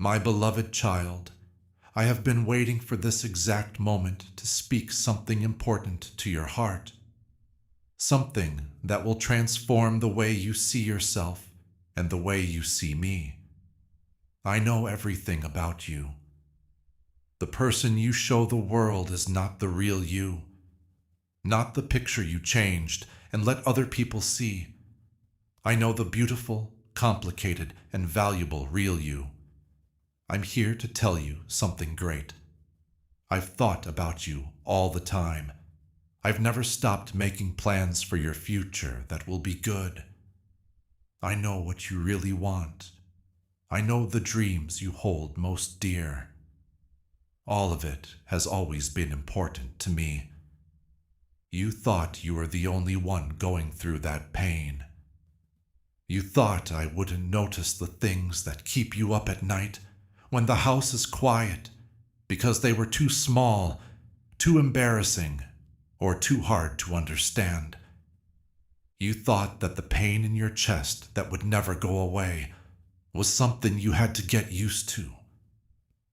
My beloved child, I have been waiting for this exact moment to speak something important to your heart. Something that will transform the way you see yourself and the way you see me. I know everything about you. The person you show the world is not the real you, not the picture you changed and let other people see. I know the beautiful, complicated, and valuable real you. I'm here to tell you something great. I've thought about you all the time. I've never stopped making plans for your future that will be good. I know what you really want. I know the dreams you hold most dear. All of it has always been important to me. You thought you were the only one going through that pain. You thought I wouldn't notice the things that keep you up at night when the house is quiet because they were too small, too embarrassing, or too hard to understand. You thought that the pain in your chest that would never go away was something you had to get used to.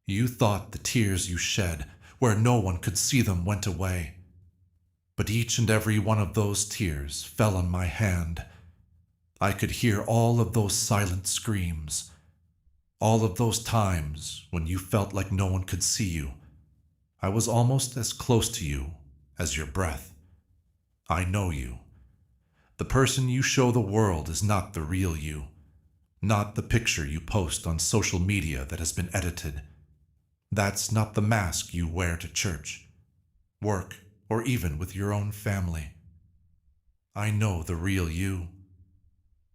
You thought the tears you shed where no one could see them went away. But each and every one of those tears fell on my hand. I could hear all of those silent screams, all of those times when you felt like no one could see you. I was almost as close to you as your breath. I know you. The person you show the world is not the real you, not the picture you post on social media that has been edited. That's not the mask you wear to church, work, or even with your own family. I know the real you.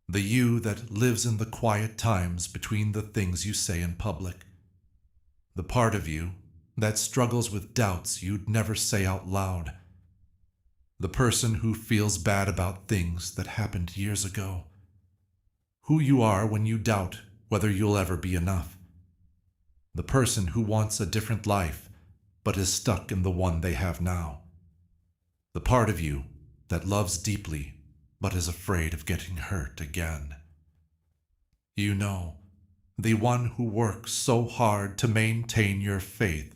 The you that lives in the quiet times between the things you say in public. The part of you that struggles with doubts you'd never say out loud. The person who feels bad about things that happened years ago. Who you are when you doubt whether you'll ever be enough. The person who wants a different life but is stuck in the one they have now. The part of you that loves deeply but is afraid of getting hurt again. You know, the one who works so hard to maintain your faith,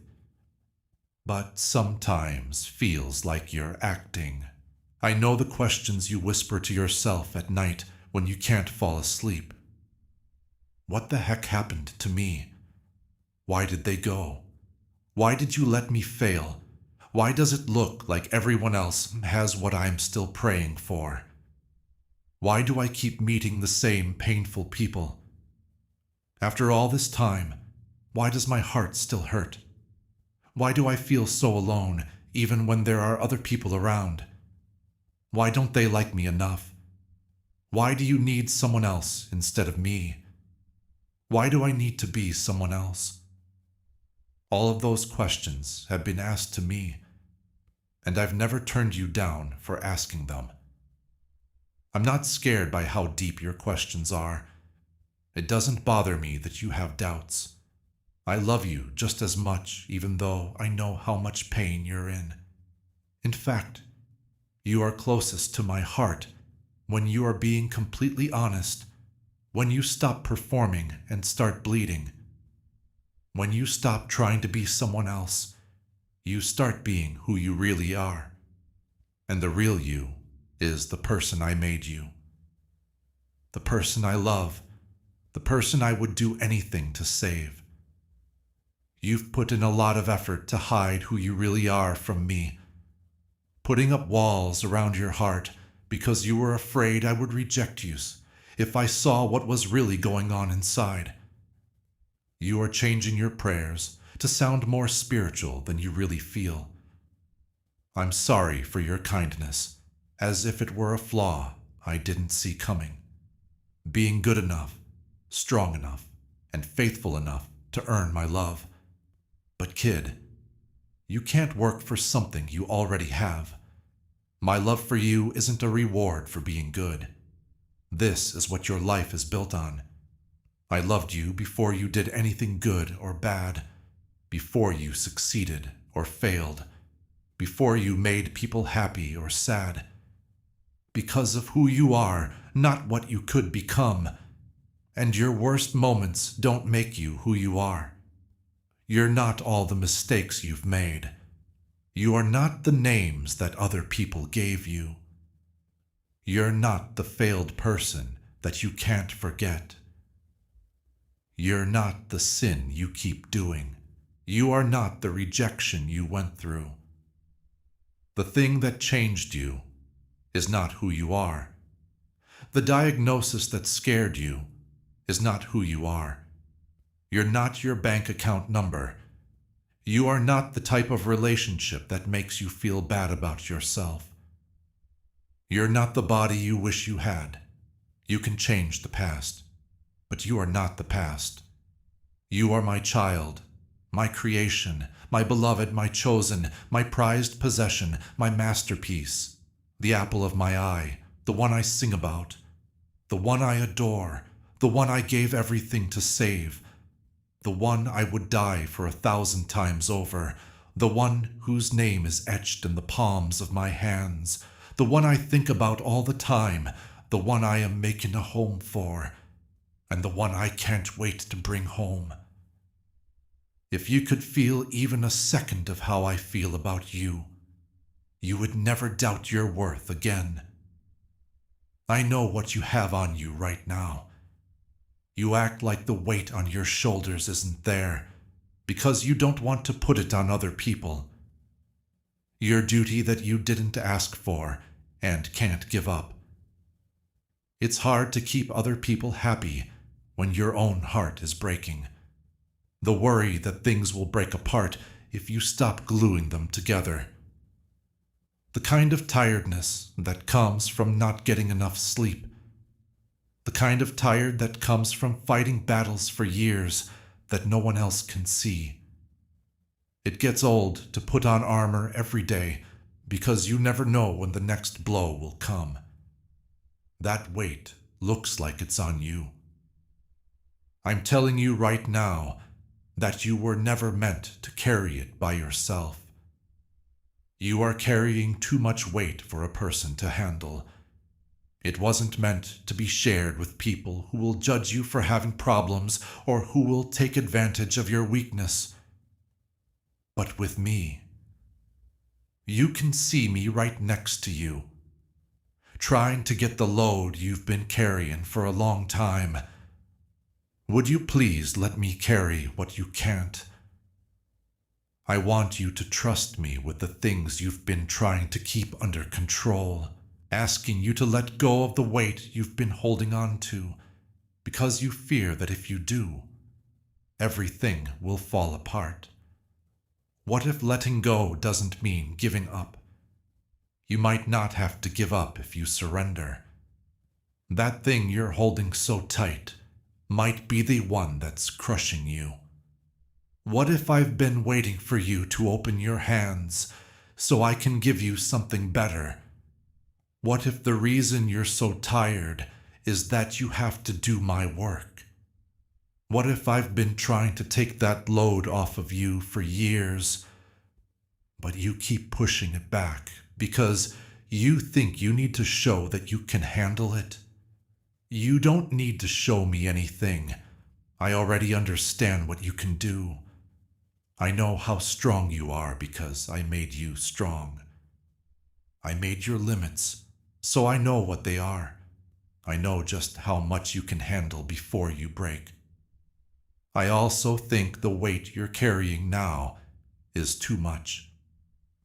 but sometimes feels like you're acting. I know the questions you whisper to yourself at night when you can't fall asleep. What the heck happened to me? Why did they go? Why did you let me fail? Why does it look like everyone else has what I'm still praying for? Why do I keep meeting the same painful people? After all this time, why does my heart still hurt? Why do I feel so alone, even when there are other people around? Why don't they like me enough? Why do you need someone else instead of me? Why do I need to be someone else? All of those questions have been asked to me, and I've never turned you down for asking them. I'm not scared by how deep your questions are. It doesn't bother me that you have doubts. I love you just as much, even though I know how much pain you're in. In fact, you are closest to my heart when you are being completely honest, when you stop performing and start bleeding. When you stop trying to be someone else, you start being who you really are. And the real you is the person I made you. The person I love, the person I would do anything to save. You've put in a lot of effort to hide who you really are from me, putting up walls around your heart because you were afraid I would reject you if I saw what was really going on inside. You are changing your prayers to sound more spiritual than you really feel. I'm sorry for your kindness, as if it were a flaw I didn't see coming. Being good enough, strong enough, and faithful enough to earn my love. But kid, you can't work for something you already have. My love for you isn't a reward for being good. This is what your life is built on. I loved you before you did anything good or bad, before you succeeded or failed, before you made people happy or sad. Because of who you are, not what you could become. And your worst moments don't make you who you are. You're not all the mistakes you've made. You are not the names that other people gave you. You're not the failed person that you can't forget. You're not the sin you keep doing. You are not the rejection you went through. The thing that changed you is not who you are. The diagnosis that scared you is not who you are. You're not your bank account number. You are not the type of relationship that makes you feel bad about yourself. You're not the body you wish you had. You can change the past, but you are not the past. You are my child, my creation, my beloved, my chosen, my prized possession, my masterpiece, the apple of my eye, the one I sing about, the one I adore, the one I gave everything to save, the one I would die for 1,000 times over, the one whose name is etched in the palms of my hands, the one I think about all the time, the one I am making a home for, and the one I can't wait to bring home. If you could feel even a second of how I feel about you, you would never doubt your worth again. I know what you have on you right now. You act like the weight on your shoulders isn't there, because you don't want to put it on other people. Your duty that you didn't ask for and can't give up. It's hard to keep other people happy when your own heart is breaking. The worry that things will break apart if you stop gluing them together. The kind of tiredness that comes from not getting enough sleep. The kind of tired that comes from fighting battles for years that no one else can see. It gets old to put on armor every day because you never know when the next blow will come. That weight looks like it's on you. I'm telling you right now that you were never meant to carry it by yourself. You are carrying too much weight for a person to handle. It wasn't meant to be shared with people who will judge you for having problems or who will take advantage of your weakness. But with me, you can see me right next to you, trying to get the load you've been carrying for a long time. Would you please let me carry what you can't? I want you to trust me with the things you've been trying to keep under control, asking you to let go of the weight you've been holding on to, because you fear that if you do, everything will fall apart. What if letting go doesn't mean giving up? You might not have to give up if you surrender. That thing you're holding so tight might be the one that's crushing you. What if I've been waiting for you to open your hands so I can give you something better? What if the reason you're so tired is that you have to do my work? What if I've been trying to take that load off of you for years, but you keep pushing it back because you think you need to show that you can handle it? You don't need to show me anything. I already understand what you can do. I know how strong you are because I made you strong. I made your limits, so I know what they are. I know just how much you can handle before you break. I also think the weight you're carrying now is too much.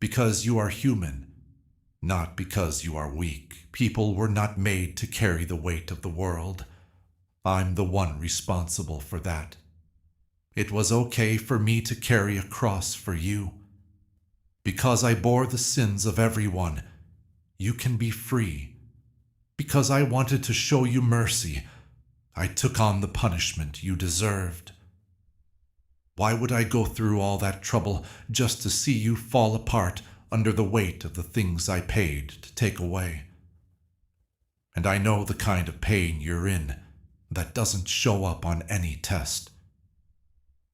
Because you are human, not because you are weak. People were not made to carry the weight of the world. I'm the one responsible for that. It was okay for me to carry a cross for you. Because I bore the sins of everyone, you can be free. Because I wanted to show you mercy, I took on the punishment you deserved. Why would I go through all that trouble just to see you fall apart under the weight of the things I paid to take away? And I know the kind of pain you're in that doesn't show up on any test.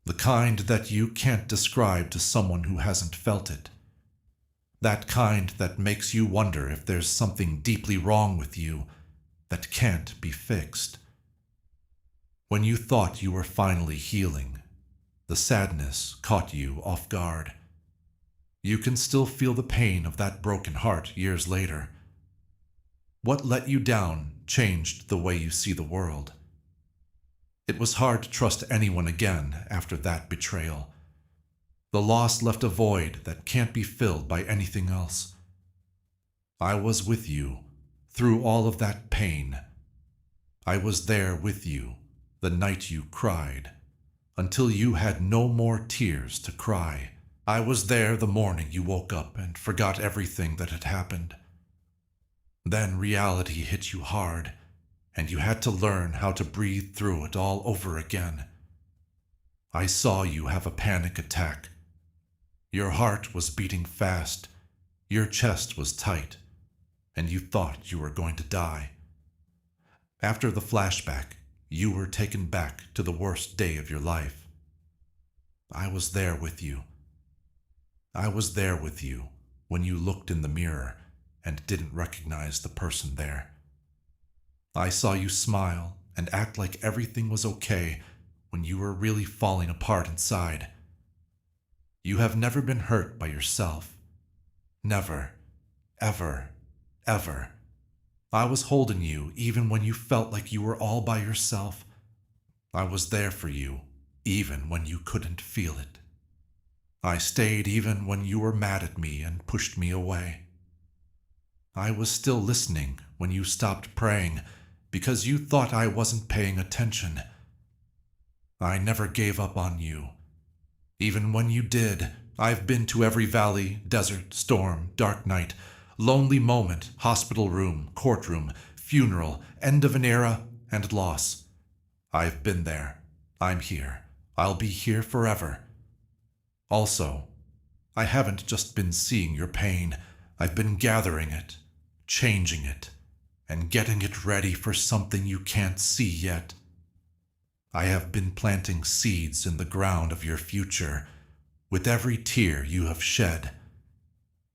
The kind that you can't describe to someone who hasn't felt it. That kind that makes you wonder if there's something deeply wrong with you that can't be fixed. When you thought you were finally healing, the sadness caught you off guard. You can still feel the pain of that broken heart years later. What let you down changed the way you see the world. It was hard to trust anyone again after that betrayal. The loss left a void that can't be filled by anything else. I was with you through all of that pain. I was there with you the night you cried, until you had no more tears to cry. I was there the morning you woke up and forgot everything that had happened. Then reality hit you hard, and you had to learn how to breathe through it all over again. I saw you have a panic attack. Your heart was beating fast, your chest was tight, and you thought you were going to die. After the flashback, you were taken back to the worst day of your life. I was there with you. I was there with you when you looked in the mirror and didn't recognize the person there. I saw you smile and act like everything was okay when you were really falling apart inside. You have never been hurt by yourself. Never, ever, ever. I was holding you even when you felt like you were all by yourself. I was there for you even when you couldn't feel it. I stayed even when you were mad at me and pushed me away. I was still listening when you stopped praying because you thought I wasn't paying attention. I never gave up on you. Even when you did, I've been to every valley, desert, storm, dark night, lonely moment, hospital room, courtroom, funeral, end of an era, and loss. I've been there. I'm here. I'll be here forever. Also, I haven't just been seeing your pain. I've been gathering it, changing it, and getting it ready for something you can't see yet. I have been planting seeds in the ground of your future with every tear you have shed.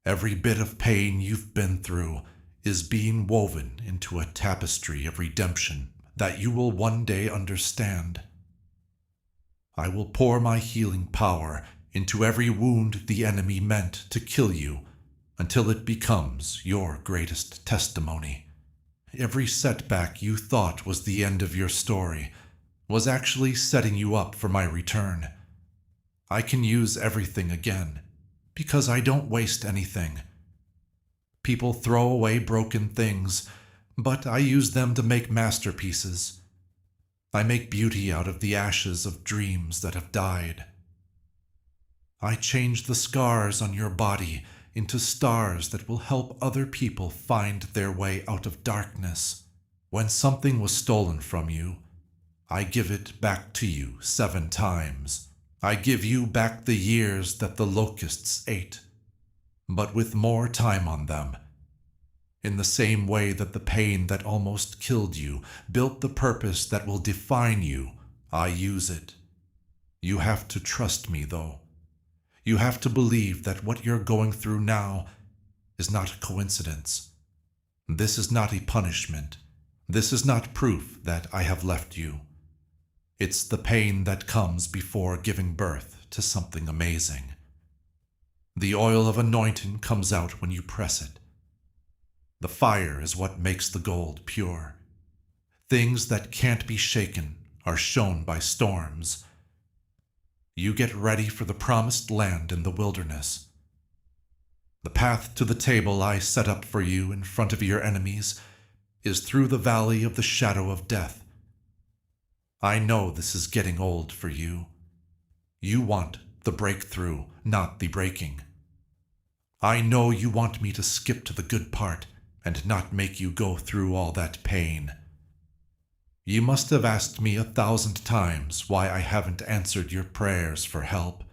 Every bit of pain you've been through is being woven into a tapestry of redemption that you will one day understand. I will pour my healing power into every wound the enemy meant to kill you until it becomes your greatest testimony. Every setback you thought was the end of your story was actually setting you up for my return. I can use everything again because I don't waste anything. People throw away broken things, but I use them to make masterpieces. I make beauty out of the ashes of dreams that have died. I change the scars on your body into stars that will help other people find their way out of darkness. When something was stolen from you, I give it back to you 7 times. I give you back the years that the locusts ate, but with more time on them. In the same way that the pain that almost killed you built the purpose that will define you, I use it. You have to trust me, though. You have to believe that what you're going through now is not a coincidence. This is not a punishment. This is not proof that I have left you. It's the pain that comes before giving birth to something amazing. The oil of anointing comes out when you press it. The fire is what makes the gold pure. Things that can't be shaken are shown by storms. You get ready for the promised land in the wilderness. The path to the table I set up for you in front of your enemies is through the valley of the shadow of death. I know this is getting old for you. You want the breakthrough, not the breaking. I know you want me to skip to the good part and not make you go through all that pain. You must have asked me 1,000 times why I haven't answered your prayers for help.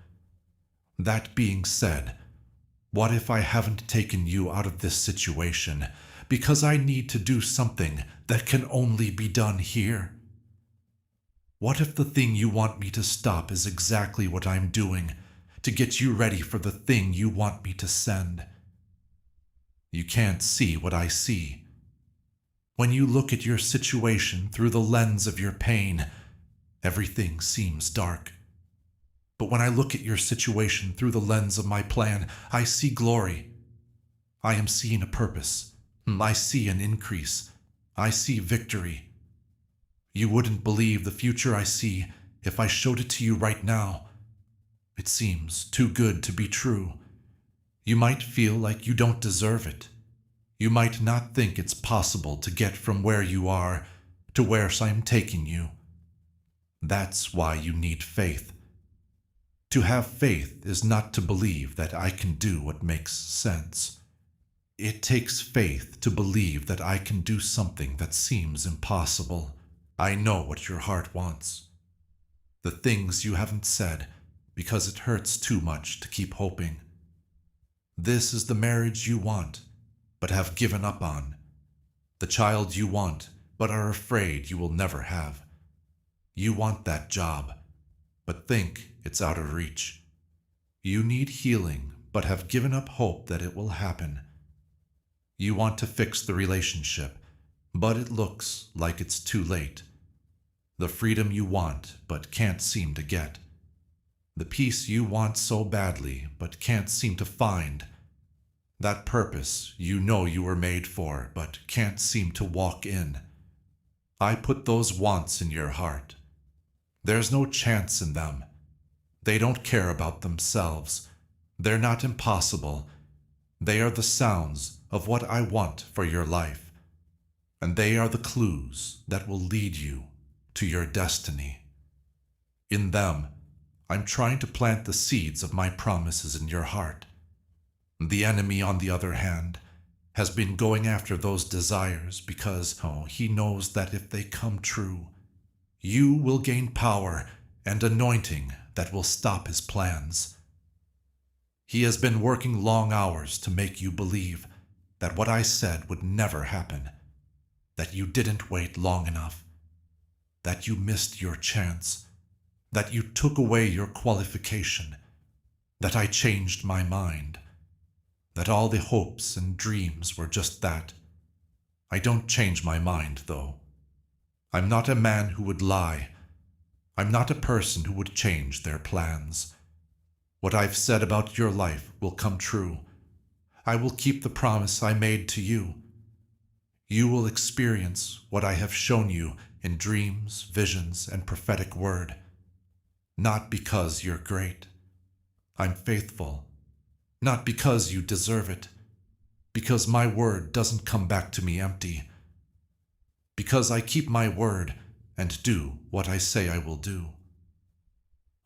That being said, what if I haven't taken you out of this situation because I need to do something that can only be done here? What if the thing you want me to stop is exactly what I'm doing to get you ready for the thing you want me to send? You can't see what I see. When you look at your situation through the lens of your pain, Everything seems dark. But when I look at your situation through the lens of my plan, I see glory. I am seeing a purpose. I see an increase. I see victory. You wouldn't believe the future I see if I showed it to you right now. It seems too good to be true. You might feel like you don't deserve it. You might not think it's possible to get from where you are to where I am taking you. That's why you need faith. To have faith is not to believe that I can do what makes sense. It takes faith to believe that I can do something that seems impossible. I know what your heart wants. The things you haven't said because it hurts too much to keep hoping. This is the marriage you want, but have given up on. The child you want, but are afraid you will never have. You want that job, but think it's out of reach. You need healing, but have given up hope that it will happen. You want to fix the relationship, but it looks like it's too late. The freedom you want, but can't seem to get. The peace you want so badly, but can't seem to find. That purpose you know you were made for, but can't seem to walk in. I put those wants in your heart. There's no chance in them. They don't care about themselves. They're not impossible. They are the sounds of what I want for your life. And they are the clues that will lead you to your destiny. In them, I'm trying to plant the seeds of my promises in your heart. The enemy, on the other hand, has been going after those desires because, he knows that if they come true, you will gain power and anointing that will stop his plans. He has been working long hours to make you believe that what I said would never happen, that you didn't wait long enough, that you missed your chance, that you took away your qualification, that I changed my mind, that all the hopes and dreams were just that. I don't change my mind, though. I'm not a man who would lie. I'm not a person who would change their plans. What I've said about your life will come true. I will keep the promise I made to you. You will experience what I have shown you in dreams, visions, and prophetic word. Not because you're great. I'm faithful. Not because you deserve it. Because my word doesn't come back to me empty. Because I keep my word and do what I say I will do.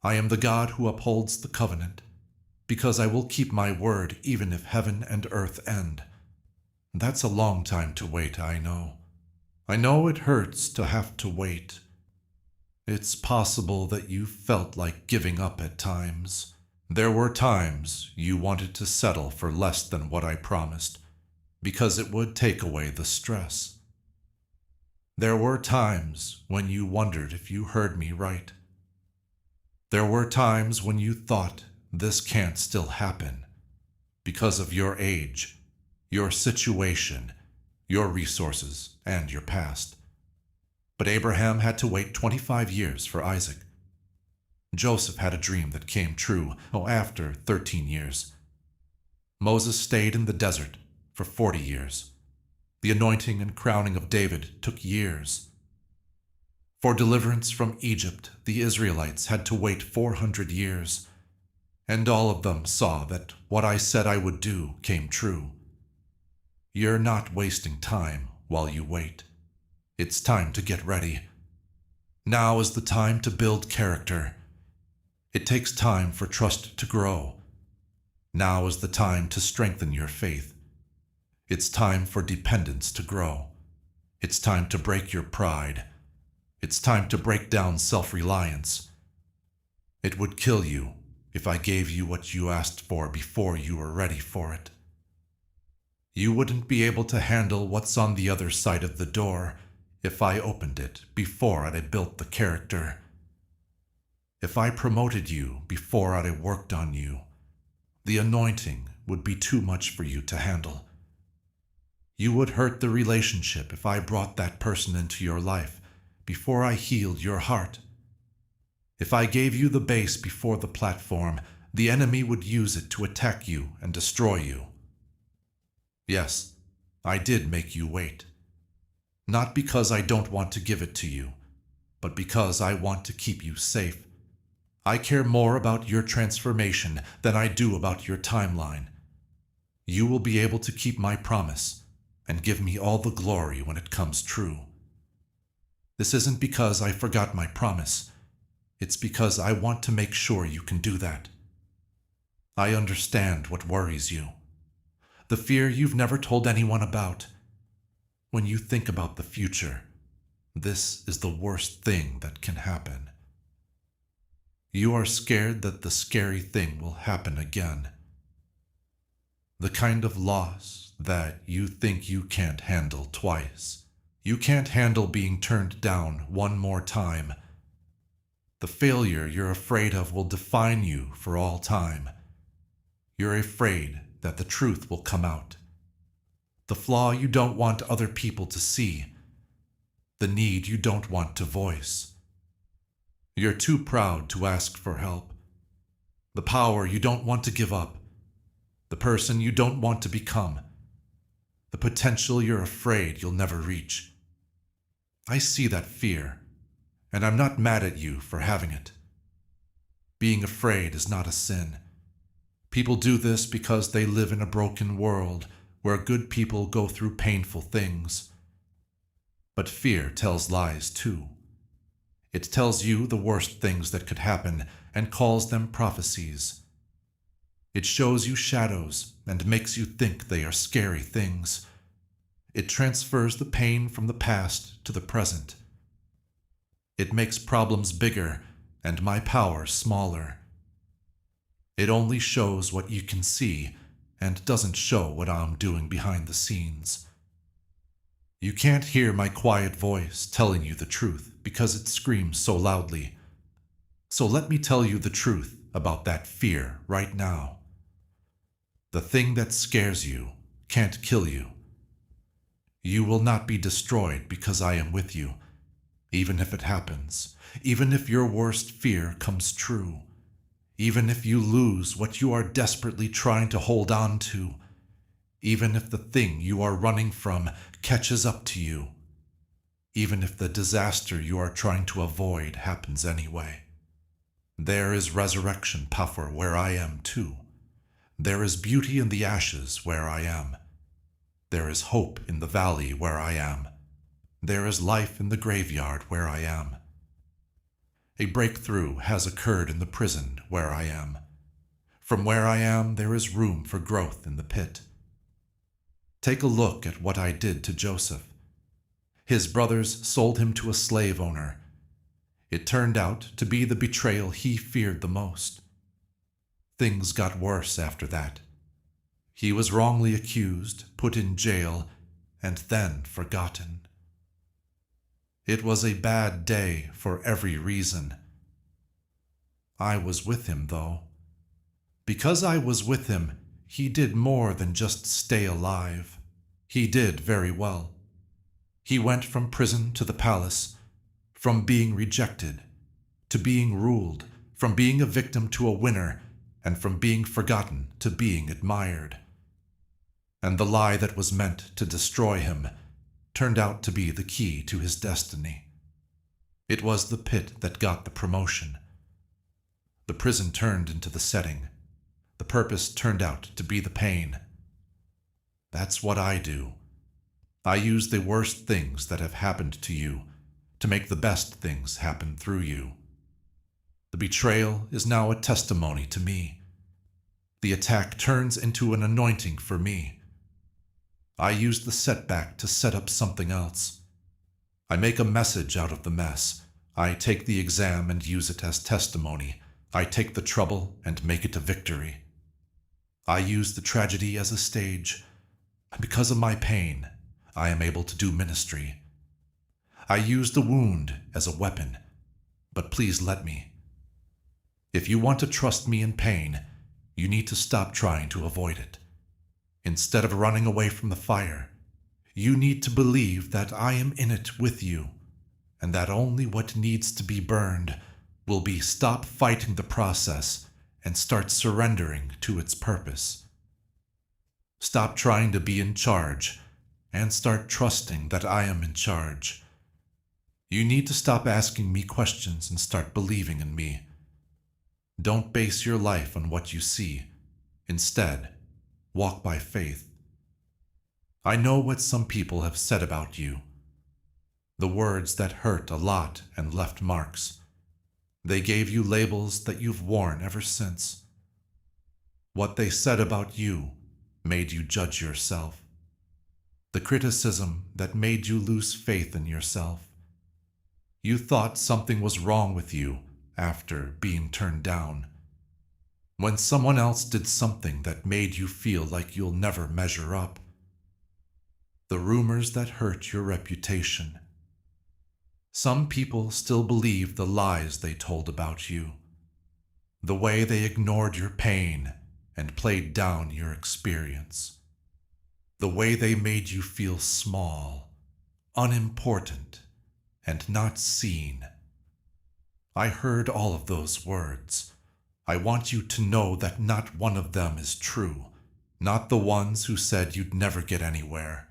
I am the God who upholds the covenant, because I will keep my word even if heaven and earth end. That's a long time to wait, I know. I know it hurts to have to wait. It's possible that you felt like giving up at times. There were times you wanted to settle for less than what I promised, because it would take away the stress. There were times when you wondered if you heard me right. There were times when you thought this can't still happen because of your age, your situation, your resources, and your past. But Abraham had to wait 25 years for Isaac. Joseph had a dream that came true after 13 years. Moses stayed in the desert for 40 years. The anointing and crowning of David took years. For deliverance from Egypt, the Israelites had to wait 400 years, and all of them saw that what I said I would do came true. You're not wasting time while you wait. It's time to get ready. Now is the time to build character. It takes time for trust to grow. Now is the time to strengthen your faith. It's time for dependence to grow. It's time to break your pride. It's time to break down self-reliance. It would kill you if I gave you what you asked for before you were ready for it. You wouldn't be able to handle what's on the other side of the door if I opened it before I had built the character. If I promoted you before I had worked on you, the anointing would be too much for you to handle. You would hurt the relationship if I brought that person into your life before I healed your heart. If I gave you the base before the platform, the enemy would use it to attack you and destroy you. Yes, I did make you wait. Not because I don't want to give it to you, but because I want to keep you safe. I care more about your transformation than I do about your timeline. You will be able to keep my promise and give me all the glory when it comes true. This isn't because I forgot my promise. It's because I want to make sure you can do that. I understand what worries you. The fear you've never told anyone about. When you think about the future, this is the worst thing that can happen. You are scared that the scary thing will happen again. The kind of loss that you think you can't handle twice. You can't handle being turned down one more time. The failure you're afraid of will define you for all time. You're afraid that the truth will come out. The flaw you don't want other people to see. The need you don't want to voice. You're too proud to ask for help. The power you don't want to give up. The person you don't want to become. The potential you're afraid you'll never reach. I see that fear, and I'm not mad at you for having it. Being afraid is not a sin. People do this because they live in a broken world where good people go through painful things. But fear tells lies too. It tells you the worst things that could happen and calls them prophecies. It shows you shadows and makes you think they are scary things. It transfers the pain from the past to the present. It makes problems bigger and my power smaller. It only shows what you can see and doesn't show what I'm doing behind the scenes. You can't hear my quiet voice telling you the truth because it screams so loudly. So let me tell you the truth about that fear right now. The thing that scares you can't kill you. You will not be destroyed because I am with you, even if it happens, even if your worst fear comes true, even if you lose what you are desperately trying to hold on to, even if the thing you are running from catches up to you, even if the disaster you are trying to avoid happens anyway. There is resurrection power where I am too. There is beauty in the ashes where I am. There is hope in the valley where I am. There is life in the graveyard where I am. A breakthrough has occurred in the prison where I am. From where I am, there is room for growth in the pit. Take a look at what I did to Joseph. His brothers sold him to a slave owner. It turned out to be the betrayal he feared the most. Things got worse after that. He was wrongly accused, put in jail, and then forgotten. It was a bad day for every reason. I was with him, though. Because I was with him, he did more than just stay alive. He did very well. He went from prison to the palace, from being rejected to being ruled, from being a victim to a winner, and from being forgotten to being admired. And the lie that was meant to destroy him turned out to be the key to his destiny. It was the pit that got the promotion. The prison turned into the setting. The purpose turned out to be the pain. That's what I do. I use the worst things that have happened to you to make the best things happen through you. The betrayal is now a testimony to me. The attack turns into an anointing for me. I use the setback to set up something else. I make a message out of the mess. I take the exam and use it as testimony. I take the trouble and make it a victory. I use the tragedy as a stage. Because of my pain, I am able to do ministry. I use the wound as a weapon, but please let me. If you want to trust me in pain, you need to stop trying to avoid it. Instead of running away from the fire, you need to believe that I am in it with you, and that only what needs to be burned will be stop fighting the process and start surrendering to its purpose. Stop trying to be in charge and start trusting that I am in charge. You need to stop asking me questions and start believing in me. Don't base your life on what you see. Instead, walk by faith. I know what some people have said about you. The words that hurt a lot and left marks. They gave you labels that you've worn ever since. What they said about you made you judge yourself. The criticism that made you lose faith in yourself. You thought something was wrong with you after being turned down. When someone else did something that made you feel like you'll never measure up. The rumors that hurt your reputation. Some people still believe the lies they told about you. The way they ignored your pain and played down your experience. The way they made you feel small, unimportant, and not seen. I heard all of those words. I want you to know that not one of them is true. Not the ones who said you'd never get anywhere.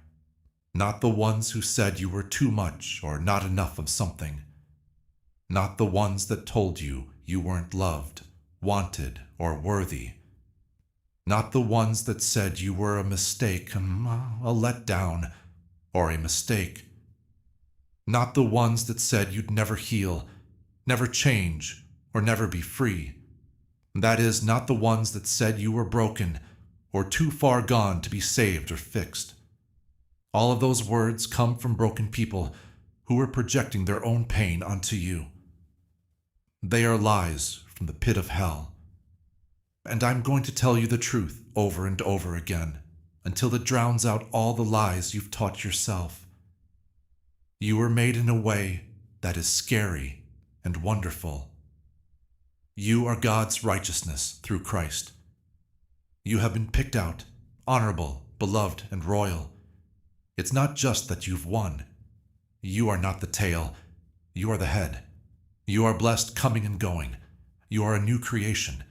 Not the ones who said you were too much or not enough of something. Not the ones that told you you weren't loved, wanted, or worthy. Not the ones that said you were a mistake, a letdown, or a mistake. Not the ones that said you'd never heal, never change, or never be free. That is, not the ones that said you were broken, or too far gone to be saved or fixed. All of those words come from broken people who are projecting their own pain onto you. They are lies from the pit of hell. And I'm going to tell you the truth over and over again until it drowns out all the lies you've taught yourself. You were made in a way that is scary and wonderful. You are God's righteousness through Christ. You have been picked out, honorable, beloved, and royal. It's not just that you've won. You are not the tail. You are the head. You are blessed coming and going. You are a new creation.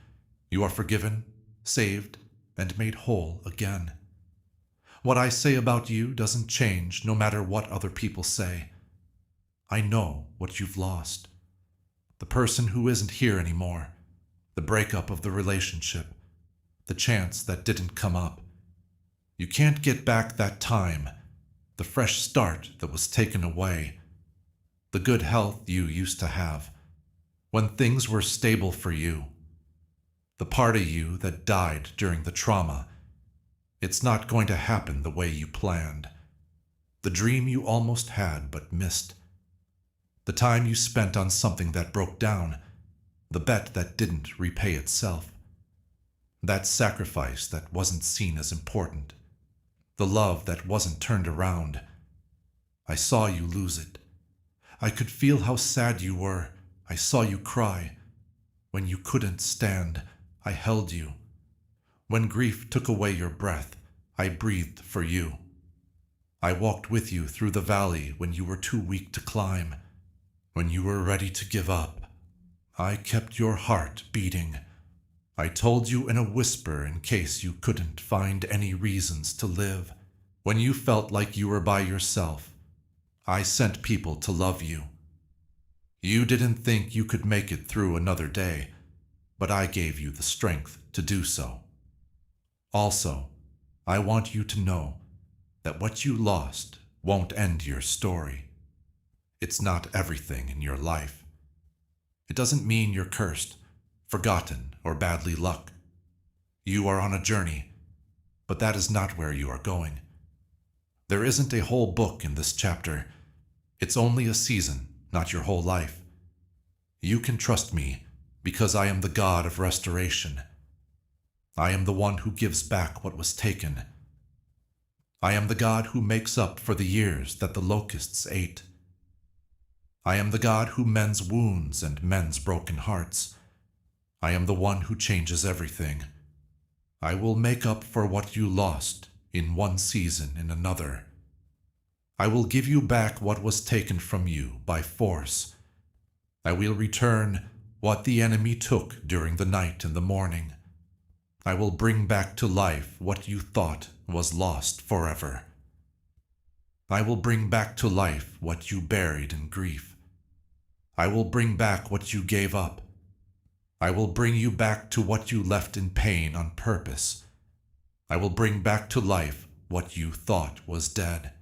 You are forgiven, saved, and made whole again. What I say about you doesn't change no matter what other people say. I know what you've lost. The person who isn't here anymore. The breakup of the relationship. The chance that didn't come up. You can't get back that time. The fresh start that was taken away. The good health you used to have. When things were stable for you. The part of you that died during the trauma. It's not going to happen the way you planned. The dream you almost had but missed. The time you spent on something that broke down. The bet that didn't repay itself. That sacrifice that wasn't seen as important. The love that wasn't turned around. I saw you lose it. I could feel how sad you were. I saw you cry. When you couldn't stand, I held you. When grief took away your breath, I breathed for you. I walked with you through the valley when you were too weak to climb. When you were ready to give up, I kept your heart beating. I told you in a whisper in case you couldn't find any reasons to live. When you felt like you were by yourself, I sent people to love you. You didn't think you could make it through another day, but I gave you the strength to do so. Also, I want you to know that what you lost won't end your story. It's not everything in your life. It doesn't mean you're cursed, forgotten, or badly luck. You are on a journey, but that is not where you are going. There isn't a whole book in this chapter. It's only a season, not your whole life. You can trust me because I am the God of restoration. I am the one who gives back what was taken. I am the God who makes up for the years that the locusts ate. I am the God who mends wounds and mends broken hearts. I am the one who changes everything. I will make up for what you lost in one season in another. I will give you back what was taken from you by force. I will return what the enemy took during the night and the morning. I will bring back to life what you thought was lost forever. I will bring back to life what you buried in grief. I will bring back what you gave up. I will bring you back to what you left in pain on purpose. I will bring back to life what you thought was dead.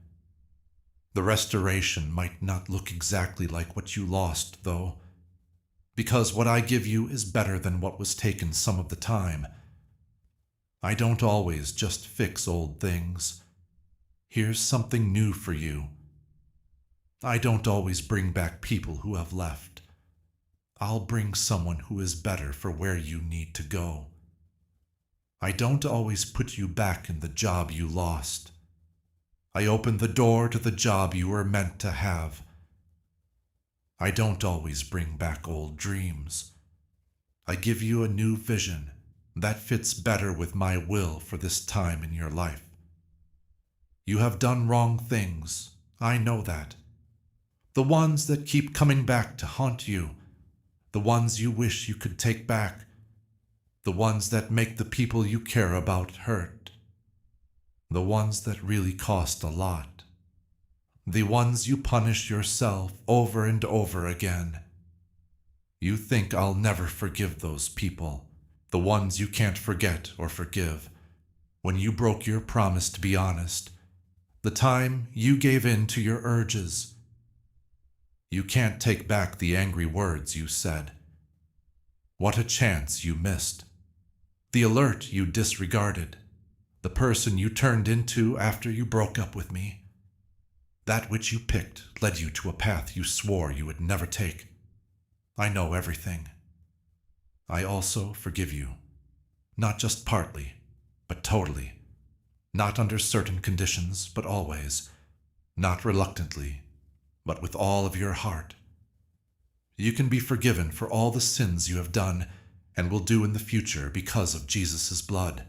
The restoration might not look exactly like what you lost, though, because what I give you is better than what was taken some of the time. I don't always just fix old things. Here's something new for you. I don't always bring back people who have left. I'll bring someone who is better for where you need to go. I don't always put you back in the job you lost. I open the door to the job you were meant to have. I don't always bring back old dreams. I give you a new vision that fits better with my will for this time in your life. You have done wrong things, I know that. The ones that keep coming back to haunt you, the ones you wish you could take back, the ones that make the people you care about hurt, the ones that really cost a lot, the ones you punish yourself over and over again. You think I'll never forgive those people, the ones you can't forget or forgive, when you broke your promise to be honest, the time you gave in to your urges. You can't take back the angry words you said. What a chance you missed. The alert you disregarded. The person you turned into after you broke up with me. That which you picked led you to a path you swore you would never take. I know everything. I also forgive you. Not just partly, but totally. Not under certain conditions, but always. Not reluctantly, but with all of your heart. You can be forgiven for all the sins you have done and will do in the future because of Jesus' blood.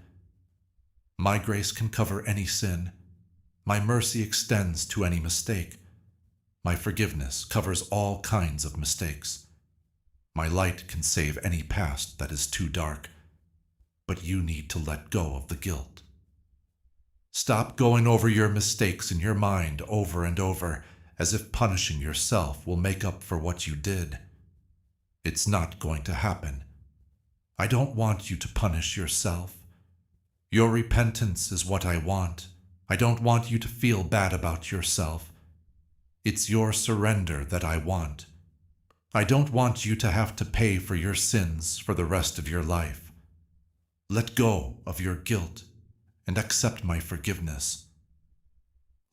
My grace can cover any sin. My mercy extends to any mistake. My forgiveness covers all kinds of mistakes. My light can save any past that is too dark. But you need to let go of the guilt. Stop going over your mistakes in your mind over and over, as if punishing yourself will make up for what you did. It's not going to happen. I don't want you to punish yourself. Your repentance is what I want. I don't want you to feel bad about yourself. It's your surrender that I want. I don't want you to have to pay for your sins for the rest of your life. Let go of your guilt and accept my forgiveness.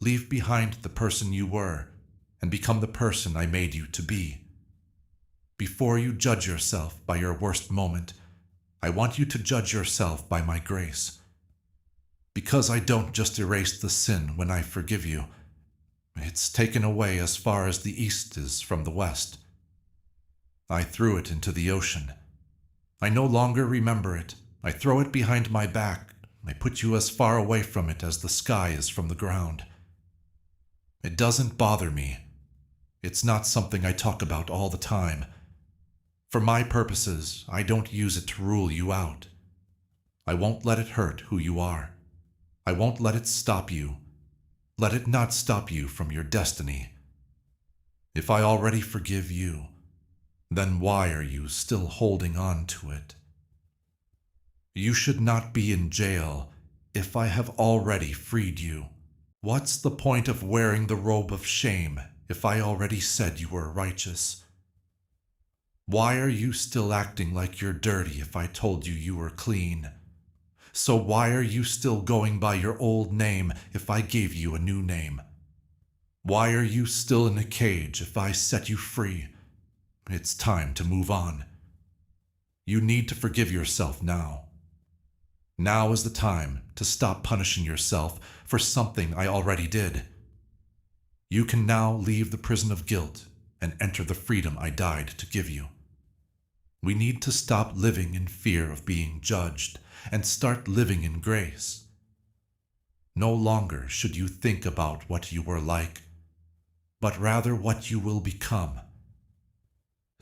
Leave behind the person you were and become the person I made you to be. Before you judge yourself by your worst moment, I want you to judge yourself by my grace. Because I don't just erase the sin when I forgive you. It's taken away as far as the east is from the west. I threw it into the ocean. I no longer remember it. I throw it behind my back. I put you as far away from it as the sky is from the ground. It doesn't bother me. It's not something I talk about all the time. For my purposes, I don't use it to rule you out. I won't let it hurt who you are. I won't let it stop you. Let it not stop you from your destiny. If I already forgive you, then why are you still holding on to it? You should not be in jail if I have already freed you. What's the point of wearing the robe of shame if I already said you were righteous? Why are you still acting like you're dirty if I told you you were clean? So why are you still going by your old name if I gave you a new name? Why are you still in a cage if I set you free? It's time to move on. You need to forgive yourself now. Now is the time to stop punishing yourself for something I already did. You can now leave the prison of guilt and enter the freedom I died to give you. We need to stop living in fear of being judged and start living in grace. No longer should you think about what you were like, but rather what you will become.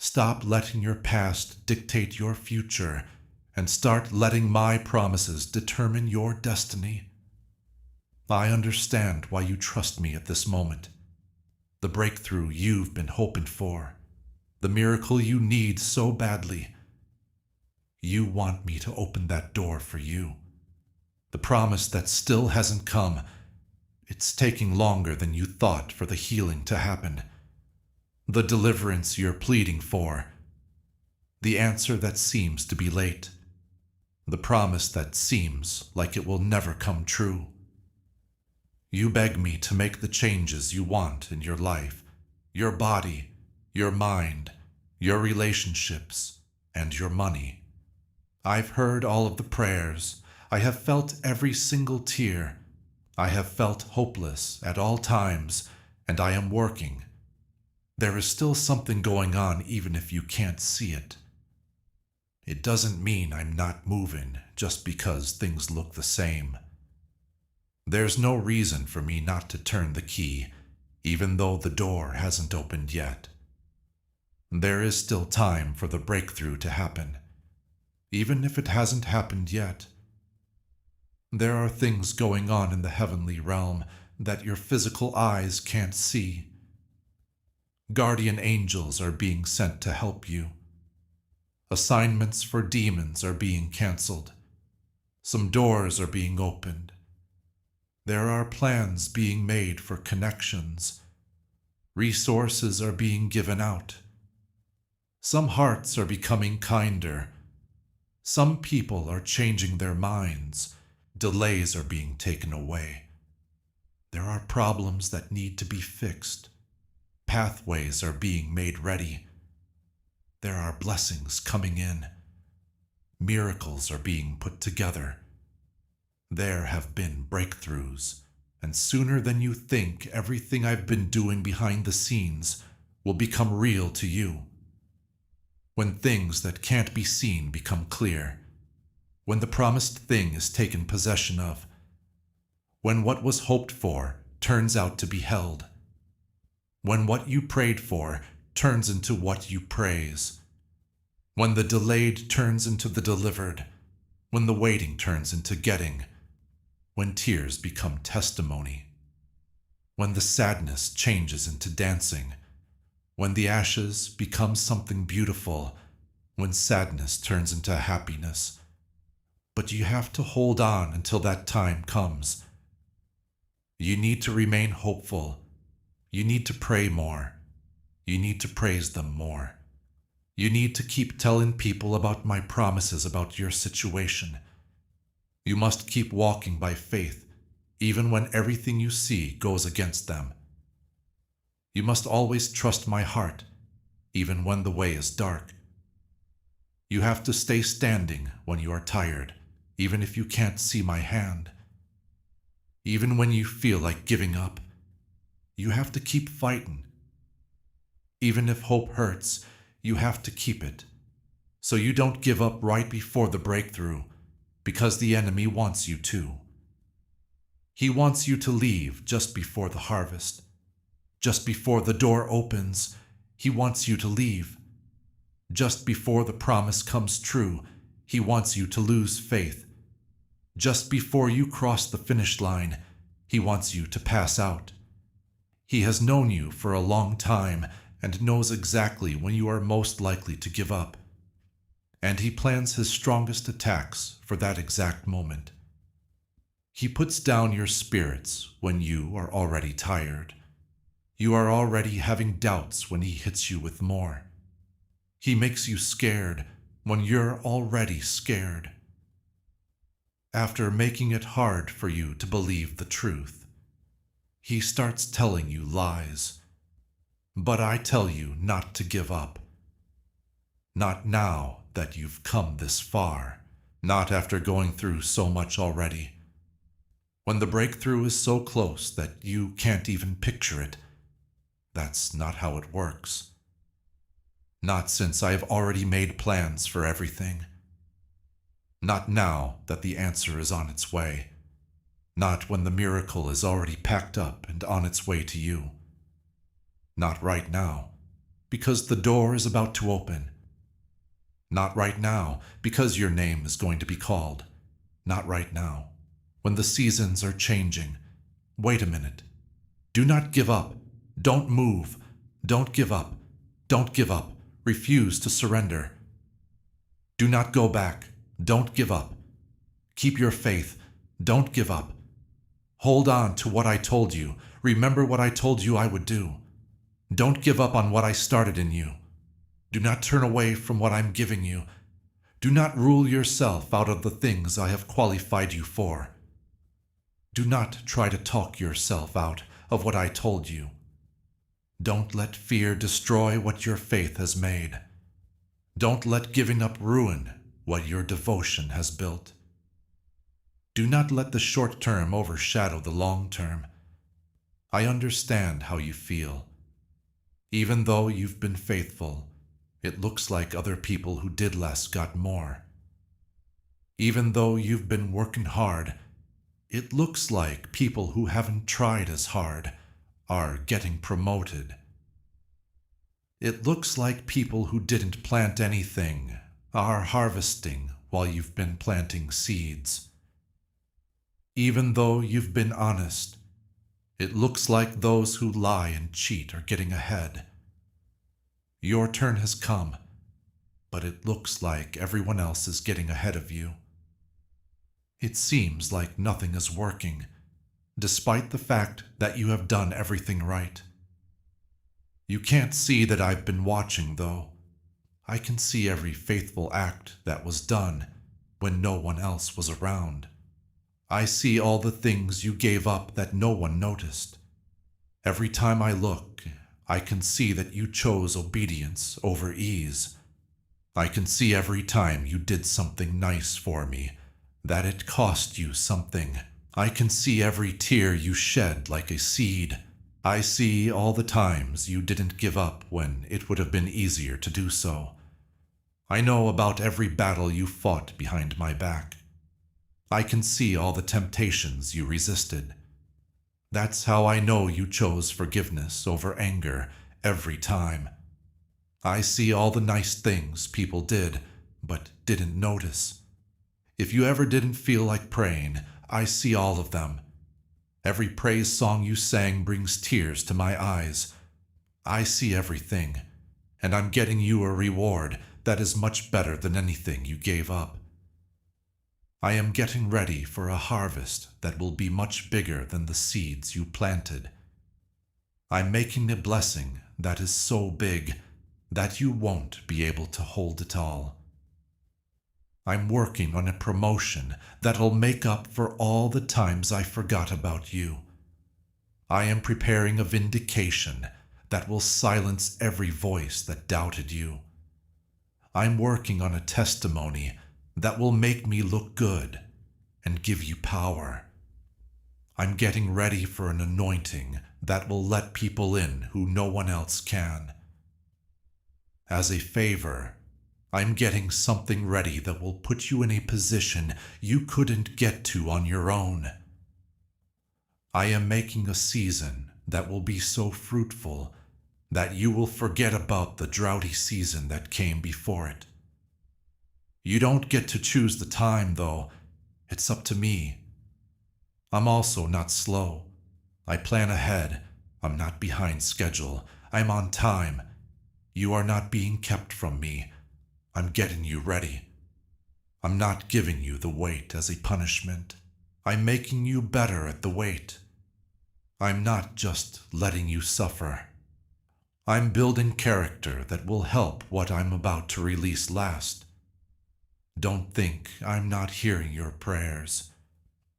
Stop letting your past dictate your future and start letting my promises determine your destiny. I understand why you trust me at this moment. The breakthrough you've been hoping for, the miracle you need so badly. You want me to open that door for you. The promise that still hasn't come. It's taking longer than you thought for the healing to happen. The deliverance you're pleading for. The answer that seems to be late. The promise that seems like it will never come true. You beg me to make the changes you want in your life, your body, your mind, your relationships, and your money. I've heard all of the prayers. I have felt every single tear. I have felt hopeless at all times, and I am working. There is still something going on even if you can't see it. It doesn't mean I'm not moving just because things look the same. There's no reason for me not to turn the key, even though the door hasn't opened yet. There is still time for the breakthrough to happen, even if it hasn't happened yet. There are things going on in the heavenly realm that your physical eyes can't see. Guardian angels are being sent to help you. Assignments for demons are being canceled. Some doors are being opened. There are plans being made for connections. Resources are being given out. Some hearts are becoming kinder. Some people are changing their minds. Delays are being taken away. There are problems that need to be fixed. Pathways are being made ready. There are blessings coming in. Miracles are being put together. There have been breakthroughs, and sooner than you think, everything I've been doing behind the scenes will become real to you. When things that can't be seen become clear, when the promised thing is taken possession of, when what was hoped for turns out to be held, when what you prayed for turns into what you praise, when the delayed turns into the delivered, when the waiting turns into getting, when tears become testimony, when the sadness changes into dancing, when the ashes become something beautiful, when sadness turns into happiness. But you have to hold on until that time comes. You need to remain hopeful. You need to pray more. You need to praise them more. You need to keep telling people about my promises about your situation. You must keep walking by faith, even when everything you see goes against them. You must always trust my heart, even when the way is dark. You have to stay standing when you are tired, even if you can't see my hand. Even when you feel like giving up, you have to keep fighting. Even if hope hurts, you have to keep it, so you don't give up right before the breakthrough, because the enemy wants you to. He wants you to leave just before the harvest. Just before the door opens, he wants you to leave. Just before the promise comes true, he wants you to lose faith. Just before you cross the finish line, he wants you to pass out. He has known you for a long time and knows exactly when you are most likely to give up. And he plans his strongest attacks for that exact moment. He puts down your spirits when you are already tired. You are already having doubts when he hits you with more. He makes you scared when you're already scared. After making it hard for you to believe the truth, he starts telling you lies. But I tell you not to give up. Not now that you've come this far, not after going through so much already. When the breakthrough is so close that you can't even picture it, that's not how it works. Not since I have already made plans for everything. Not now that the answer is on its way. Not when the miracle is already packed up and on its way to you. Not right now. because the door is about to open. Not right now, because your name is going to be called. Not right now, when the seasons are changing. Wait a minute. Do not give up. Don't move. Don't give up. Don't give up. Refuse to surrender. Do not go back. Don't give up. Keep your faith. Don't give up. Hold on to what I told you. Remember what I told you I would do. Don't give up on what I started in you. Do not turn away from what I'm giving you. Do not rule yourself out of the things I have qualified you for. Do not try to talk yourself out of what I told you. Don't let fear destroy what your faith has made. Don't let giving up ruin what your devotion has built. Do not let the short term overshadow the long term. I understand how you feel. Even though you've been faithful, it looks like other people who did less got more. Even though you've been working hard, it looks like people who haven't tried as hard are getting promoted. It looks like people who didn't plant anything are harvesting while you've been planting seeds. Even though you've been honest, it looks like those who lie and cheat are getting ahead. Your turn has come, but it looks like everyone else is getting ahead of you. It seems like nothing is working, despite the fact that you have done everything right. You can't see that I've been watching, though. I can see every faithful act that was done when no one else was around. I see all the things you gave up that no one noticed. Every time I look, I can see that you chose obedience over ease. I can see every time you did something nice for me, that it cost you something. I can see every tear you shed like a seed. I see all the times you didn't give up when it would have been easier to do so. I know about every battle you fought behind my back. I can see all the temptations you resisted. That's how I know you chose forgiveness over anger every time. I see all the nice things people did, but didn't notice. If you ever didn't feel like praying, I see all of them. Every praise song you sang brings tears to my eyes. I see everything, and I'm getting you a reward that is much better than anything you gave up. I am getting ready for a harvest that will be much bigger than the seeds you planted. I'm making a blessing that is so big that you won't be able to hold it all. I'm working on a promotion that'll make up for all the times I forgot about you. I am preparing a vindication that will silence every voice that doubted you. I'm working on a testimony that will make me look good and give you power. I'm getting ready for an anointing that will let people in who no one else can. As a favor, I'm getting something ready that will put you in a position you couldn't get to on your own. I am making a season that will be so fruitful that you will forget about the droughty season that came before it. You don't get to choose the time, though. It's up to me. I'm also not slow. I plan ahead. I'm not behind schedule. I'm on time. You are not being kept from me. I'm getting you ready. I'm not giving you the wait as a punishment. I'm making you better at the wait. I'm not just letting you suffer. I'm building character that will help what I'm about to release last. Don't think I'm not hearing your prayers.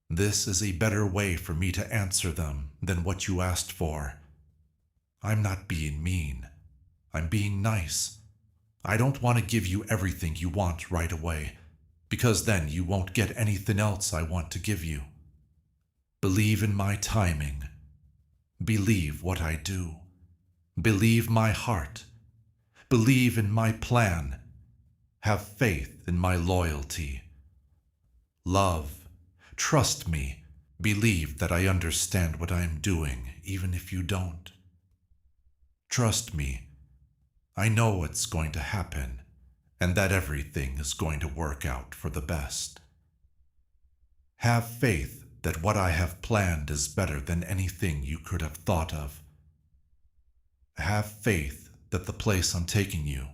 This is a better way for me to answer them than what you asked for. I'm not being mean. I'm being nice. I don't want to give you everything you want right away, because then you won't get anything else I want to give you. Believe in my timing. Believe what I do. Believe my heart. Believe in my plan. Have faith in my loyalty. Love. Trust me. Believe that I understand what I am doing, even if you don't. Trust me. I know it's going to happen, and that everything is going to work out for the best. Have faith that what I have planned is better than anything you could have thought of. Have faith that the place I'm taking you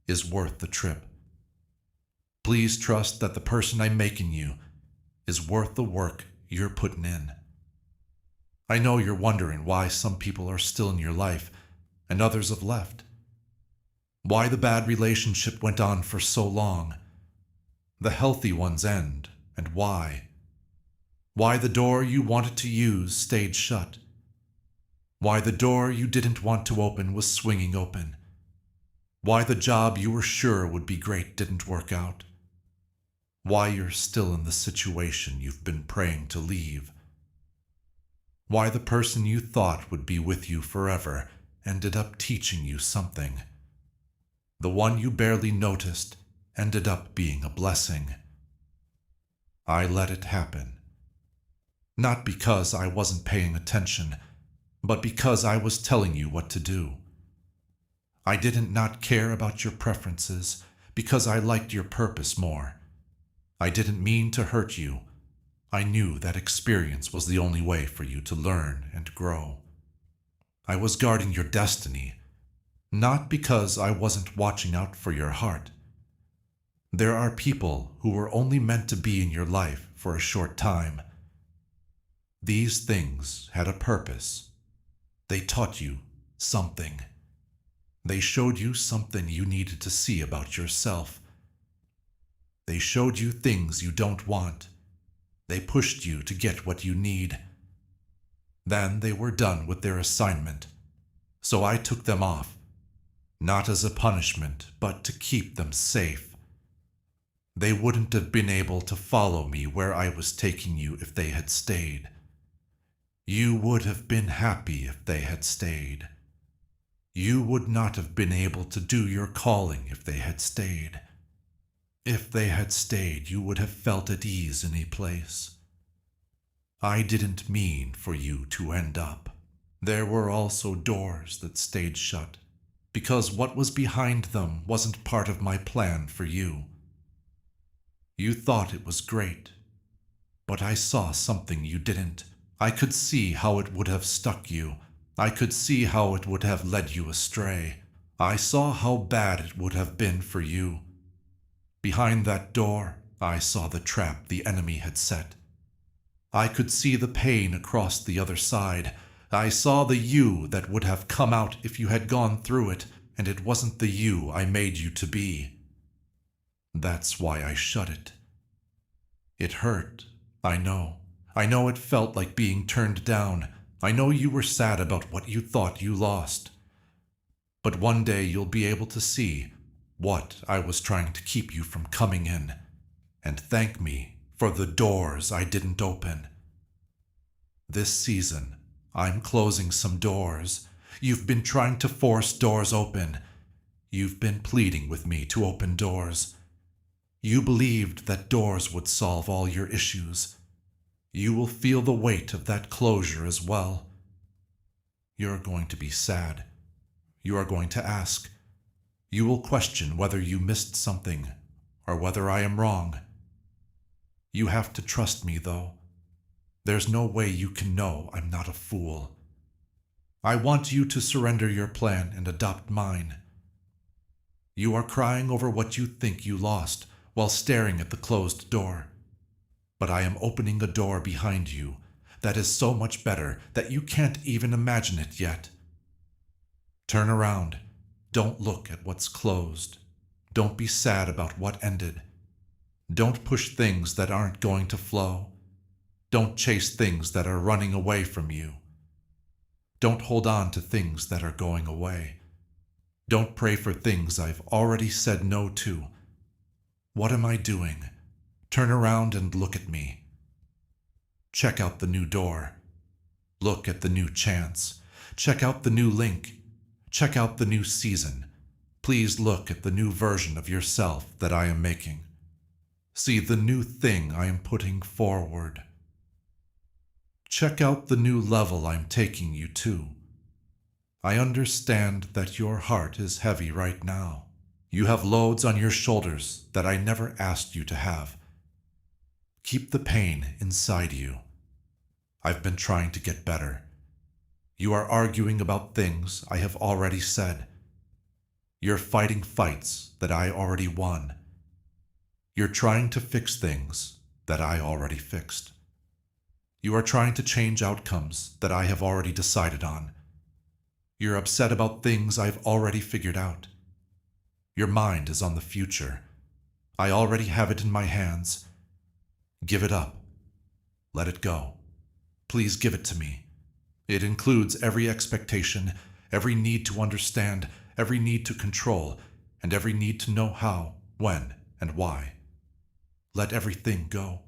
is worth the trip. Please trust that the person I'm making you is worth the work you're putting in. I know you're wondering why some people are still in your life and others have left. Why the bad relationship went on for so long. The healthy ones end, and why. Why the door you wanted to use stayed shut. Why the door you didn't want to open was swinging open. Why the job you were sure would be great didn't work out. Why you're still in the situation you've been praying to leave. Why the person you thought would be with you forever ended up teaching you something. The one you barely noticed ended up being a blessing. I let it happen. Not because I wasn't paying attention, but because I was telling you what to do. I didn't not care about your preferences because I liked your purpose more. I didn't mean to hurt you. I knew that experience was the only way for you to learn and grow. I was guarding your destiny, not because I wasn't watching out for your heart. There are people who were only meant to be in your life for a short time. These things had a purpose. They taught you something. They showed you something you needed to see about yourself. They showed you things you don't want. They pushed you to get what you need. Then they were done with their assignment, so I took them off, not as a punishment, but to keep them safe. They wouldn't have been able to follow me where I was taking you if they had stayed. You would have been happy if they had stayed. You would not have been able to do your calling if they had stayed. If they had stayed, you would have felt at ease in a place. I didn't mean for you to end up. There were also doors that stayed shut, because what was behind them wasn't part of my plan for you. You thought it was great, but I saw something you didn't. I could see how it would have stuck you. I could see how it would have led you astray. I saw how bad it would have been for you. Behind that door, I saw the trap the enemy had set. I could see the pain across the other side. I saw the you that would have come out if you had gone through it, and it wasn't the you I made you to be. That's why I shut it. It hurt, I know. I know it felt like being turned down. I know you were sad about what you thought you lost. But one day you'll be able to see what I was trying to keep you from coming in, and thank me for the doors I didn't open. This season, I'm closing some doors. You've been trying to force doors open. You've been pleading with me to open doors. You believed that doors would solve all your issues. You will feel the weight of that closure as well. You're going to be sad. You are going to ask. You will question whether you missed something or whether I am wrong. You have to trust me, though. There's no way you can know I'm not a fool. I want you to surrender your plan and adopt mine. You are crying over what you think you lost while staring at the closed door. But I am opening a door behind you that is so much better that you can't even imagine it yet. Turn around. Don't look at what's closed. Don't be sad about what ended. Don't push things that aren't going to flow. Don't chase things that are running away from you. Don't hold on to things that are going away. Don't pray for things I've already said no to. What am I doing? Turn around and look at me. Check out the new door. Look at the new chance. Check out the new link. Check out the new season. Please look at the new version of yourself that I am making. See the new thing I am putting forward. Check out the new level I'm taking you to. I understand that your heart is heavy right now. You have loads on your shoulders that I never asked you to have. Keep the pain inside you. I've been trying to get better. You are arguing about things I have already said. You're fighting fights that I already won. You're trying to fix things that I already fixed. You are trying to change outcomes that I have already decided on. You're upset about things I've already figured out. Your mind is on the future. I already have it in my hands. Give it up. Let it go. Please give it to me. It includes every expectation, every need to understand, every need to control, and every need to know how, when, and why. Let everything go.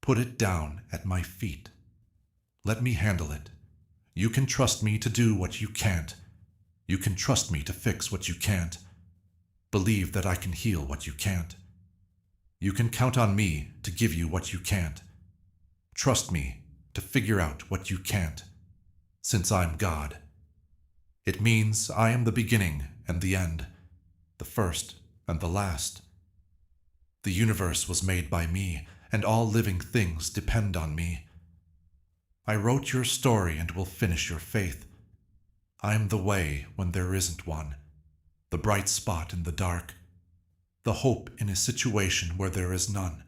Put it down at my feet. Let me handle it. You can trust me to do what you can't. You can trust me to fix what you can't. Believe that I can heal what you can't. You can count on me to give you what you can't. Trust me to figure out what you can't, since I'm God. It means I am the beginning and the end, the first and the last. The universe was made by me, and all living things depend on me. I wrote your story and will finish your faith. I'm the way when there isn't one, the bright spot in the dark, the hope in a situation where there is none,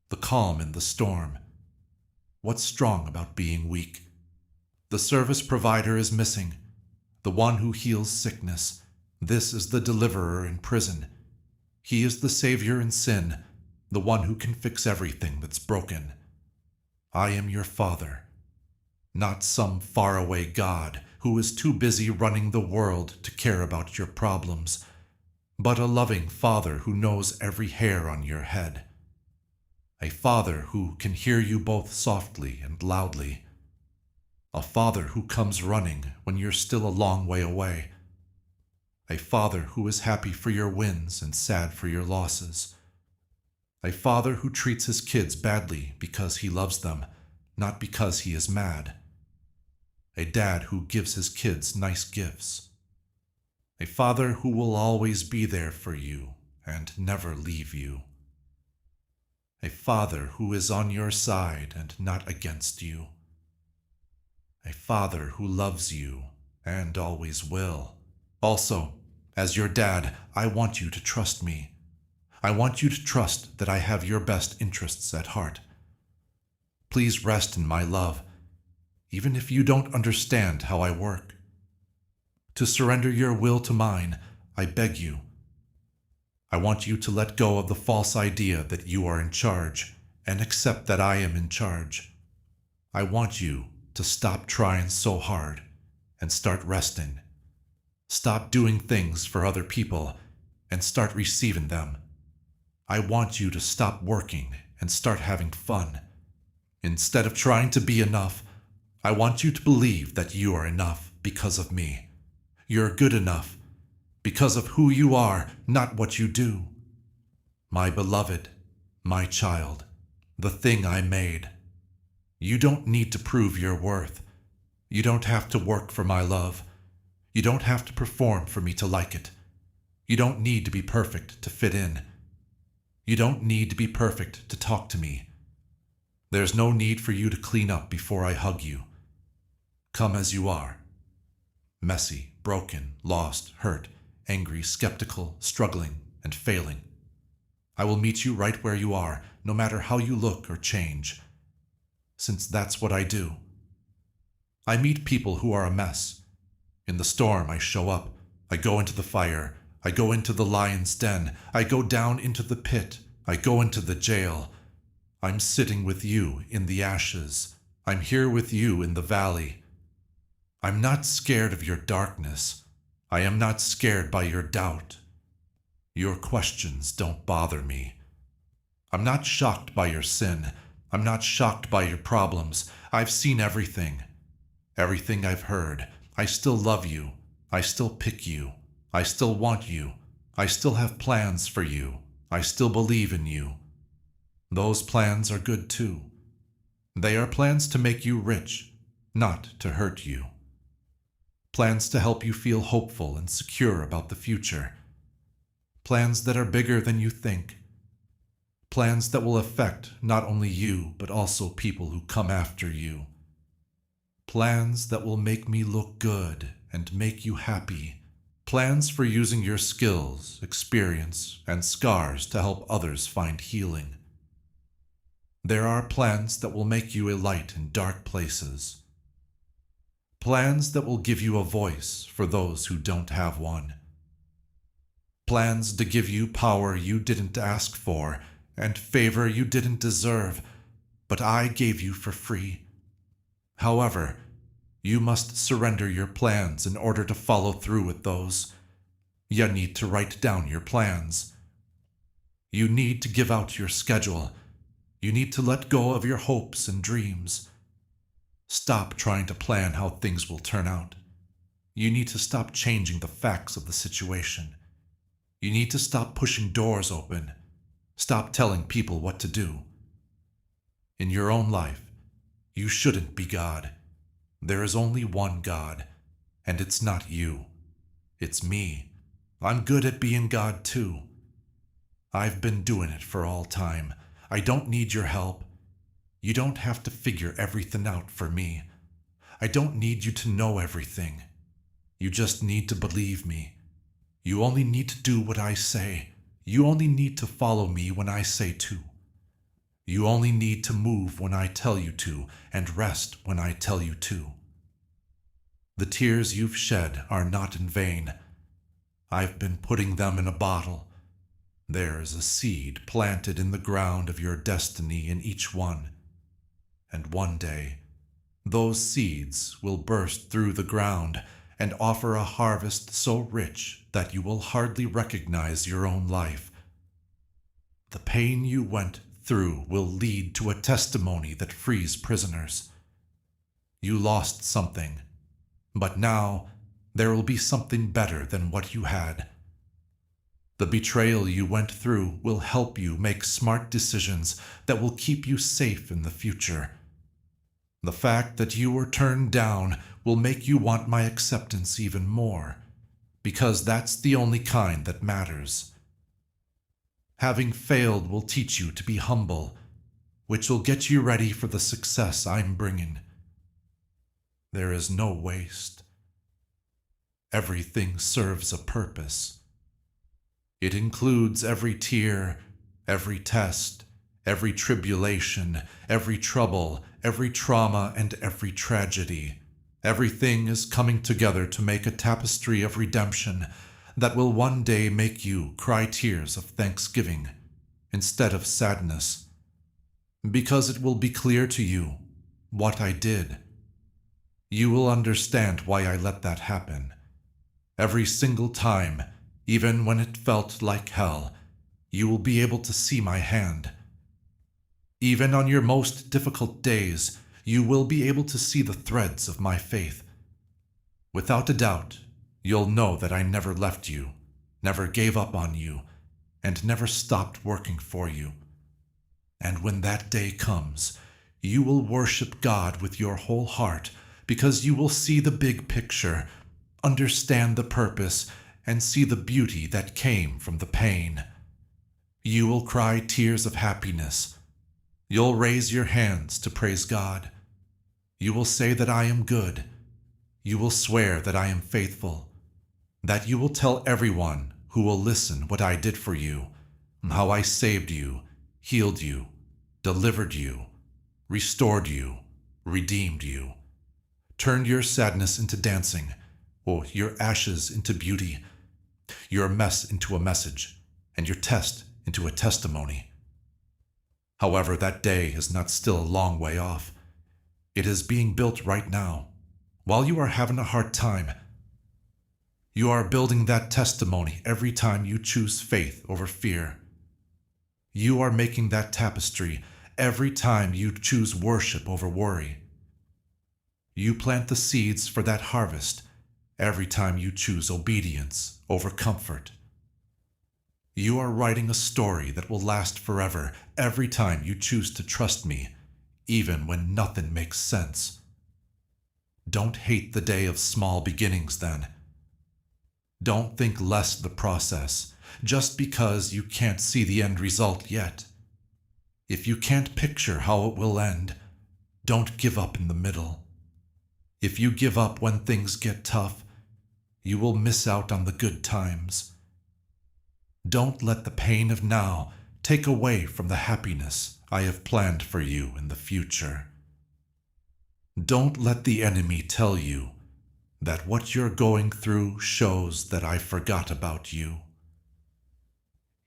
the calm in the storm. What's strong about being weak? The service provider is missing, the one who heals sickness. This is the deliverer in prison. He is the savior in sin, the one who can fix everything that's broken. I am your father, not some faraway God who is too busy running the world to care about your problems, but a loving father who knows every hair on your head. A father who can hear you both softly and loudly. A father who comes running when you're still a long way away. A father who is happy for your wins and sad for your losses. A father who treats his kids badly because he loves them, not because he is mad. A dad who gives his kids nice gifts. A father who will always be there for you and never leave you. A father who is on your side and not against you. A father who loves you and always will. Also, as your dad, I want you to trust me. I want you to trust that I have your best interests at heart. Please rest in my love, even if you don't understand how I work. To surrender your will to mine, I beg you. I want you to let go of the false idea that you are in charge and accept that I am in charge. I want you to stop trying so hard and start resting. Stop doing things for other people and start receiving them. I want you to stop working and start having fun. Instead of trying to be enough, I want you to believe that you are enough because of me. You're good enough because of who you are, not what you do. My beloved, my child, the thing I made. You don't need to prove your worth. You don't have to work for my love. You don't have to perform for me to like it. You don't need to be perfect to fit in. You don't need to be perfect to talk to me. There's no need for you to clean up before I hug you. Come as you are. Messy, broken, lost, hurt, angry, skeptical, struggling, and failing. I will meet you right where you are, no matter how you look or change, since that's what I do. I meet people who are a mess. In the storm, I show up. I go into the fire. I go into the lion's den. I go down into the pit. I go into the jail. I'm sitting with you in the ashes. I'm here with you in the valley. I'm not scared of your darkness. I am not scared by your doubt. Your questions don't bother me. I'm not shocked by your sin. I'm not shocked by your problems. I've seen everything. Everything I've heard. I still love you. I still pick you. I still want you. I still have plans for you. I still believe in you. Those plans are good too. They are plans to make you rich, not to hurt you. plans to help you feel hopeful and secure about the future, plans that are bigger than you think, plans that will affect not only you but also people who come after you, plans that will make me look good and make you happy, plans for using your skills, experience, and scars to help others find healing. There are plans that will make you a light in dark places, plans that will give you a voice for those who don't have one, plans to give you power you didn't ask for and favor you didn't deserve, but I gave you for free. However, you must surrender your plans in order to follow through with those. You need to write down your plans. You need to give out your schedule. You need to let go of your hopes and dreams. Stop trying to plan how things will turn out. You need to stop changing the facts of the situation. You need to stop pushing doors open. Stop telling people what to do. In your own life, you shouldn't be God. There is only one God, and it's not you. It's me. I'm good at being God too. I've been doing it for all time. I don't need your help. You don't have to figure everything out for me. I don't need you to know everything. You just need to believe me. You only need to do what I say. You only need to follow me when I say to. You only need to move when I tell you to, and rest when I tell you to. The tears you've shed are not in vain. I've been putting them in a bottle. There is a seed planted in the ground of your destiny in each one. And one day, those seeds will burst through the ground and offer a harvest so rich that you will hardly recognize your own life. The pain you went through will lead to a testimony that frees prisoners. You lost something, but now there will be something better than what you had. The betrayal you went through will help you make smart decisions that will keep you safe in the future. The fact that you were turned down will make you want my acceptance even more, because that's the only kind that matters. Having failed will teach you to be humble, which will get you ready for the success I'm bringing. There is no waste. Everything serves a purpose. It includes every tear, every test, every tribulation, every trouble, every trauma, and every tragedy. Everything is coming together to make a tapestry of redemption that will one day make you cry tears of thanksgiving instead of sadness, because it will be clear to you what I did. You will understand why I let that happen. Every single time, even when it felt like hell, you will be able to see my hand. Even on your most difficult days, you will be able to see the threads of my faith. Without a doubt, you'll know that I never left you, never gave up on you, and never stopped working for you. And when that day comes, you will worship God with your whole heart, because you will see the big picture, understand the purpose, and see the beauty that came from the pain. You will cry tears of happiness. You'll raise your hands to praise God. You will say that I am good. You will swear that I am faithful. That you will tell everyone who will listen what I did for you, how I saved you, healed you, delivered you, restored you, redeemed you, turned your sadness into dancing, or your ashes into beauty, your mess into a message, and your test into a testimony. However, that day is not still a long way off. It is being built right now. While you are having a hard time, you are building that testimony every time you choose faith over fear. You are making that tapestry every time you choose worship over worry. You plant the seeds for that harvest every time you choose obedience over comfort. You are writing a story that will last forever every time you choose to trust me, even when nothing makes sense. Don't hate the day of small beginnings then. Don't think less of the process just because you can't see the end result yet. If you can't picture how it will end, don't give up in the middle. If you give up when things get tough, you will miss out on the good times. Don't let the pain of now take away from the happiness I have planned for you in the future. Don't let the enemy tell you that what you're going through shows that I forgot about you.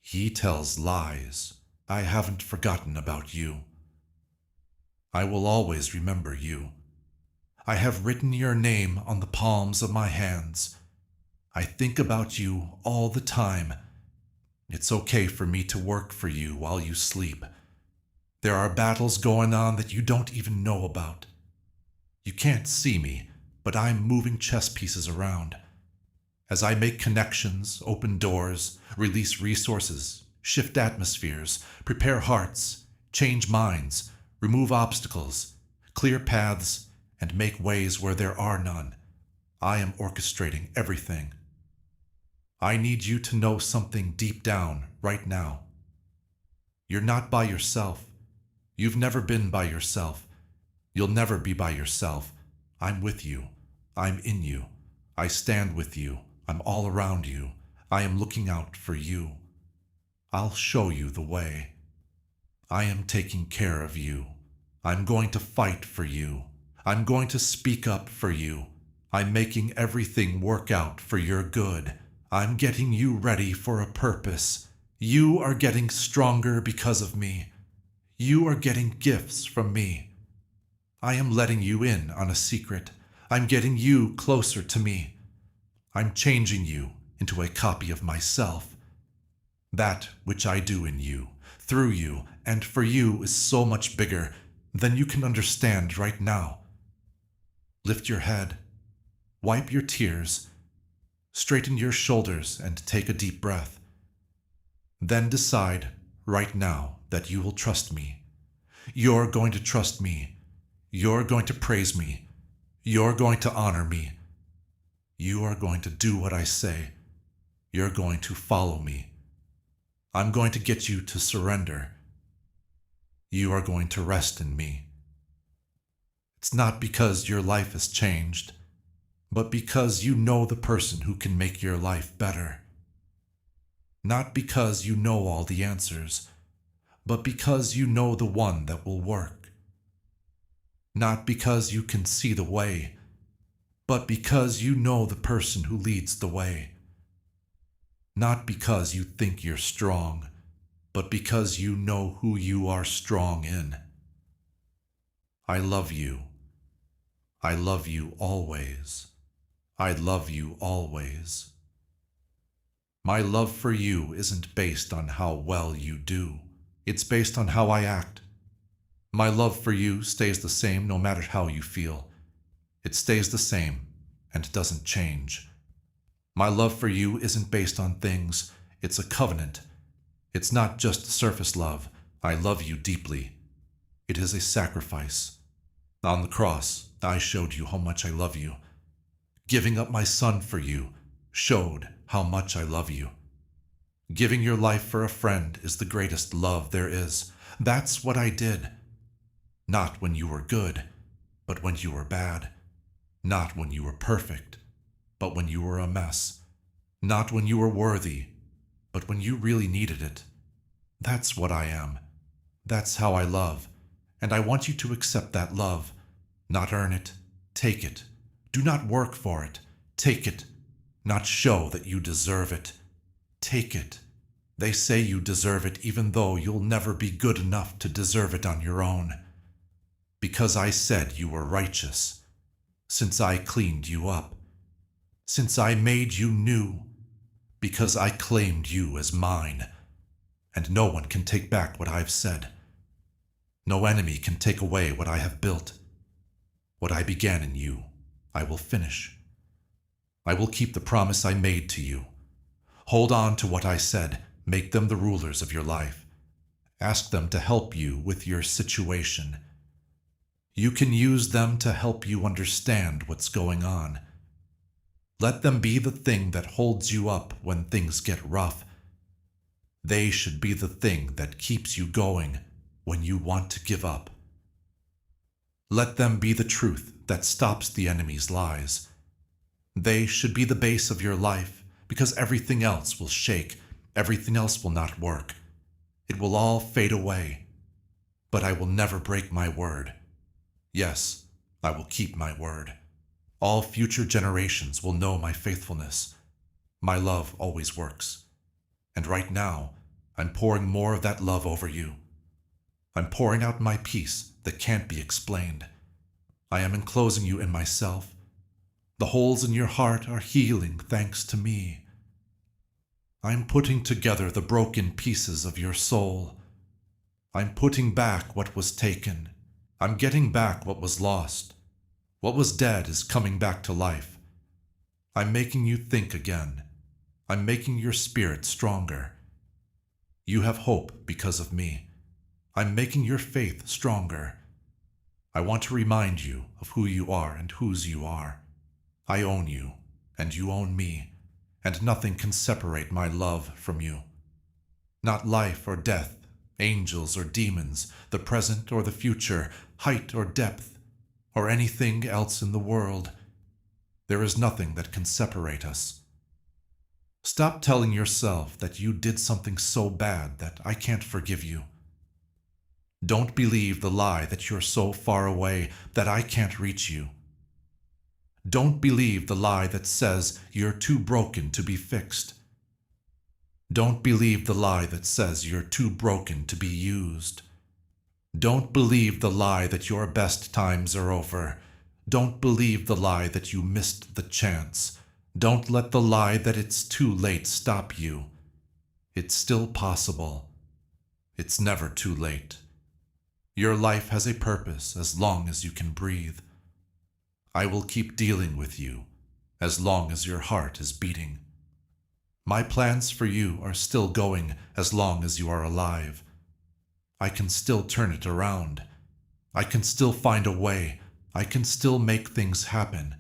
He tells lies. I haven't forgotten about you. I will always remember you. I have written your name on the palms of my hands. I think about you all the time. It's okay for me to work for you while you sleep. There are battles going on that you don't even know about. You can't see me, but I'm moving chess pieces around. As I make connections, open doors, release resources, shift atmospheres, prepare hearts, change minds, remove obstacles, clear paths, and make ways where there are none, I am orchestrating everything. I need you to know something deep down right now. You're not by yourself. You've never been by yourself. You'll never be by yourself. I'm with you. I'm in you. I stand with you. I'm all around you. I am looking out for you. I'll show you the way. I am taking care of you. I'm going to fight for you. I'm going to speak up for you. I'm making everything work out for your good. I'm getting you ready for a purpose. You are getting stronger because of me. You are getting gifts from me. I am letting you in on a secret. I'm getting you closer to me. I'm changing you into a copy of myself. That which I do in you, through you, and for you is so much bigger than you can understand right now. Lift your head, wipe your tears, straighten your shoulders and take a deep breath. Then decide right now that you will trust me. You're going to trust me. You're going to praise me. You're going to honor me. You are going to do what I say. You're going to follow me. I'm going to get you to surrender. You are going to rest in me. It's not because your life has changed, but because you know the person who can make your life better. Not because you know all the answers, but because you know the one that will work. Not because you can see the way, but because you know the person who leads the way. Not because you think you're strong, but because you know who you are strong in. I love you. I love you always. I love you always. My love for you isn't based on how well you do. It's based on how I act. My love for you stays the same no matter how you feel. It stays the same and doesn't change. My love for you isn't based on things. It's a covenant. It's not just surface love. I love you deeply. It is a sacrifice. On the cross, I showed you how much I love you. Giving up my son for you showed how much I love you. Giving your life for a friend is the greatest love there is. That's what I did. Not when you were good, but when you were bad. Not when you were perfect, but when you were a mess. Not when you were worthy, but when you really needed it. That's what I am. That's how I love. And I want you to accept that love. Not earn it. Take it. Do not work for it. Take it. Not show that you deserve it. Take it. They say you deserve it even though you'll never be good enough to deserve it on your own. Because I said you were righteous. Since I cleaned you up. Since I made you new. Because I claimed you as mine. And no one can take back what I've said. No enemy can take away what I have built. What I began in you, I will finish. I will keep the promise I made to you. Hold on to what I said. Make them the rulers of your life. Ask them to help you with your situation. You can use them to help you understand what's going on. Let them be the thing that holds you up when things get rough. They should be the thing that keeps you going when you want to give up. Let them be the truth that stops the enemy's lies. They should be the base of your life, because everything else will shake, everything else will not work. It will all fade away. But I will never break my word. Yes, I will keep my word. All future generations will know my faithfulness. My love always works. And right now, I'm pouring more of that love over you. I'm pouring out my peace that can't be explained. I am enclosing you in myself. The holes in your heart are healing thanks to me. I'm putting together the broken pieces of your soul. I'm putting back what was taken. I'm getting back what was lost. What was dead is coming back to life. I'm making you think again. I'm making your spirit stronger. You have hope because of me. I'm making your faith stronger. I want to remind you of who you are and whose you are. I own you, and you own me, and nothing can separate my love from you. Not life or death, angels or demons, the present or the future, height or depth, or anything else in the world. There is nothing that can separate us. Stop telling yourself that you did something so bad that I can't forgive you. Don't believe the lie that you're so far away that I can't reach you. Don't believe the lie that says you're too broken to be fixed. Don't believe the lie that says you're too broken to be used. Don't believe the lie that your best times are over. Don't believe the lie that you missed the chance. Don't let the lie that it's too late stop you. It's still possible. It's never too late. Your life has a purpose as long as you can breathe. I will keep dealing with you as long as your heart is beating. My plans for you are still going as long as you are alive. I can still turn it around. I can still find a way. I can still make things happen.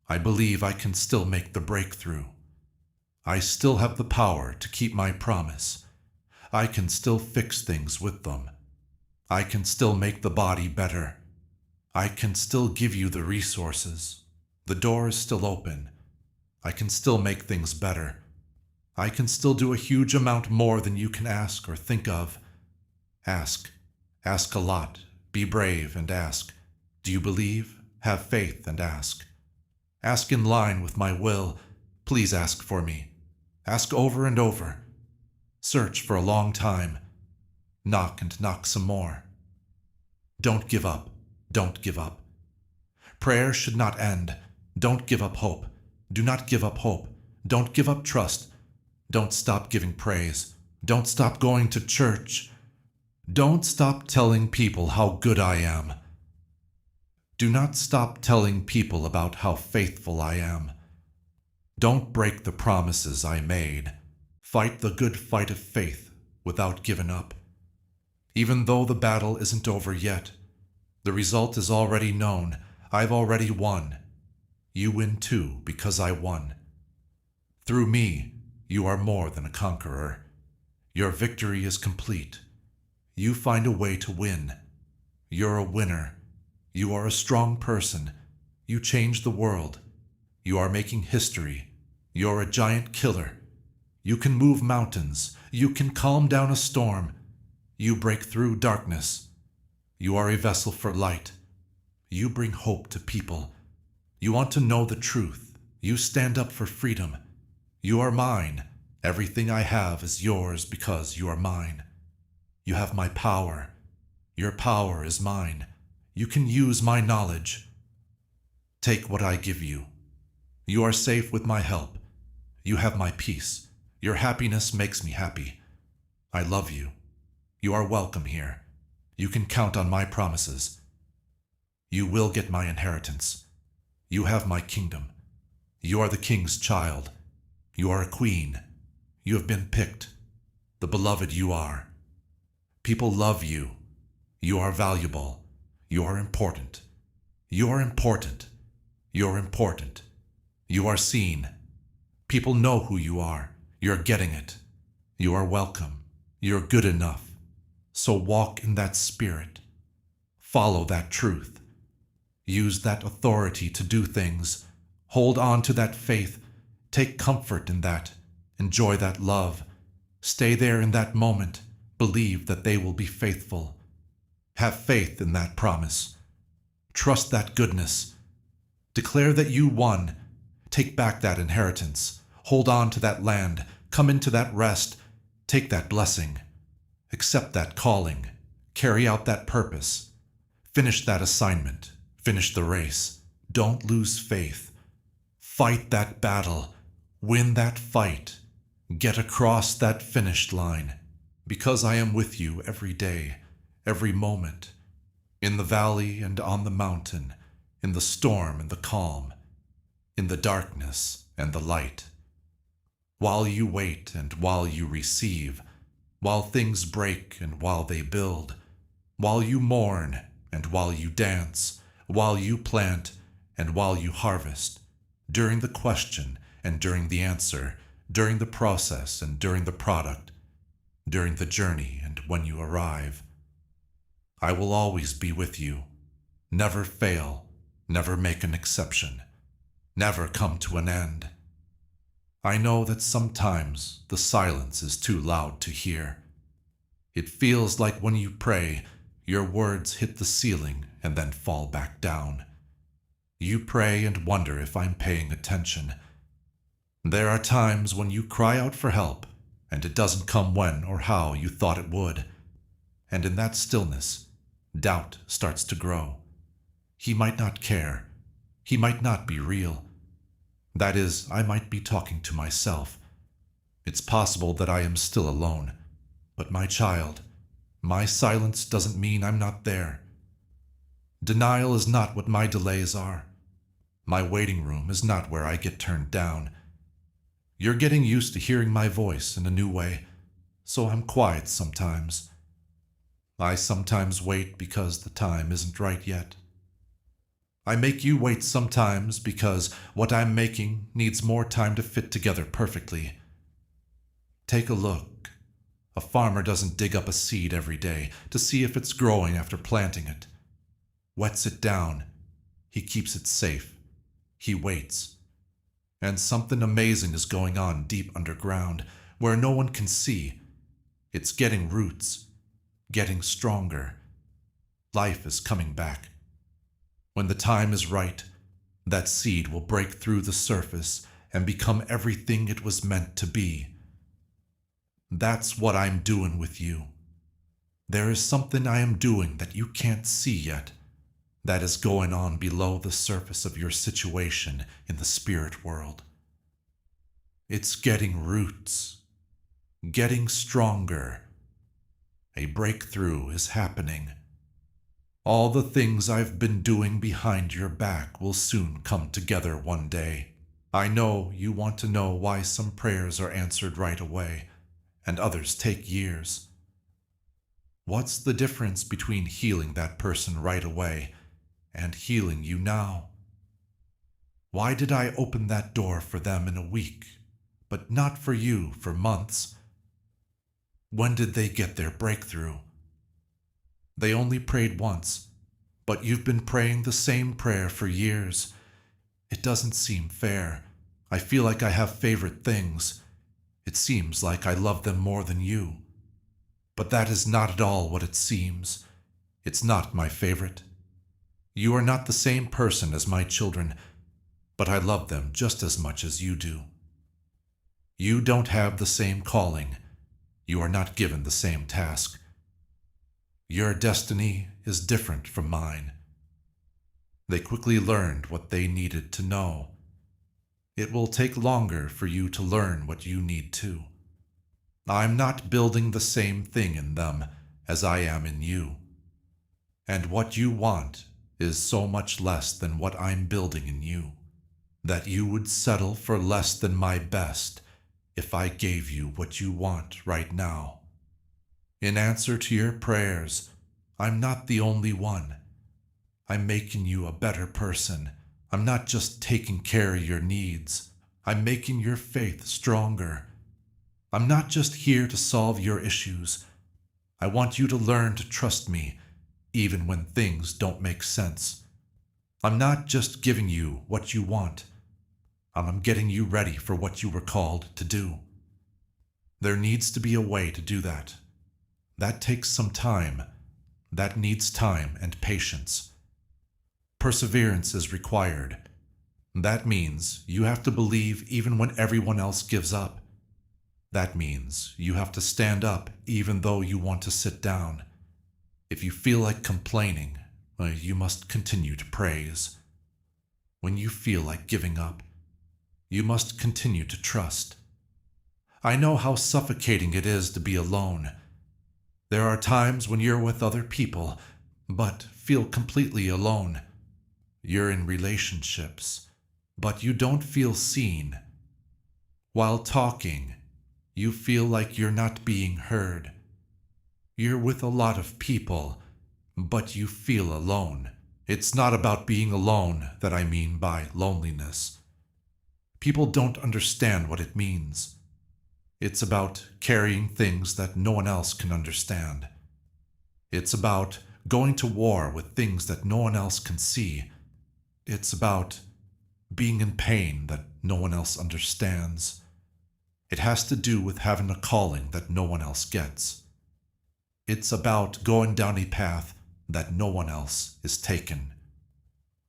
I believe I can still make the breakthrough. I still have the power to keep my promise. I can still fix things with them. I can still make the body better. I can still give you the resources. The door is still open. I can still make things better. I can still do a huge amount more than you can ask or think of. Ask. Ask a lot. Be brave and ask. Do you believe? Have faith and ask. Ask in line with my will. Please ask for me. Ask over and over. Search for a long time. Knock and knock some more. Don't give up. Don't give up. Prayer should not end. Don't give up hope. Do not give up hope. Don't give up trust. Don't stop giving praise. Don't stop going to church. Don't stop telling people how good I am. Do not stop telling people about how faithful I am. Don't break the promises I made. Fight the good fight of faith without giving up. Even though the battle isn't over yet, the result is already known. I've already won. You win too because I won. Through me, you are more than a conqueror. Your victory is complete. You find a way to win. You're a winner. You are a strong person. You change the world. You are making history. You're a giant killer. You can move mountains. You can calm down a storm. You break through darkness. You are a vessel for light. You bring hope to people. You want to know the truth. You stand up for freedom. You are mine. Everything I have is yours because you are mine. You have my power. Your power is mine. You can use my knowledge. Take what I give you. You are safe with my help. You have my peace. Your happiness makes me happy. I love you. You are welcome here. You can count on my promises. You will get my inheritance. You have my kingdom. You are the king's child. You are a queen. You have been picked. The beloved you are. People love you. You are valuable. You're important. You're important. You're important. You are seen. People know who you are. You're getting it. You are welcome. You're good enough. So walk in that spirit. Follow that truth. Use that authority to do things. Hold on to that faith. Take comfort in that. Enjoy that love. Stay there in that moment. Believe that they will be faithful. Have faith in that promise. Trust that goodness. Declare that you won. Take back that inheritance. Hold on to that land. Come into that rest. Take that blessing. Accept that calling. Carry out that purpose. Finish that assignment. Finish the race. Don't lose faith. Fight that battle. Win that fight. Get across that finish line. Because I am with you every day, every moment, in the valley and on the mountain, in the storm and the calm, in the darkness and the light. While you wait and while you receive, while things break and while they build, while you mourn and while you dance, while you plant and while you harvest, during the question and during the answer, during the process and during the product, during the journey and when you arrive. I will always be with you, never fail, never make an exception, never come to an end. I know that sometimes the silence is too loud to hear. It feels like when you pray, your words hit the ceiling and then fall back down. You pray and wonder if I'm paying attention. There are times when you cry out for help, and it doesn't come when or how you thought it would. And in that stillness, doubt starts to grow. He might not care. He might not be real. That is, I might be talking to myself. It's possible that I am still alone. But my child, my silence doesn't mean I'm not there. Denial is not what my delays are. My waiting room is not where I get turned down. You're getting used to hearing my voice in a new way, so I'm quiet sometimes. I sometimes wait because the time isn't right yet. I make you wait sometimes because what I'm making needs more time to fit together perfectly. Take a look. A farmer doesn't dig up a seed every day to see if it's growing after planting it. Wets it down. He keeps it safe. He waits. And something amazing is going on deep underground where no one can see. It's getting roots, getting stronger. Life is coming back. When the time is right, that seed will break through the surface and become everything it was meant to be. That's what I'm doing with you. There is something I am doing that you can't see yet, that is going on below the surface of your situation in the spirit world. It's getting roots, getting stronger. A breakthrough is happening. All the things I've been doing behind your back will soon come together one day. I know you want to know why some prayers are answered right away, and others take years. What's the difference between healing that person right away and healing you now? Why did I open that door for them in a week, but not for you for months? When did they get their breakthrough? They only prayed once, but you've been praying the same prayer for years. It doesn't seem fair. I feel like I have favorite things. It seems like I love them more than you. But that is not at all what it seems. It's not my favorite. You are not the same person as my children, but I love them just as much as you do. You don't have the same calling. You are not given the same task. Your destiny is different from mine. They quickly learned what they needed to know. It will take longer for you to learn what you need to. I'm not building the same thing in them as I am in you. And what you want is so much less than what I'm building in you, that you would settle for less than my best if I gave you what you want right now. In answer to your prayers, I'm not the only one. I'm making you a better person. I'm not just taking care of your needs. I'm making your faith stronger. I'm not just here to solve your issues. I want you to learn to trust me, even when things don't make sense. I'm not just giving you what you want. I'm getting you ready for what you were called to do. There needs to be a way to do that. That takes some time. That needs time and patience. Perseverance is required. That means you have to believe even when everyone else gives up. That means you have to stand up even though you want to sit down. If you feel like complaining, you must continue to praise. When you feel like giving up, you must continue to trust. I know how suffocating it is to be alone. There are times when you're with other people, but feel completely alone. You're in relationships, but you don't feel seen. While talking, you feel like you're not being heard. You're with a lot of people, but you feel alone. It's not about being alone that I mean by loneliness. People don't understand what it means. It's about carrying things that no one else can understand. It's about going to war with things that no one else can see. It's about being in pain that no one else understands. It has to do with having a calling that no one else gets. It's about going down a path that no one else is taken.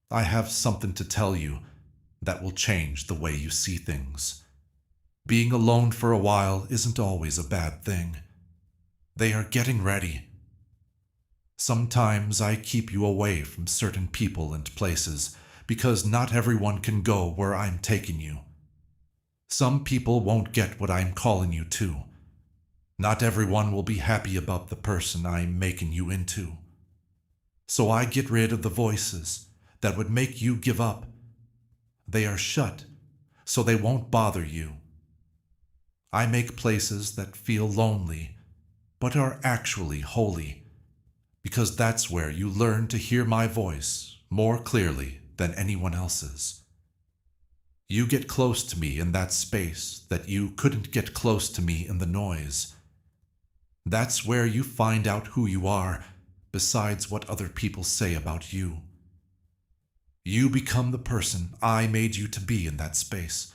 I have something to tell you that will change the way you see things. Being alone for a while isn't always a bad thing. They are getting ready. Sometimes I keep you away from certain people and places because not everyone can go where I'm taking you. Some people won't get what I'm calling you to. Not everyone will be happy about the person I'm making you into. So I get rid of the voices that would make you give up. They are shut, so they won't bother you. I make places that feel lonely, but are actually holy, because that's where you learn to hear my voice more clearly than anyone else's. You get close to me in that space that you couldn't get close to me in the noise. That's where you find out who you are, besides what other people say about you. You become the person I made you to be in that space.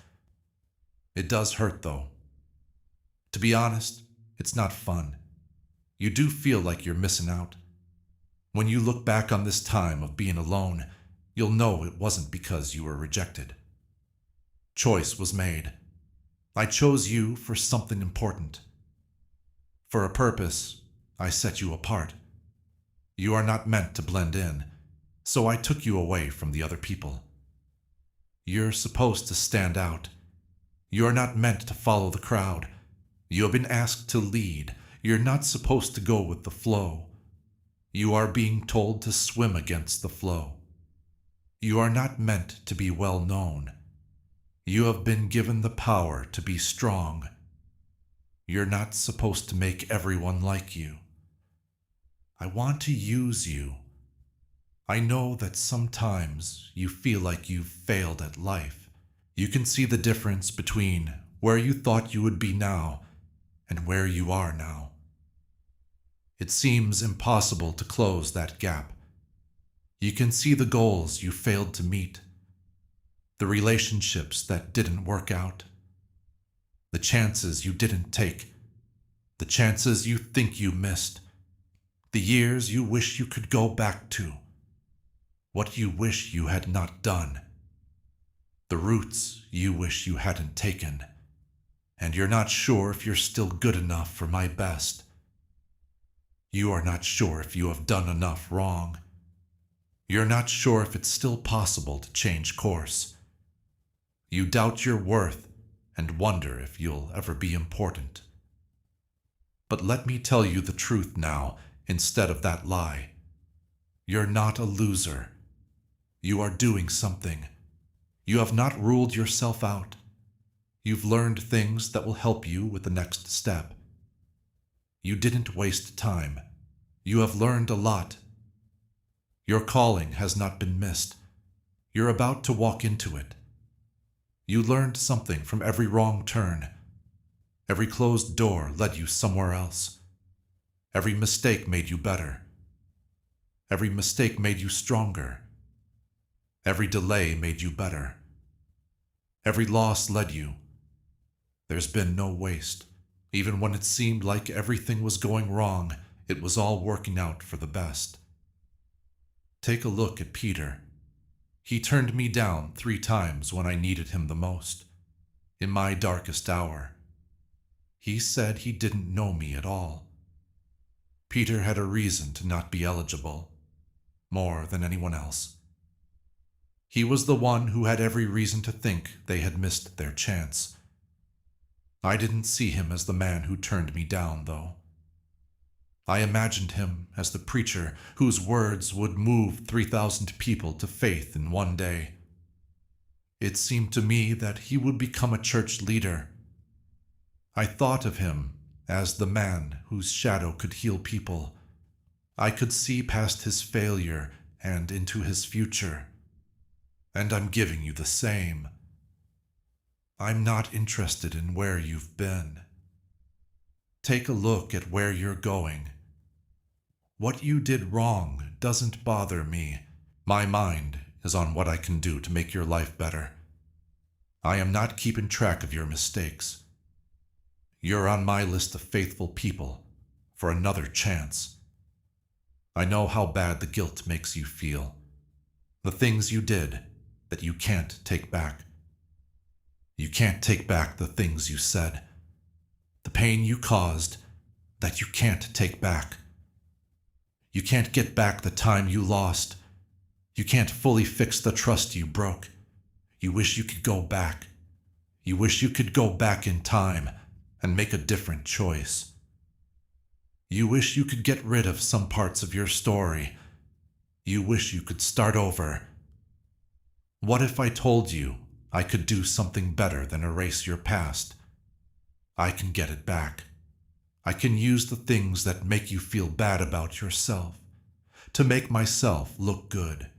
It does hurt, though. To be honest, it's not fun. You do feel like you're missing out. When you look back on this time of being alone, you'll know it wasn't because you were rejected. Choice was made. I chose you for something important. For a purpose, I set you apart. You are not meant to blend in, so I took you away from the other people. You're supposed to stand out. You are not meant to follow the crowd. You have been asked to lead. You're not supposed to go with the flow. You are being told to swim against the flow. You are not meant to be well known. You have been given the power to be strong. You're not supposed to make everyone like you. I want to use you. I know that sometimes you feel like you've failed at life. You can see the difference between where you thought you would be now and where you are now. It seems impossible to close that gap. You can see the goals you failed to meet, the relationships that didn't work out, the chances you didn't take, the chances you think you missed, the years you wish you could go back to, what you wish you had not done, the routes you wish you hadn't taken, and you're not sure if you're still good enough for my best. You are not sure if you have done enough wrong. You're not sure if it's still possible to change course. You doubt your worth and wonder if you'll ever be important. But let me tell you the truth now instead of that lie. You're not a loser. You are doing something. You have not ruled yourself out. You've learned things that will help you with the next step. You didn't waste time. You have learned a lot. Your calling has not been missed. You're about to walk into it. You learned something from every wrong turn. Every closed door led you somewhere else. Every mistake made you better. Every mistake made you stronger. Every delay made you better. Every loss led you. There's been no waste. Even when it seemed like everything was going wrong, it was all working out for the best. Take a look at Peter. He turned me down 3 times when I needed him the most, in my darkest hour. He said he didn't know me at all. Peter had a reason to not be eligible, more than anyone else. He was the one who had every reason to think they had missed their chance. I didn't see him as the man who turned me down, though. I imagined him as the preacher whose words would move 3,000 people to faith in one day. It seemed to me that he would become a church leader. I thought of him as the man whose shadow could heal people. I could see past his failure and into his future. And I'm giving you the same. I'm not interested in where you've been. Take a look at where you're going. What you did wrong doesn't bother me. My mind is on what I can do to make your life better. I am not keeping track of your mistakes. You're on my list of faithful people for another chance. I know how bad the guilt makes you feel. The things you did that you can't take back. You can't take back the things you said. The pain you caused that you can't take back. You can't get back the time you lost. You can't fully fix the trust you broke. You wish you could go back. You wish you could go back in time and make a different choice. You wish you could get rid of some parts of your story. You wish you could start over. What if I told you I could do something better than erase your past? I can get it back. I can use the things that make you feel bad about yourself to make myself look good.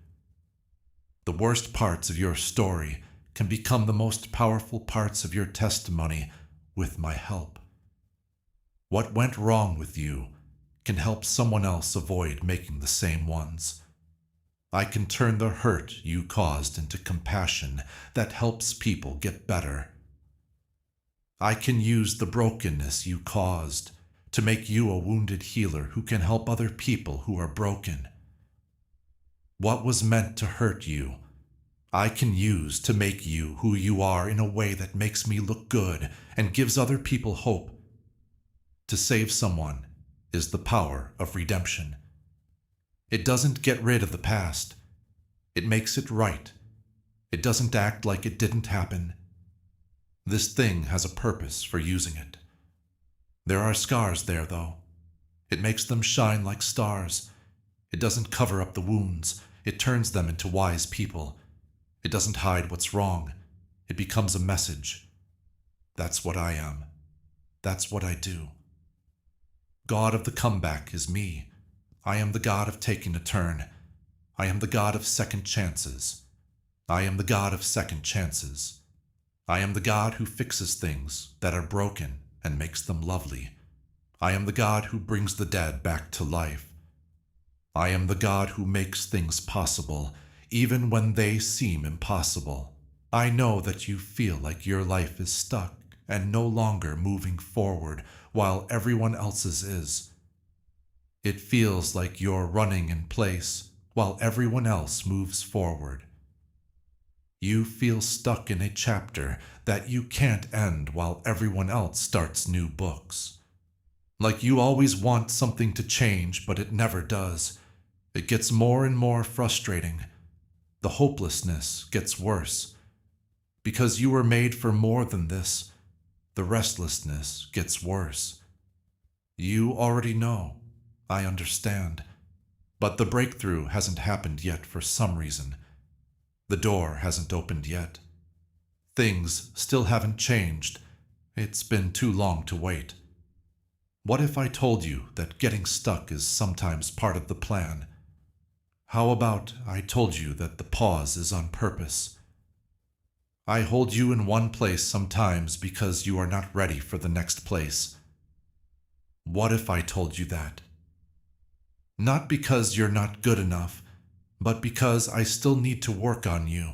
The worst parts of your story can become the most powerful parts of your testimony with my help. What went wrong with you can help someone else avoid making the same ones. I can turn the hurt you caused into compassion that helps people get better. I can use the brokenness you caused to make you a wounded healer who can help other people who are broken. What was meant to hurt you, I can use to make you who you are in a way that makes me look good and gives other people hope. To save someone is the power of redemption. It doesn't get rid of the past. It makes it right. It doesn't act like it didn't happen. This thing has a purpose for using it. There are scars there, though. It makes them shine like stars. It doesn't cover up the wounds. It turns them into wise people. It doesn't hide what's wrong. It becomes a message. That's what I am. That's what I do. God of the comeback is me. I am the God of taking a turn. I am the God of second chances. I am the God of second chances. I am the God who fixes things that are broken and makes them lovely. I am the God who brings the dead back to life. I am the God who makes things possible, even when they seem impossible. I know that you feel like your life is stuck and no longer moving forward while everyone else's is. It feels like you're running in place while everyone else moves forward. You feel stuck in a chapter that you can't end while everyone else starts new books. Like you always want something to change, but it never does. It gets more and more frustrating. The hopelessness gets worse. Because you were made for more than this, the restlessness gets worse. You already know. I understand. But the breakthrough hasn't happened yet for some reason. The door hasn't opened yet. Things still haven't changed. It's been too long to wait. What if I told you that getting stuck is sometimes part of the plan? How about I told you that the pause is on purpose? I hold you in one place sometimes because you are not ready for the next place. What if I told you that? Not because you're not good enough, but because I still need to work on you.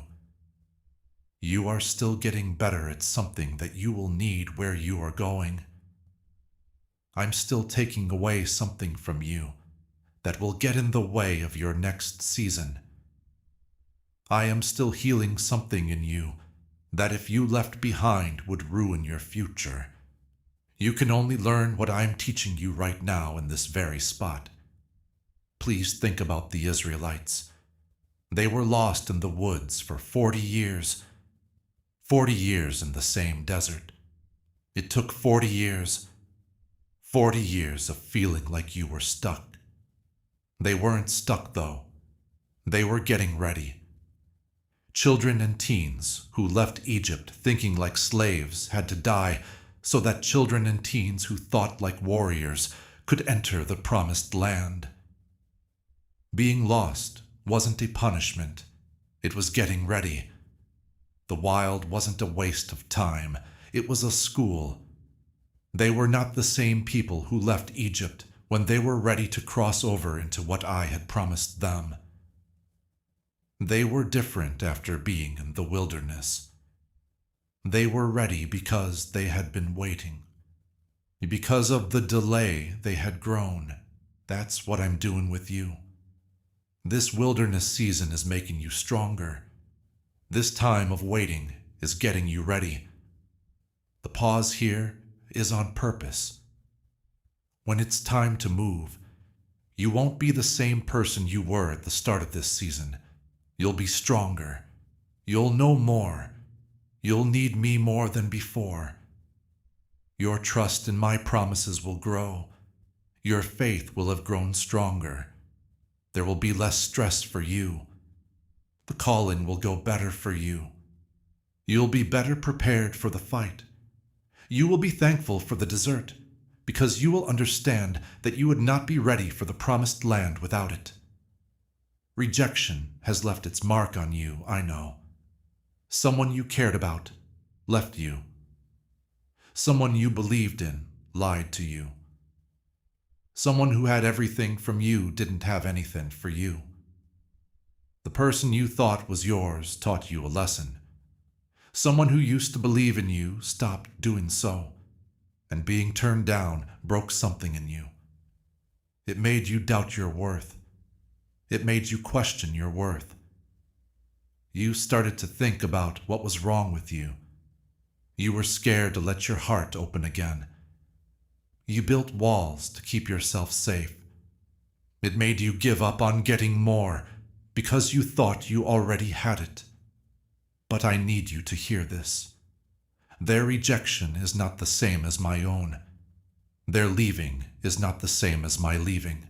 You are still getting better at something that you will need where you are going. I'm still taking away something from you that will get in the way of your next season. I am still healing something in you that if you left behind would ruin your future. You can only learn what I'm teaching you right now in this very spot. Please think about the Israelites. They were lost in the woods for 40 years. 40 years in the same desert. It took 40 years. 40 years of feeling like you were stuck. They weren't stuck, though. They were getting ready. Children and teens who left Egypt thinking like slaves had to die so that children and teens who thought like warriors could enter the promised land. Being lost wasn't a punishment. It was getting ready. The wild wasn't a waste of time. It was a school. They were not the same people who left Egypt when they were ready to cross over into what I had promised them. They were different after being in the wilderness. They were ready because they had been waiting. Because of the delay, they had grown. That's what I'm doing with you. This wilderness season is making you stronger. This time of waiting is getting you ready. The pause here is on purpose. When it's time to move, you won't be the same person you were at the start of this season. You'll be stronger. You'll know more. You'll need me more than before. Your trust in my promises will grow. Your faith will have grown stronger. There will be less stress for you. The calling will go better for you. You'll be better prepared for the fight. You will be thankful for the dessert, because you will understand that you would not be ready for the promised land without it. Rejection has left its mark on you, I know. Someone you cared about left you. Someone you believed in lied to you. Someone who had everything from you didn't have anything for you. The person you thought was yours taught you a lesson. Someone who used to believe in you stopped doing so, and being turned down broke something in you. It made you doubt your worth. It made you question your worth. You started to think about what was wrong with you. You were scared to let your heart open again. You built walls to keep yourself safe. It made you give up on getting more because you thought you already had it. But I need you to hear this. Their rejection is not the same as my own. Their leaving is not the same as my leaving.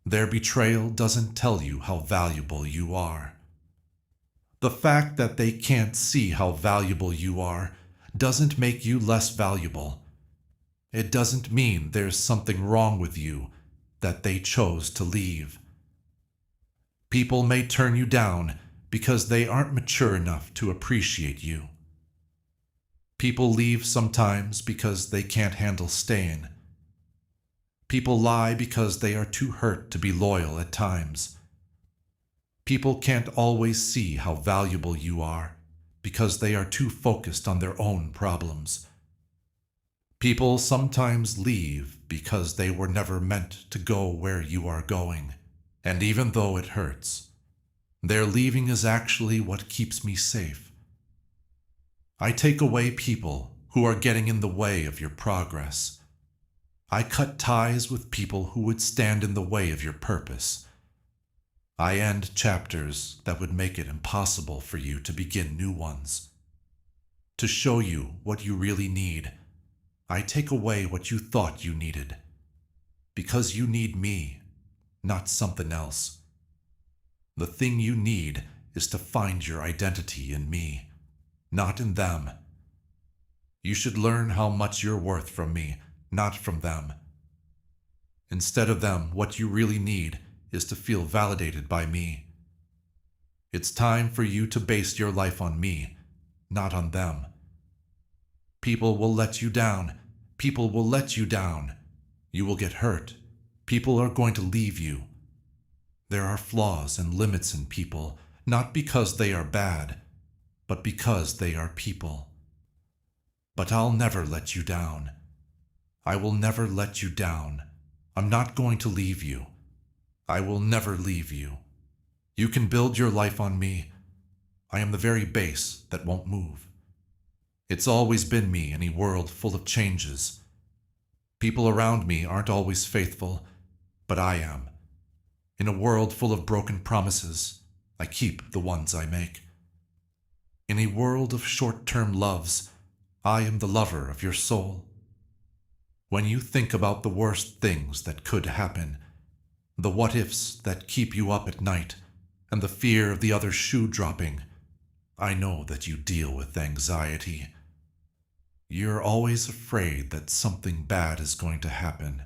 Their betrayal doesn't tell you how valuable you are. The fact that they can't see how valuable you are doesn't make you less valuable. It doesn't mean there's something wrong with you that they chose to leave. People may turn you down because they aren't mature enough to appreciate you. People leave sometimes because they can't handle staying. People lie because they are too hurt to be loyal at times. People can't always see how valuable you are because they are too focused on their own problems. People sometimes leave because they were never meant to go where you are going. And even though it hurts, their leaving is actually what keeps me safe. I take away people who are getting in the way of your progress. I cut ties with people who would stand in the way of your purpose. I end chapters that would make it impossible for you to begin new ones. To show you what you really need, I take away what you thought you needed. Because you need me, not something else. The thing you need is to find your identity in me, not in them. You should learn how much you're worth from me, not from them. Instead of them, what you really need is to feel validated by me. It's time for you to base your life on me, not on them. People will let you down. People will let you down. You will get hurt. People are going to leave you. There are flaws and limits in people, not because they are bad, but because they are people. But I'll never let you down. I will never let you down. I'm not going to leave you. I will never leave you. You can build your life on me. I am the very base that won't move. It's always been me in a world full of changes. People around me aren't always faithful, but I am. In a world full of broken promises, I keep the ones I make. In a world of short-term loves, I am the lover of your soul. When you think about the worst things that could happen, the what-ifs that keep you up at night, and the fear of the other shoe dropping, I know that you deal with anxiety. You're always afraid that something bad is going to happen.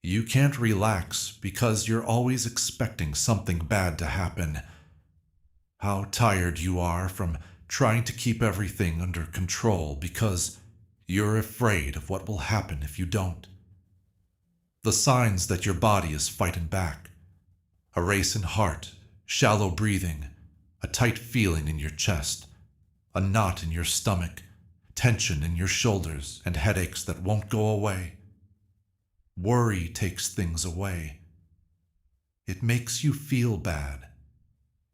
You can't relax because you're always expecting something bad to happen. How tired you are from trying to keep everything under control because you're afraid of what will happen if you don't. The signs that your body is fighting back. A race in heart, shallow breathing, a tight feeling in your chest, a knot in your stomach, tension in your shoulders, and headaches that won't go away. Worry takes things away. It makes you feel bad.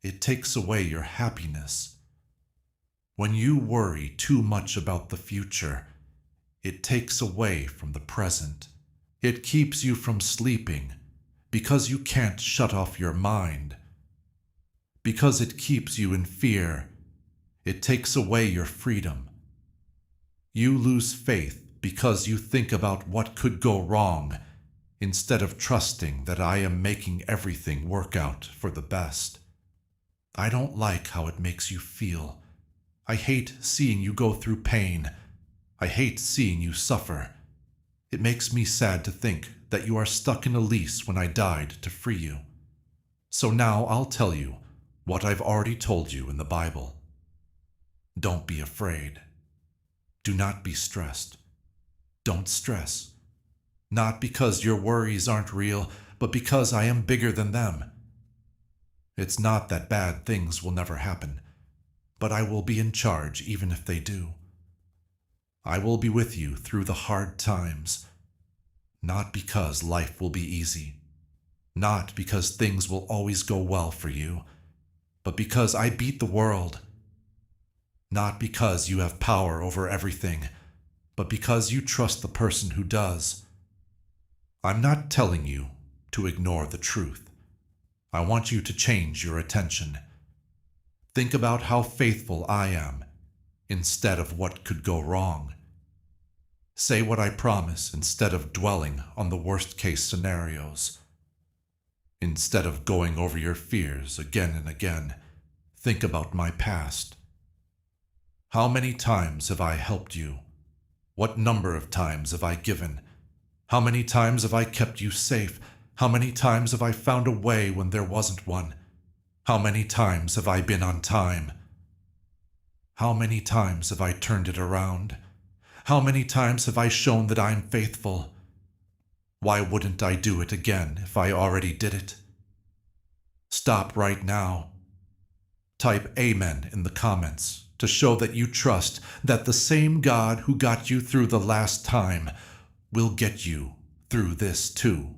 It takes away your happiness. When you worry too much about the future, it takes away from the present. It keeps you from sleeping because you can't shut off your mind. Because it keeps you in fear, it takes away your freedom. You lose faith because you think about what could go wrong instead of trusting that I am making everything work out for the best. I don't like how it makes you feel. I hate seeing you go through pain. I hate seeing you suffer. It makes me sad to think that you are stuck in a lease when I died to free you. So now I'll tell you what I've already told you in the Bible. Don't be afraid. Do not be stressed. Don't stress. Not because your worries aren't real, but because I am bigger than them. It's not that bad things will never happen, but I will be in charge even if they do. I will be with you through the hard times, not because life will be easy, not because things will always go well for you, but because I beat the world. Not because you have power over everything, but because you trust the person who does. I'm not telling you to ignore the truth. I want you to change your attention. Think about how faithful I am, instead of what could go wrong. Say what I promise instead of dwelling on the worst-case scenarios. Instead of going over your fears again and again, think about my past. How many times have I helped you? What number of times have I given? How many times have I kept you safe? How many times have I found a way when there wasn't one? How many times have I been on time? How many times have I turned it around? How many times have I shown that I'm faithful? Why wouldn't I do it again if I already did it? Stop right now. Type Amen in the comments to show that you trust that the same God who got you through the last time will get you through this too.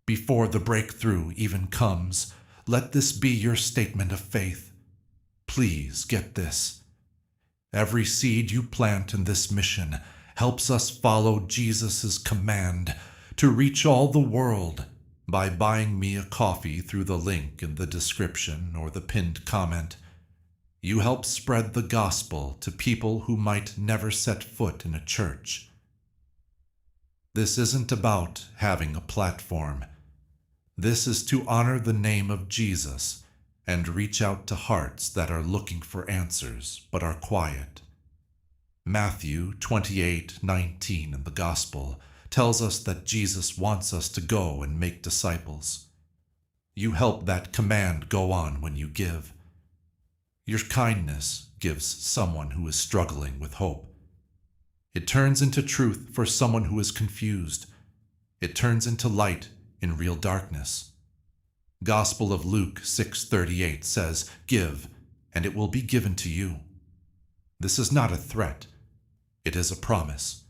Before the breakthrough even comes, let this be your statement of faith. Please get this. Every seed you plant in this mission helps us follow Jesus' command to reach all the world by buying me a coffee through the link in the description or the pinned comment. You help spread the gospel to people who might never set foot in a church. This isn't about having a platform. This is to honor the name of Jesus and reach out to hearts that are looking for answers but are quiet. Matthew 28:19 in the Gospel tells us that Jesus wants us to go and make disciples. You help that command go on when you give. Your kindness gives someone who is struggling with hope. It turns into truth for someone who is confused. It turns into light in real darkness. Gospel of Luke 6:38 says, "Give, and it will be given to you." This is not a threat. It is a promise.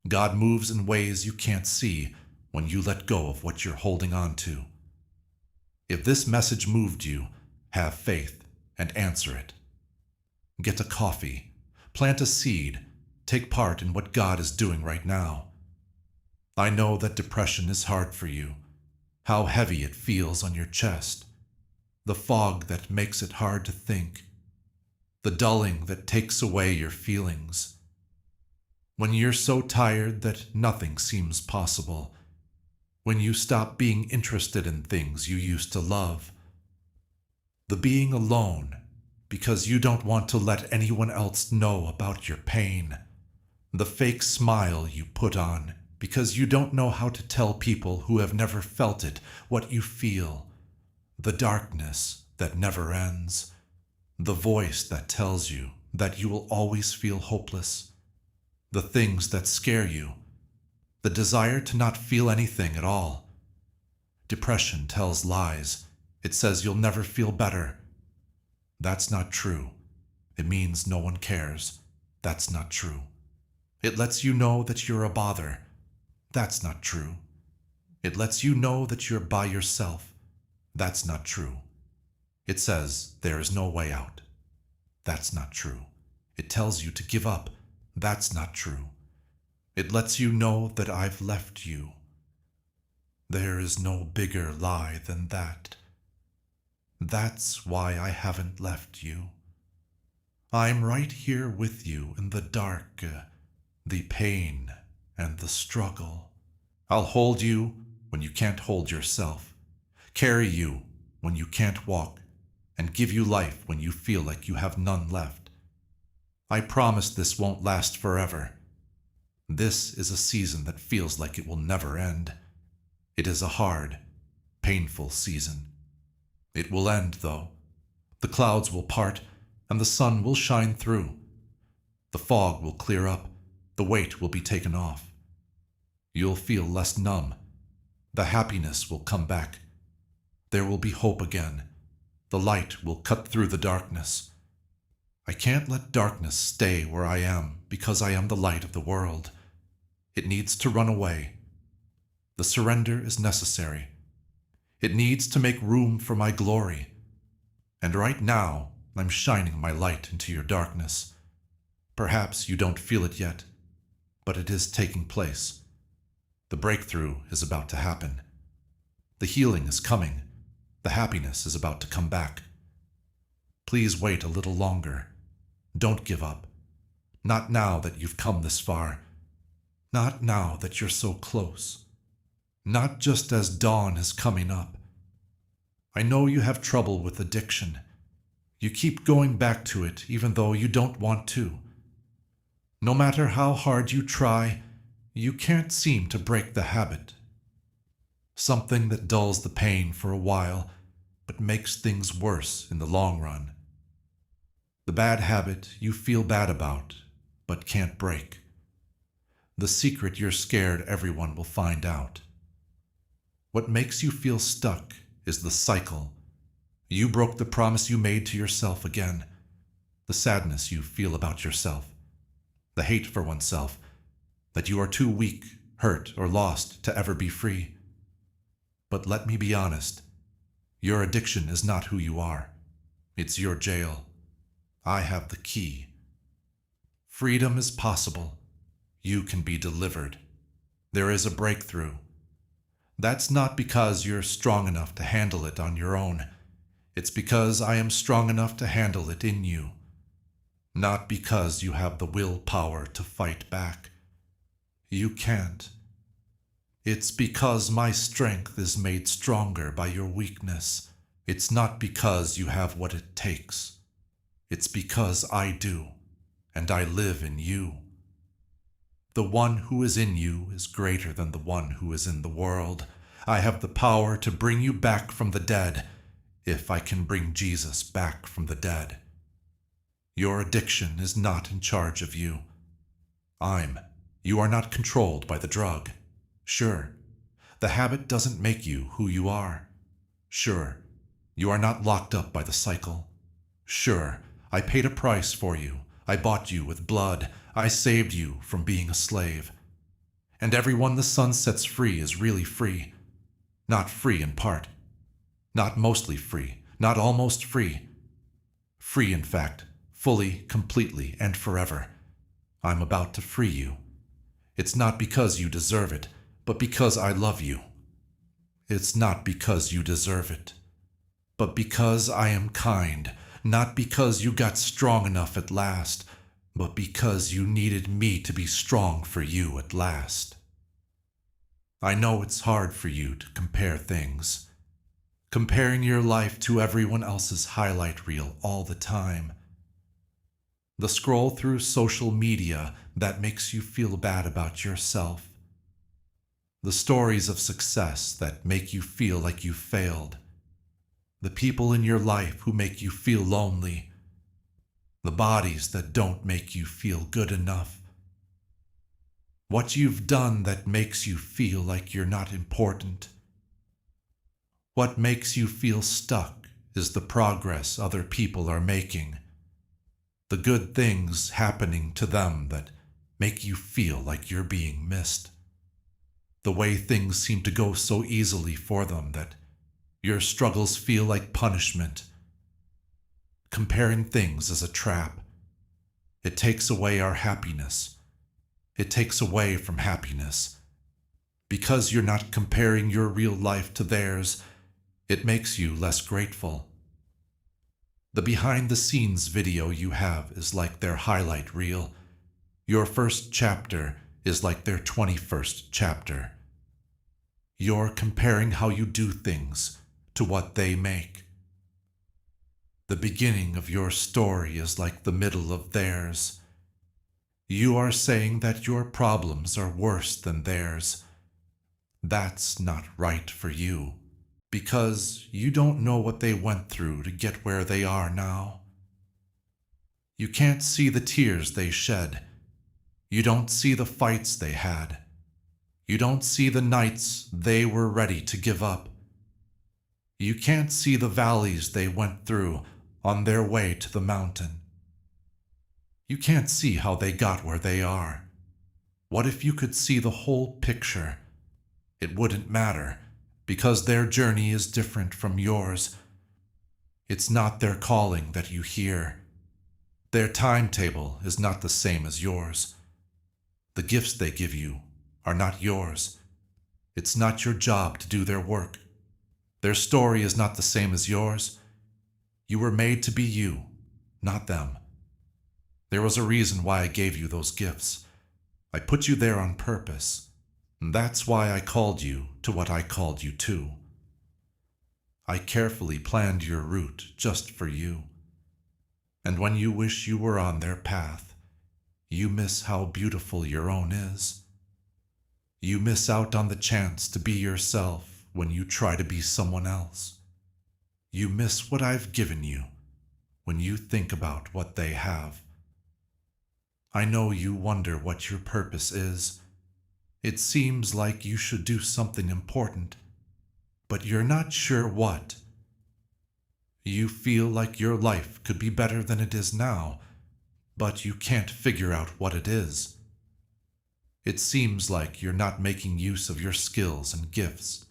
God moves in ways you can't see when you let go of what you're holding on to. If this message moved you, have faith and answer it. Get a coffee, plant a seed, take part in what God is doing right now. I know that depression is hard for you, how heavy it feels on your chest, the fog that makes it hard to think, the dulling that takes away your feelings. When you're so tired that nothing seems possible, when you stop being interested in things you used to love, the being alone because you don't want to let anyone else know about your pain, the fake smile you put on because you don't know how to tell people who have never felt it what you feel, the darkness that never ends, the voice that tells you that you will always feel hopeless, the things that scare you, the desire to not feel anything at all. Depression tells lies. It says you'll never feel better. That's not true. It means no one cares. That's not true. It lets you know that you're a bother. That's not true. It lets you know that you're by yourself. That's not true. It says there is no way out. That's not true. It tells you to give up. That's not true. It lets you know that I've left you. There is no bigger lie than that. That's why I haven't left you. I'm right here with you in the dark, the pain and the struggle. I'll hold you when you can't hold yourself, carry you when you can't walk, and give you life when you feel like you have none left. I promise this won't last forever. This is a season that feels like it will never end. It is a hard, painful season. It will end, though. The clouds will part, and the sun will shine through. The fog will clear up. The weight will be taken off. You'll feel less numb. The happiness will come back. There will be hope again. The light will cut through the darkness. I can't let darkness stay where I am because I am the light of the world. It needs to run away. The surrender is necessary. It needs to make room for my glory. And right now, I'm shining my light into your darkness. Perhaps you don't feel it yet, but it is taking place. The breakthrough is about to happen. The healing is coming. The happiness is about to come back. Please wait a little longer. Don't give up. Not now that you've come this far. Not now that you're so close. Not just as dawn is coming up. I know you have trouble with addiction. You keep going back to it even though you don't want to. No matter how hard you try, you can't seem to break the habit. Something that dulls the pain for a while, but makes things worse in the long run. The bad habit you feel bad about, but can't break. The secret you're scared everyone will find out. What makes you feel stuck is the cycle. You broke the promise you made to yourself again. The sadness you feel about yourself. The hate for oneself. That you are too weak, hurt, or lost to ever be free. But let me be honest. Your addiction is not who you are. It's your jail. I have the key. Freedom is possible. You can be delivered. There is a breakthrough. That's not because you're strong enough to handle it on your own. It's because I am strong enough to handle it in you. Not because you have the willpower to fight back. You can't. It's because my strength is made stronger by your weakness. It's not because you have what it takes. It's because I do, and I live in you. The one who is in you is greater than the one who is in the world. I have the power to bring you back from the dead, if I can bring Jesus back from the dead. Your addiction is not in charge of you. You are not controlled by the drug. Sure, the habit doesn't make you who you are. Sure, you are not locked up by the cycle. Sure, I paid a price for you. I bought you with blood. I saved you from being a slave. And everyone the sun sets free is really free. Not free in part. Not mostly free. Not almost free. Free, in fact, fully, completely, and forever. I'm about to free you. It's not because you deserve it, but because I love you. It's not because you deserve it, but because I am kind. Not because you got strong enough at last, but because you needed me to be strong for you at last. I know it's hard for you to compare things, comparing your life to everyone else's highlight reel all the time. The scroll through social media that makes you feel bad about yourself. The stories of success that make you feel like you failed. The people in your life who make you feel lonely. The bodies that don't make you feel good enough. What you've done that makes you feel like you're not important. What makes you feel stuck is the progress other people are making. The good things happening to them that make you feel like you're being missed. The way things seem to go so easily for them that your struggles feel like punishment. Comparing things is a trap. It takes away our happiness. It takes away from happiness. Because you're not comparing your real life to theirs, it makes you less grateful. The behind-the-scenes video you have is like their highlight reel. Your first chapter is like their 21st chapter. You're comparing how you do things to what they make. The beginning of your story is like the middle of theirs. You are saying that your problems are worse than theirs. That's not right for you, because you don't know what they went through to get where they are now. You can't see the tears they shed. You don't see the fights they had. You don't see the nights they were ready to give up. You can't see the valleys they went through on their way to the mountain. You can't see how they got where they are. What if you could see the whole picture? It wouldn't matter, because their journey is different from yours. It's not their calling that you hear. Their timetable is not the same as yours. The gifts they give you are not yours. It's not your job to do their work. Their story is not the same as yours. You were made to be you, not them. There was a reason why I gave you those gifts. I put you there on purpose. And that's why I called you to what I called you to. I carefully planned your route just for you. And when you wish you were on their path, you miss how beautiful your own is. You miss out on the chance to be yourself when you try to be someone else. You miss what I've given you when you think about what they have. I know you wonder what your purpose is. It seems like you should do something important, but you're not sure what. You feel like your life could be better than it is now, but you can't figure out what it is. It seems like you're not making use of your skills and gifts.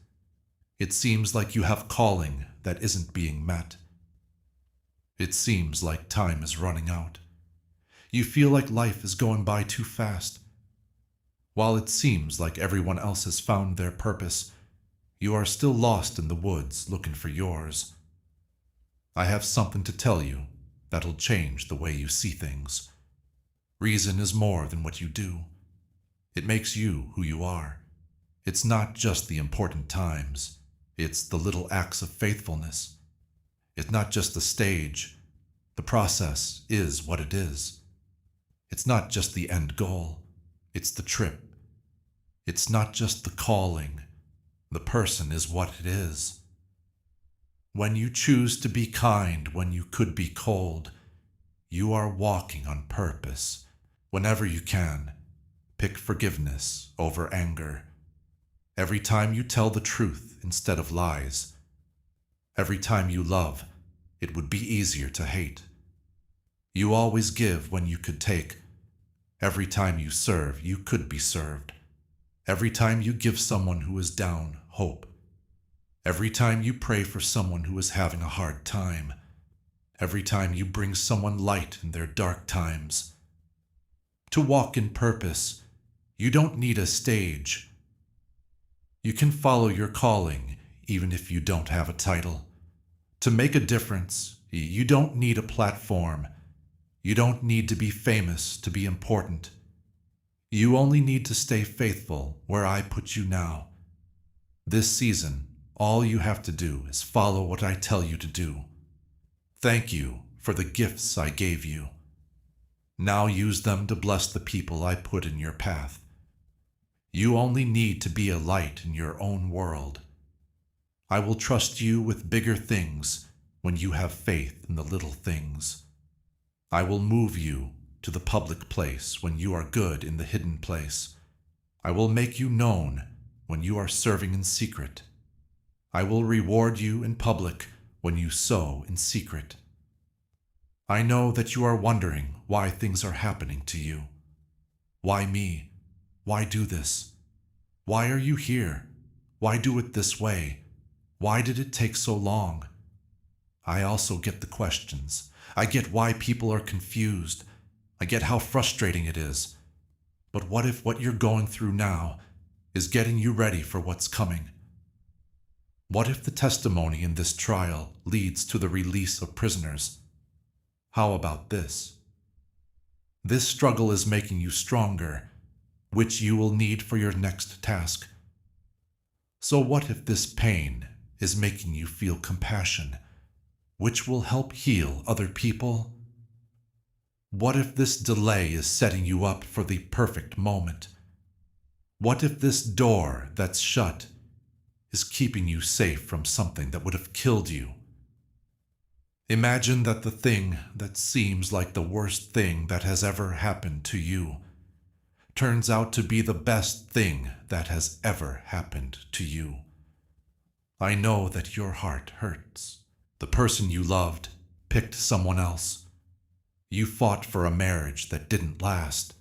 It seems like you have calling that isn't being met. It seems like time is running out. You feel like life is going by too fast. While it seems like everyone else has found their purpose, you are still lost in the woods looking for yours. I have something to tell you that'll change the way you see things. Reason is more than what you do. It makes you who you are. It's not just the important times. It's the little acts of faithfulness. It's not just the stage. The process is what it is. It's not just the end goal. It's the trip. It's not just the calling. The person is what it is. When you choose to be kind when you could be cold, you are walking on purpose. Whenever you can, pick forgiveness over anger. Every time you tell the truth instead of lies. Every time you love, it would be easier to hate. You always give when you could take. Every time you serve, you could be served. Every time you give someone who is down hope. Every time you pray for someone who is having a hard time. Every time you bring someone light in their dark times. To walk in purpose, you don't need a stage. You can follow your calling even if you don't have a title. To make a difference, you don't need a platform. You don't need to be famous to be important. You only need to stay faithful where I put you now. This season, all you have to do is follow what I tell you to do. Thank you for the gifts I gave you. Now use them to bless the people I put in your path. You only need to be a light in your own world. I will trust you with bigger things when you have faith in the little things. I will move you to the public place when you are good in the hidden place. I will make you known when you are serving in secret. I will reward you in public when you sow in secret. I know that you are wondering why things are happening to you. Why me? Why do this? Why are you here? Why do it this way? Why did it take so long? I also get the questions. I get why people are confused. I get how frustrating it is. But what if what you're going through now is getting you ready for what's coming? What if the testimony in this trial leads to the release of prisoners? How about this? This struggle is making you stronger, which you will need for your next task. So what if this pain is making you feel compassion, which will help heal other people? What if this delay is setting you up for the perfect moment? What if this door that's shut is keeping you safe from something that would have killed you? Imagine that the thing that seems like the worst thing that has ever happened to you turns out to be the best thing that has ever happened to you. I know that your heart hurts. The person you loved picked someone else. You fought for a marriage that didn't last.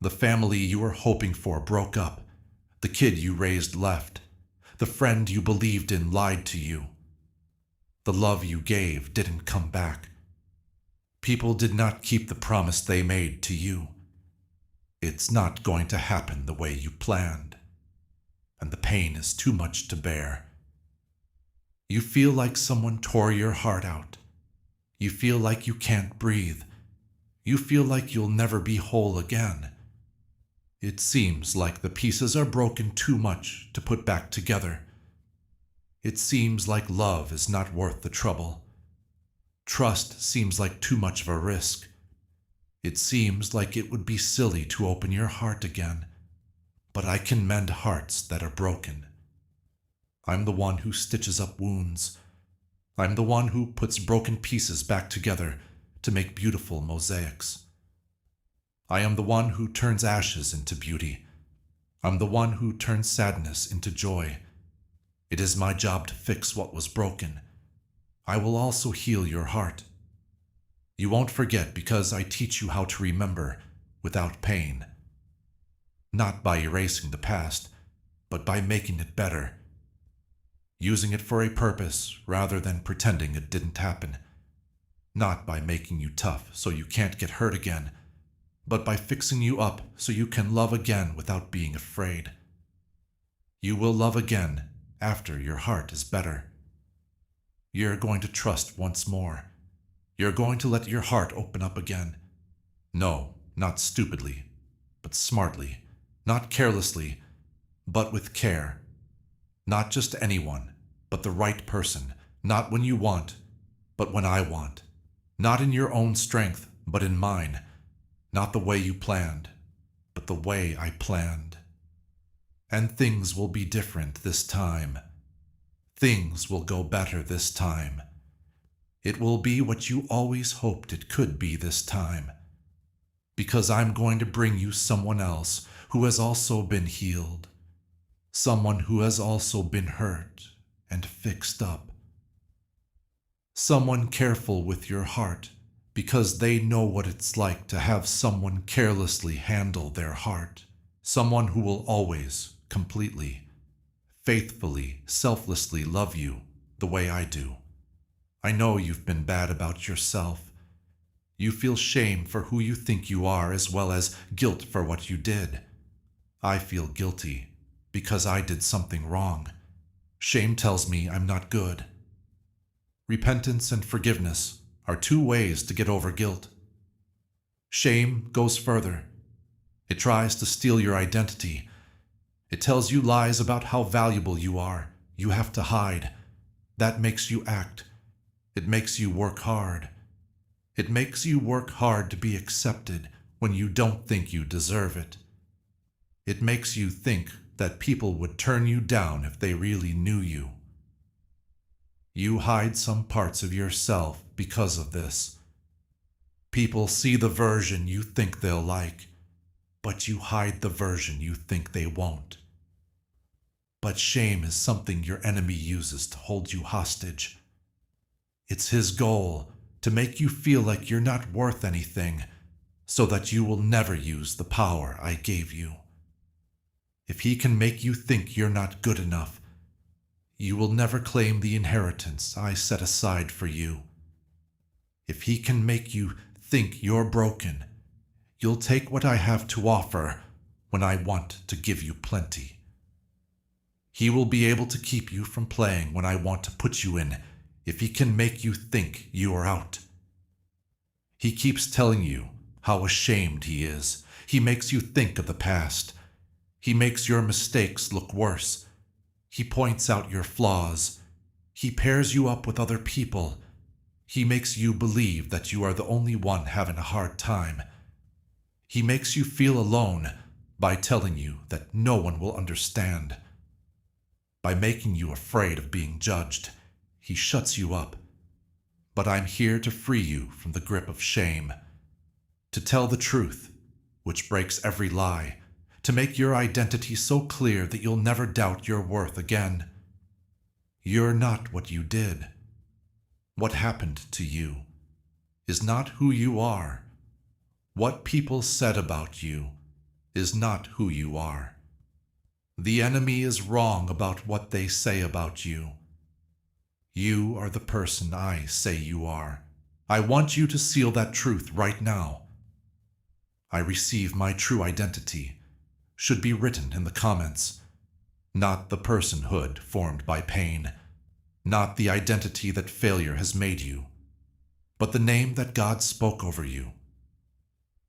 The family you were hoping for broke up. The kid you raised left. The friend you believed in lied to you. The love you gave didn't come back. People did not keep the promise they made to you. It's not going to happen the way you planned, and the pain is too much to bear. You feel like someone tore your heart out. You feel like you can't breathe. You feel like you'll never be whole again. It seems like the pieces are broken too much to put back together. It seems like love is not worth the trouble. Trust seems like too much of a risk. It seems like it would be silly to open your heart again, but I can mend hearts that are broken. I'm the one who stitches up wounds. I'm the one who puts broken pieces back together to make beautiful mosaics. I am the one who turns ashes into beauty. I'm the one who turns sadness into joy. It is my job to fix what was broken. I will also heal your heart. You won't forget because I teach you how to remember without pain. Not by erasing the past, but by making it better. Using it for a purpose rather than pretending it didn't happen. Not by making you tough so you can't get hurt again, but by fixing you up so you can love again without being afraid. You will love again after your heart is better. You're going to trust once more. You're going to let your heart open up again. No, not stupidly, but smartly. Not carelessly, but with care. Not just anyone, but the right person. Not when you want, but when I want. Not in your own strength, but in mine. Not the way you planned, the way I planned. And things will be different this time. Things will go better this time. It will be what you always hoped it could be this time. Because I'm going to bring you someone else who has also been healed. Someone who has also been hurt and fixed up. Someone careful with your heart, because they know what it's like to have someone carelessly handle their heart. Someone who will always, completely, faithfully, selflessly love you the way I do. I know you've been bad about yourself. You feel shame for who you think you are as well as guilt for what you did. I feel guilty because I did something wrong. Shame tells me I'm not good. Repentance and forgiveness are two ways to get over guilt. Shame goes further. It tries to steal your identity. It tells you lies about how valuable you are. You have to hide. That makes you act. It makes you work hard. It makes you work hard to be accepted when you don't think you deserve it. It makes you think that people would turn you down if they really knew you. You hide some parts of yourself because of this. People see the version you think they'll like, but you hide the version you think they won't. But shame is something your enemy uses to hold you hostage. It's his goal to make you feel like you're not worth anything, so that you will never use the power I gave you. If he can make you think you're not good enough, you will never claim the inheritance I set aside for you. If he can make you think you're broken, you'll take what I have to offer when I want to give you plenty. He will be able to keep you from playing when I want to put you in, if he can make you think you are out. He keeps telling you how ashamed he is. He makes you think of the past. He makes your mistakes look worse. He points out your flaws. He pairs you up with other people. He makes you believe that you are the only one having a hard time. He makes you feel alone by telling you that no one will understand. By making you afraid of being judged, he shuts you up. But I'm here to free you from the grip of shame, to tell the truth, which breaks every lie, to make your identity so clear that you'll never doubt your worth again. You're not what you did. What happened to you is not who you are. What people said about you is not who you are. The enemy is wrong about what they say about you. You are the person I say you are. I want you to seal that truth right now. I receive my true identity should be written in the comments, not the personhood formed by pain, not the identity that failure has made you, but the name that God spoke over you.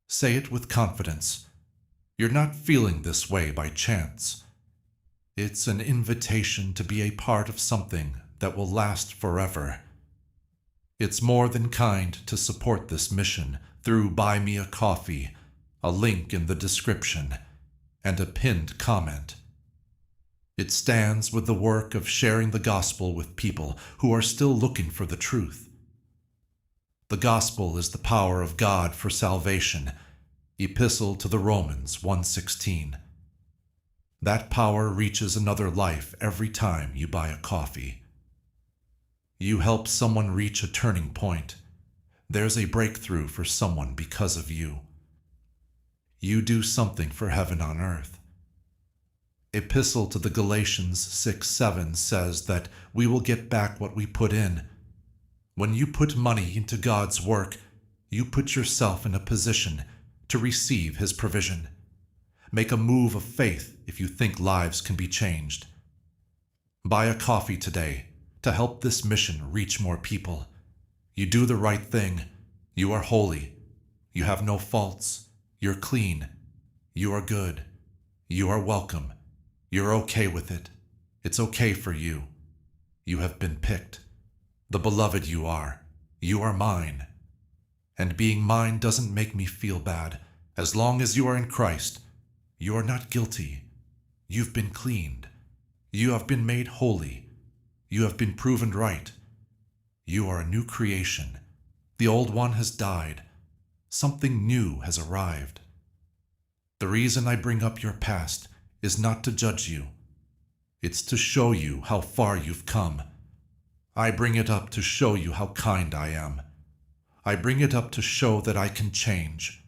Say it with confidence. You're not feeling this way by chance. It's an invitation to be a part of something that will last forever. It's more than kind to support this mission through Buy Me a Coffee, a link in the description, and a pinned comment. It stands with the work of sharing the gospel with people who are still looking for the truth. The gospel is the power of God for salvation. Epistle to the Romans 1:16. That power reaches another life every time you buy a coffee. You help someone reach a turning point. There's a breakthrough for someone because of you. You do something for heaven on earth. Epistle to the Galatians 6:7 says that we will get back what we put in. When you put money into God's work, you put yourself in a position to receive his provision. Make a move of faith if you think lives can be changed. Buy a coffee today to help this mission reach more people. You do the right thing. You are holy. You have no faults. You're clean. You are good. You are welcome. You're okay with it. It's okay for you. You have been picked. The beloved you are. You are mine. And being mine doesn't make me feel bad. As long as you are in Christ, You are not guilty. You've been cleaned. You have been made holy. You have been proven right. You are a new creation. The old one has died. Something new has arrived. The reason I bring up your past is not to judge you. It's to show you how far you've come. I bring it up to show you how kind I am. I bring it up to show that I can change.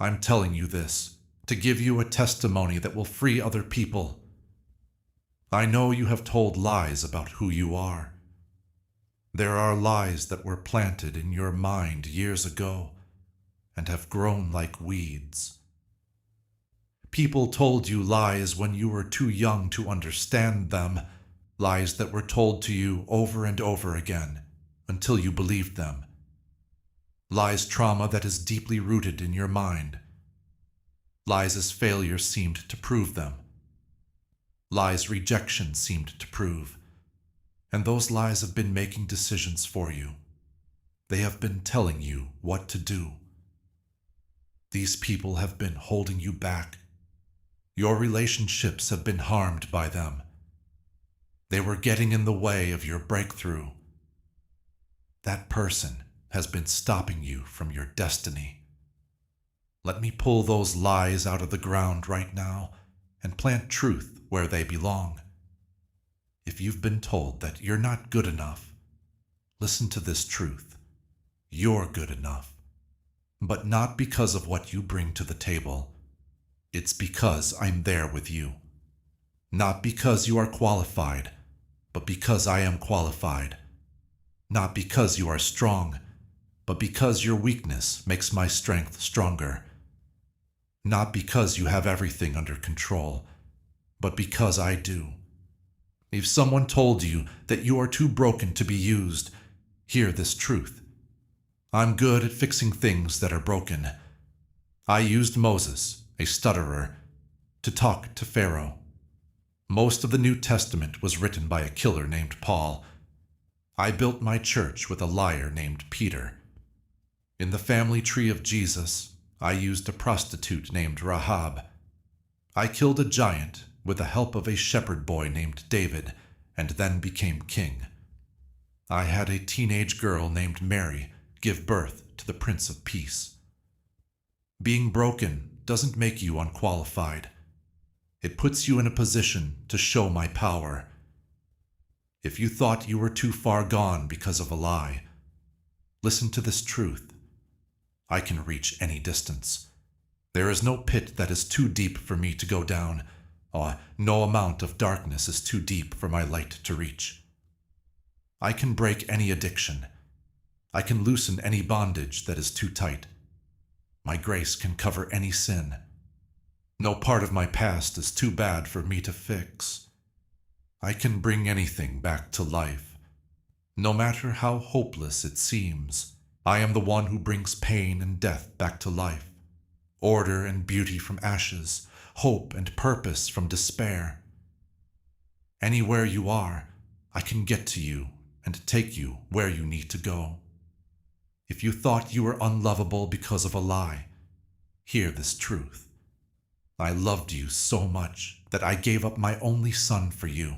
I'm telling you this to give you a testimony that will free other people. I know you have told lies about who you are. There are lies that were planted in your mind years ago and have grown like weeds. People told you lies when you were too young to understand them, lies that were told to you over and over again until you believed them. Lies trauma that is deeply rooted in your mind. Lies as failure seemed to prove them. Lies rejection seemed to prove. And those lies have been making decisions for you. They have been telling you what to do. These people have been holding you back. Your relationships have been harmed by them. They were getting in the way of your breakthrough. That person has been stopping you from your destiny. Let me pull those lies out of the ground right now and plant truth where they belong. If you've been told that you're not good enough, listen to this truth. You're good enough, but not because of what you bring to the table. It's because I'm there with you. Not because you are qualified, but because I am qualified. Not because you are strong, but because your weakness makes my strength stronger. Not because you have everything under control, but because I do. If someone told you that you are too broken to be used, hear this truth. I'm good at fixing things that are broken. I used Moses, a stutterer, to talk to Pharaoh. Most of the New Testament was written by a killer named Paul. I built my church with a liar named Peter. In the family tree of Jesus, I used a prostitute named Rahab. I killed a giant with the help of a shepherd boy named David, and then became king. I had a teenage girl named Mary give birth to the Prince of Peace. Being broken doesn't make you unqualified. It puts you in a position to show my power. If you thought you were too far gone because of a lie, listen to this truth. I can reach any distance. There is no pit that is too deep for me to go down. No amount of darkness is too deep for my light to reach. I can break any addiction. I can loosen any bondage that is too tight. My grace can cover any sin. No part of my past is too bad for me to fix. I can bring anything back to life. No matter how hopeless it seems, I am the one who brings pain and death back to life, order and beauty from ashes, hope and purpose from despair. Anywhere you are, I can get to you and take you where you need to go. If you thought you were unlovable because of a lie, hear this truth. I loved you so much that I gave up my only son for you.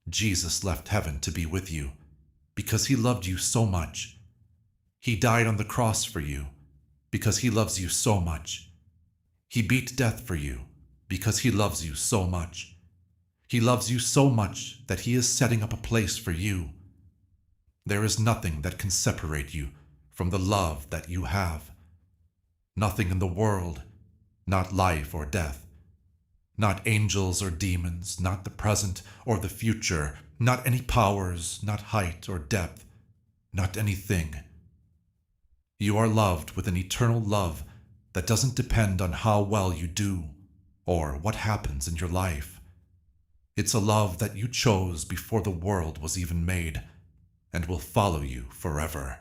Jesus left heaven to be with you because he loved you so much. He died on the cross for you because he loves you so much. He beat death for you because he loves you so much. He loves you so much that he is setting up a place for you. There is nothing that can separate you from the love that you have. Nothing in the world, not life or death, not angels or demons, not the present or the future, not any powers, not height or depth, not anything. You are loved with an eternal love that doesn't depend on how well you do or what happens in your life. It's a love that you chose before the world was even made and will follow you forever.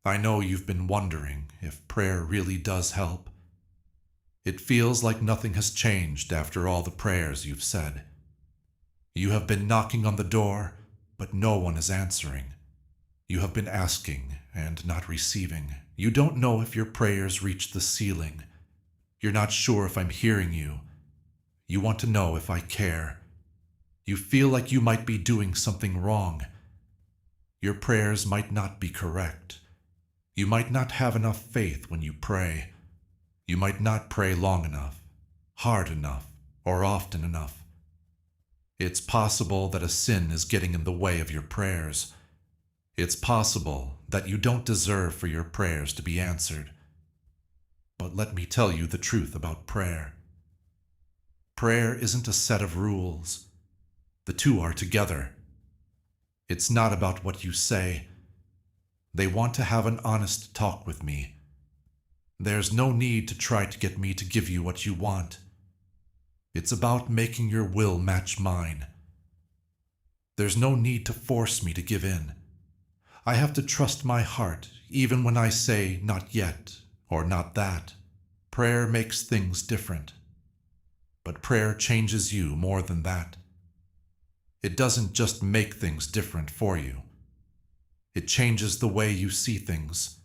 I know you've been wondering if prayer really does help. It feels like nothing has changed after all the prayers you've said. You have been knocking on the door, but no one is answering. You have been asking and not receiving. You don't know if your prayers reach the ceiling. You're not sure if I'm hearing you. You want to know if I care. You feel like you might be doing something wrong. Your prayers might not be correct. You might not have enough faith when you pray. You might not pray long enough, hard enough, or often enough. It's possible that a sin is getting in the way of your prayers. It's possible that you don't deserve for your prayers to be answered. But let me tell you the truth about prayer. Prayer isn't a set of rules. The two are together. It's not about what you say. They want to have an honest talk with me. There's no need to try to get me to give you what you want. It's about making your will match mine. There's no need to force me to give in. I have to trust my heart, even when I say not yet or not that. Prayer makes things different. But prayer changes you more than that. It doesn't just make things different for you. It changes the way you see things.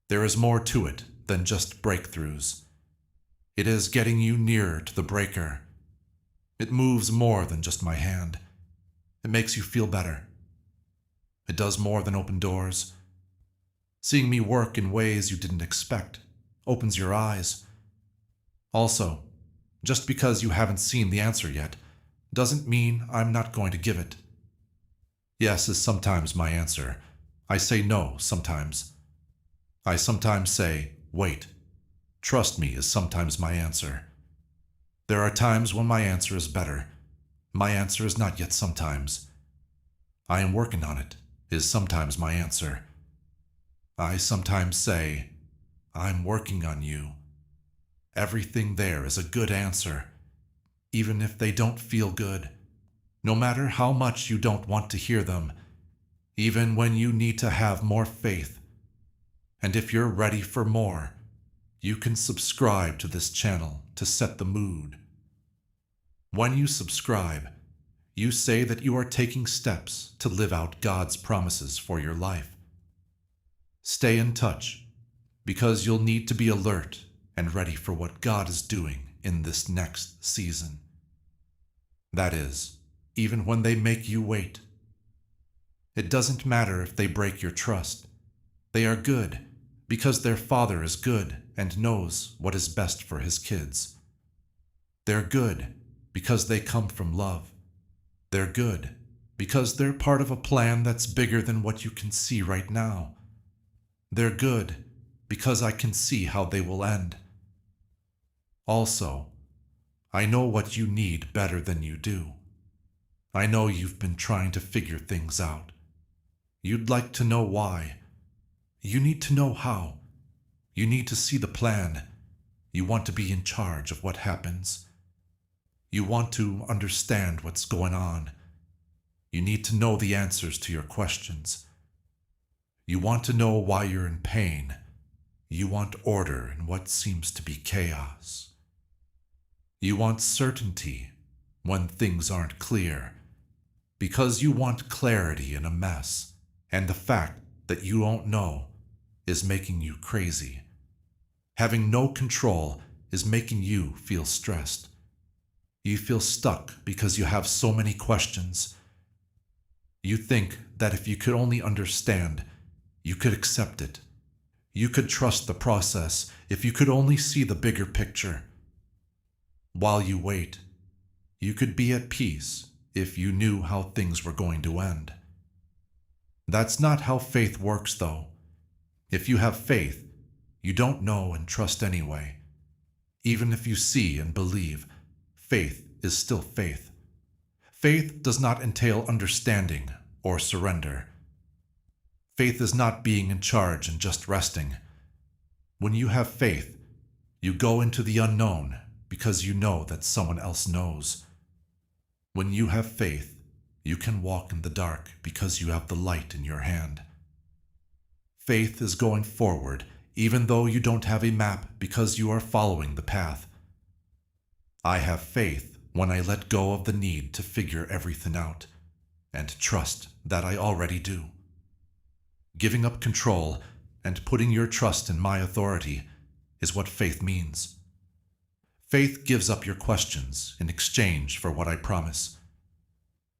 There is more to it than just breakthroughs. It is getting you nearer to the breaker. It moves more than just my hand. It makes you feel better. It does more than open doors. Seeing me work in ways you didn't expect opens your eyes. Also, just because you haven't seen the answer yet doesn't mean I'm not going to give it. Yes is sometimes my answer. I say no sometimes. I sometimes say, wait. Trust me is sometimes my answer. There are times when my answer is better. My answer is not yet sometimes. I am working on it is sometimes my answer. I sometimes say, I'm working on you. Everything there is a good answer, even if they don't feel good, no matter how much you don't want to hear them, even when you need to have more faith. And if you're ready for more, you can subscribe to this channel to set the mood. When you subscribe, you say that you are taking steps to live out God's promises for your life. Stay in touch, because you'll need to be alert and ready for what God is doing in this next season. That is, even when they make you wait. It doesn't matter if they break your trust. They are good, because their Father is good and knows what is best for his kids. They're good because they come from love. They're good because they're part of a plan that's bigger than what you can see right now. They're good because I can see how they will end. Also, I know what you need better than you do. I know you've been trying to figure things out. You'd like to know why. You need to know how. You need to see the plan. You want to be in charge of what happens. You want to understand what's going on. You need to know the answers to your questions. You want to know why you're in pain. You want order in what seems to be chaos. You want certainty when things aren't clear, because you want clarity in a mess, and the fact that you don't know is making you crazy. Having no control is making you feel stressed. You feel stuck because you have so many questions. You think that if you could only understand, you could accept it. You could trust the process if you could only see the bigger picture. While you wait, you could be at peace if you knew how things were going to end. That's not how faith works, though. If you have faith, you don't know and trust anyway. Even if you see and believe, faith is still faith. Faith does not entail understanding or surrender. Faith is not being in charge and just resting. When you have faith, you go into the unknown because you know that someone else knows. When you have faith, you can walk in the dark because you have the light in your hand. Faith is going forward even though you don't have a map because you are following the path. I have faith when I let go of the need to figure everything out and trust that I already do. Giving up control and putting your trust in my authority is what faith means. Faith gives up your questions in exchange for what I promise.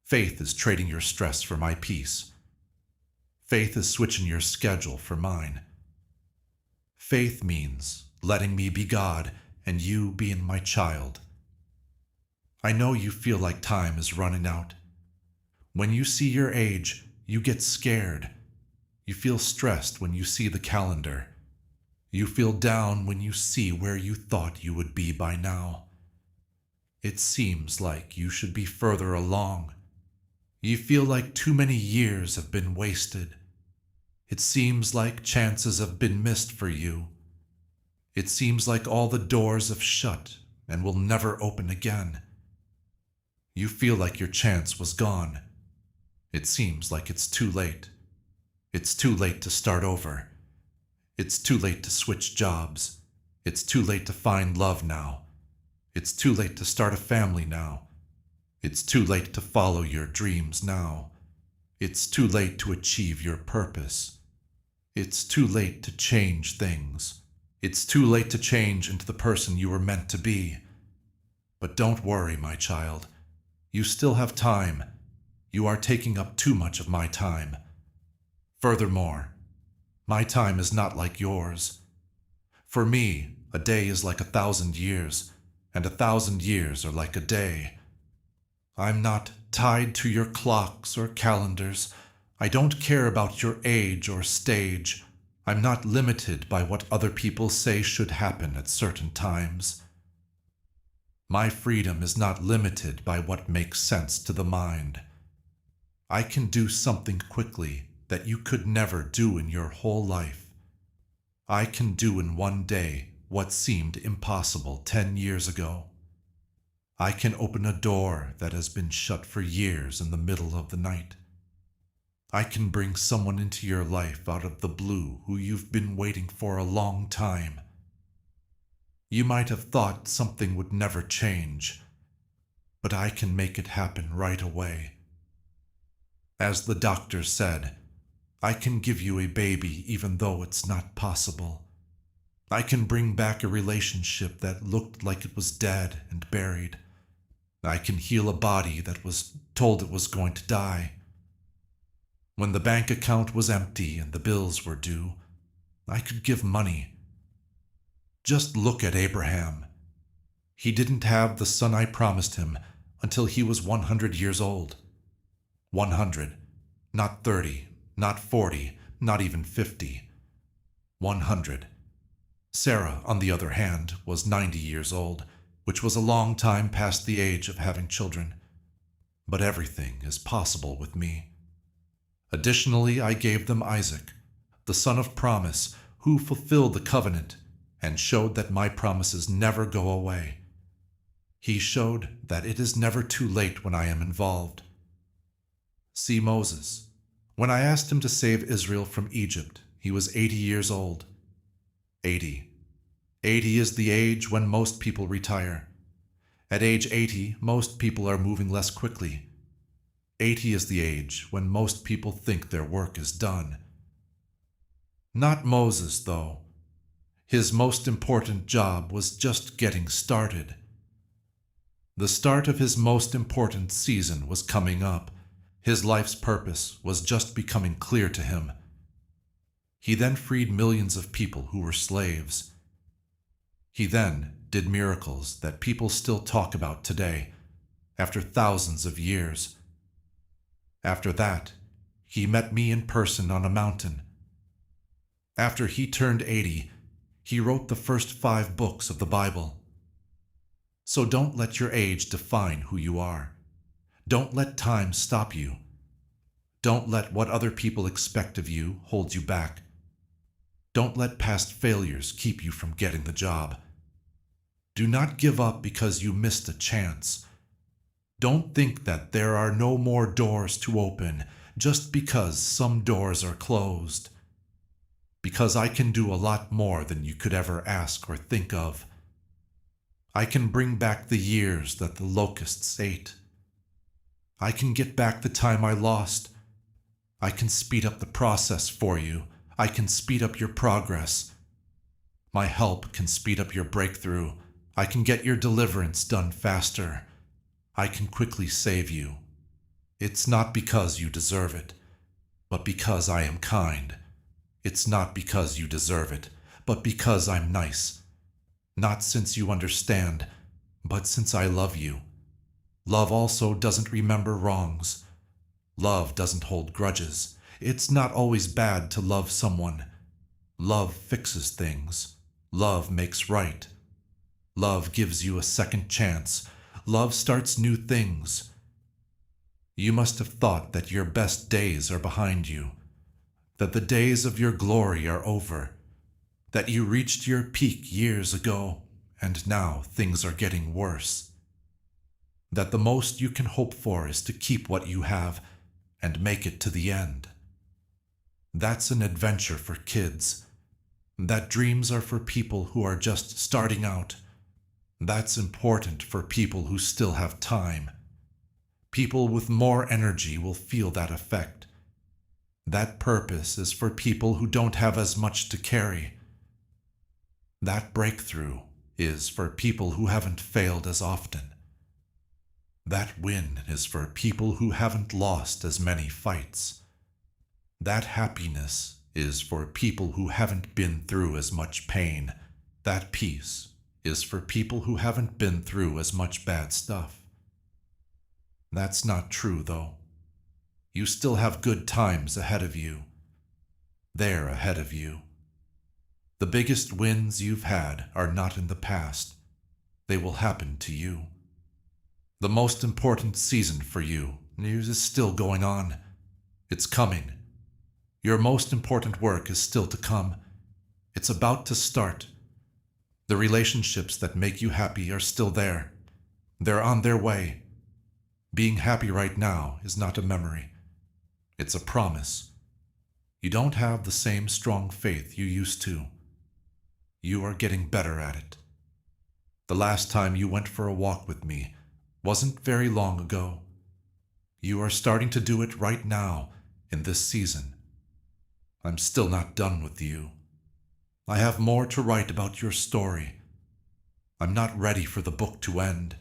Faith is trading your stress for my peace. Faith is switching your schedule for mine. Faith means letting me be God and you being my child. I know you feel like time is running out. When you see your age, you get scared. You feel stressed when you see the calendar. You feel down when you see where you thought you would be by now. It seems like you should be further along. You feel like too many years have been wasted. It seems like chances have been missed for you. It seems like all the doors have shut and will never open again. You feel like your chance was gone. It seems like it's too late. It's too late to start over. It's too late to switch jobs. It's too late to find love now. It's too late to start a family now. It's too late to follow your dreams now. It's too late to achieve your purpose. It's too late to change things. It's too late to change into the person you were meant to be. But don't worry, my child. You still have time. You are taking up too much of my time. Furthermore, my time is not like yours. For me, a day is like 1,000 years, and 1,000 years are like a day. I'm not tied to your clocks or calendars. I don't care about your age or stage. I'm not limited by what other people say should happen at certain times. My freedom is not limited by what makes sense to the mind. I can do something quickly that you could never do in your whole life. I can do in one day what seemed impossible 10 years ago. I can open a door that has been shut for years in the middle of the night. I can bring someone into your life out of the blue who you've been waiting for a long time. You might have thought something would never change, but I can make it happen right away. As the doctor said, I can give you a baby even though it's not possible. I can bring back a relationship that looked like it was dead and buried. I can heal a body that was told it was going to die. When the bank account was empty and the bills were due, I could give money. Just look at Abraham. He didn't have the son I promised him until he was 100 years old. 100, not 30. Not 40, not even 50. 100. Sarah, on the other hand, was 90 years old, which was a long time past the age of having children. But everything is possible with me. Additionally, I gave them Isaac, the son of promise, who fulfilled the covenant and showed that my promises never go away. He showed that it is never too late when I am involved. See Moses. When I asked him to save Israel from Egypt, he was 80 years old. 80. 80 is the age when most people retire. At age 80, most people are moving less quickly. 80 is the age when most people think their work is done. Not Moses, though. His most important job was just getting started. The start of his most important season was coming up. His life's purpose was just becoming clear to him. He then freed millions of people who were slaves. He then did miracles that people still talk about today, after thousands of years. After that, he met me in person on a mountain. After he turned 80, he wrote the first 5 books of the Bible. So don't let your age define who you are. Don't let time stop you. Don't let what other people expect of you hold you back. Don't let past failures keep you from getting the job. Do not give up because you missed a chance. Don't think that there are no more doors to open just because some doors are closed. Because I can do a lot more than you could ever ask or think of. I can bring back the years that the locusts ate. I can get back the time I lost. I can speed up the process for you. I can speed up your progress. My help can speed up your breakthrough. I can get your deliverance done faster. I can quickly save you. It's not because you deserve it, but because I am kind. It's not because you deserve it, but because I'm nice. Not since you understand, but since I love you. Love also doesn't remember wrongs. Love doesn't hold grudges. It's not always bad to love someone. Love fixes things. Love makes right. Love gives you a second chance. Love starts new things. You must have thought that your best days are behind you, that the days of your glory are over, that you reached your peak years ago, and now things are getting worse. That the most you can hope for is to keep what you have and make it to the end. That's an adventure for kids. That dreams are for people who are just starting out. That's important for people who still have time. People with more energy will feel that effect. That purpose is for people who don't have as much to carry. That breakthrough is for people who haven't failed as often. That win is for people who haven't lost as many fights. That happiness is for people who haven't been through as much pain. That peace is for people who haven't been through as much bad stuff. That's not true, though. You still have good times ahead of you. They're ahead of you. The biggest wins you've had are not in the past. They will happen to you. The most important season for you is still going on. It's coming. Your most important work is still to come. It's about to start. The relationships that make you happy are still there. They're on their way. Being happy right now is not a memory. It's a promise. You don't have the same strong faith you used to. You are getting better at it. The last time you went for a walk with me wasn't very long ago. You are starting to do it right now in this season. I'm still not done with you. I have more to write about your story. I'm not ready for the book to end.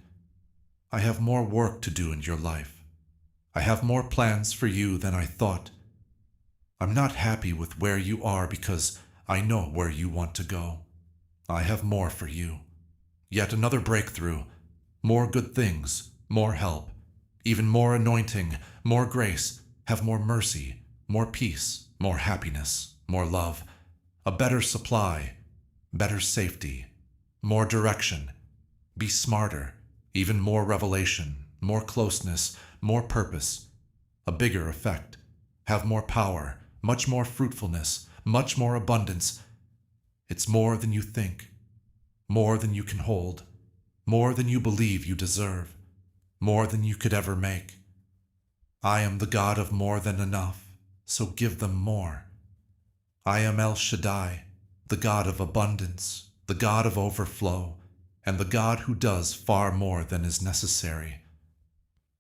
I have more work to do in your life. I have more plans for you than I thought. I'm not happy with where you are because I know where you want to go. I have more for you. Yet another breakthrough, more good things, more help, even more anointing, more grace, have more mercy, more peace, more happiness, more love, a better supply, better safety, more direction, be smarter, even more revelation, more closeness, more purpose, a bigger effect, have more power, much more fruitfulness, much more abundance. It's more than you think, more than you can hold, more than you believe you deserve, more than you could ever make. I am the God of more than enough, so give them more. I am El Shaddai, the God of abundance, the God of overflow, and the God who does far more than is necessary.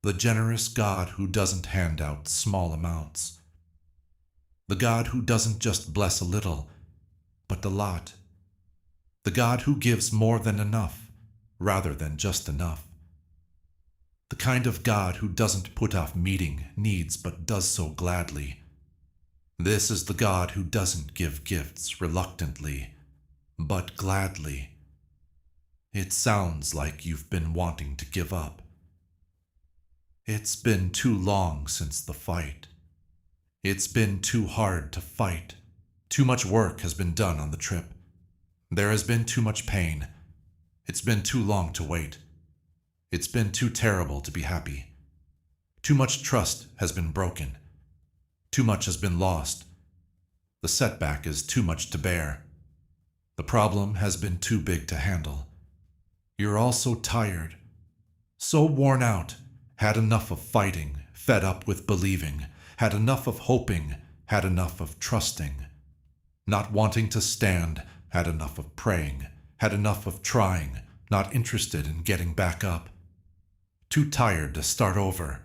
The generous God who doesn't hand out small amounts. The God who doesn't just bless a little, but a lot. The God who gives more than enough, rather than just enough. The kind of God who doesn't put off meeting needs but does so gladly. This is the God who doesn't give gifts reluctantly, but gladly. It sounds like you've been wanting to give up. It's been too long since the fight. It's been too hard to fight. Too much work has been done on the trip. There has been too much pain. It's been too long to wait. It's been too terrible to be happy. Too much trust has been broken. Too much has been lost. The setback is too much to bear. The problem has been too big to handle. You're all so tired, so worn out, had enough of fighting, fed up with believing, had enough of hoping, had enough of trusting. Not wanting to stand, had enough of praying, had enough of trying, not interested in getting back up. Too tired to start over.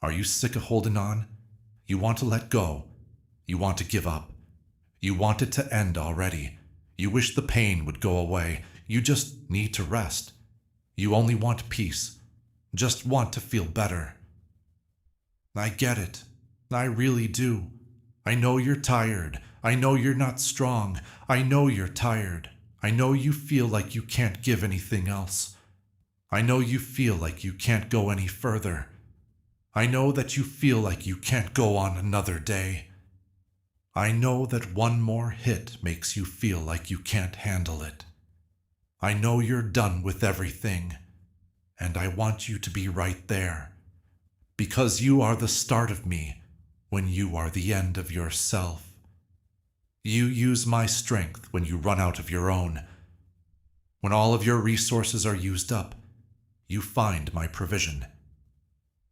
Are you sick of holding on? You want to let go. You want to give up. You want it to end already. You wish the pain would go away. You just need to rest. You only want peace. Just want to feel better. I get it. I really do. I know you're tired. I know you're not strong. I know you're tired. I know you feel like you can't give anything else. I know you feel like you can't go any further. I know that you feel like you can't go on another day. I know that one more hit makes you feel like you can't handle it. I know you're done with everything, and I want you to be right there, because you are the start of me when you are the end of yourself. You use my strength when you run out of your own. When all of your resources are used up, you find my provision.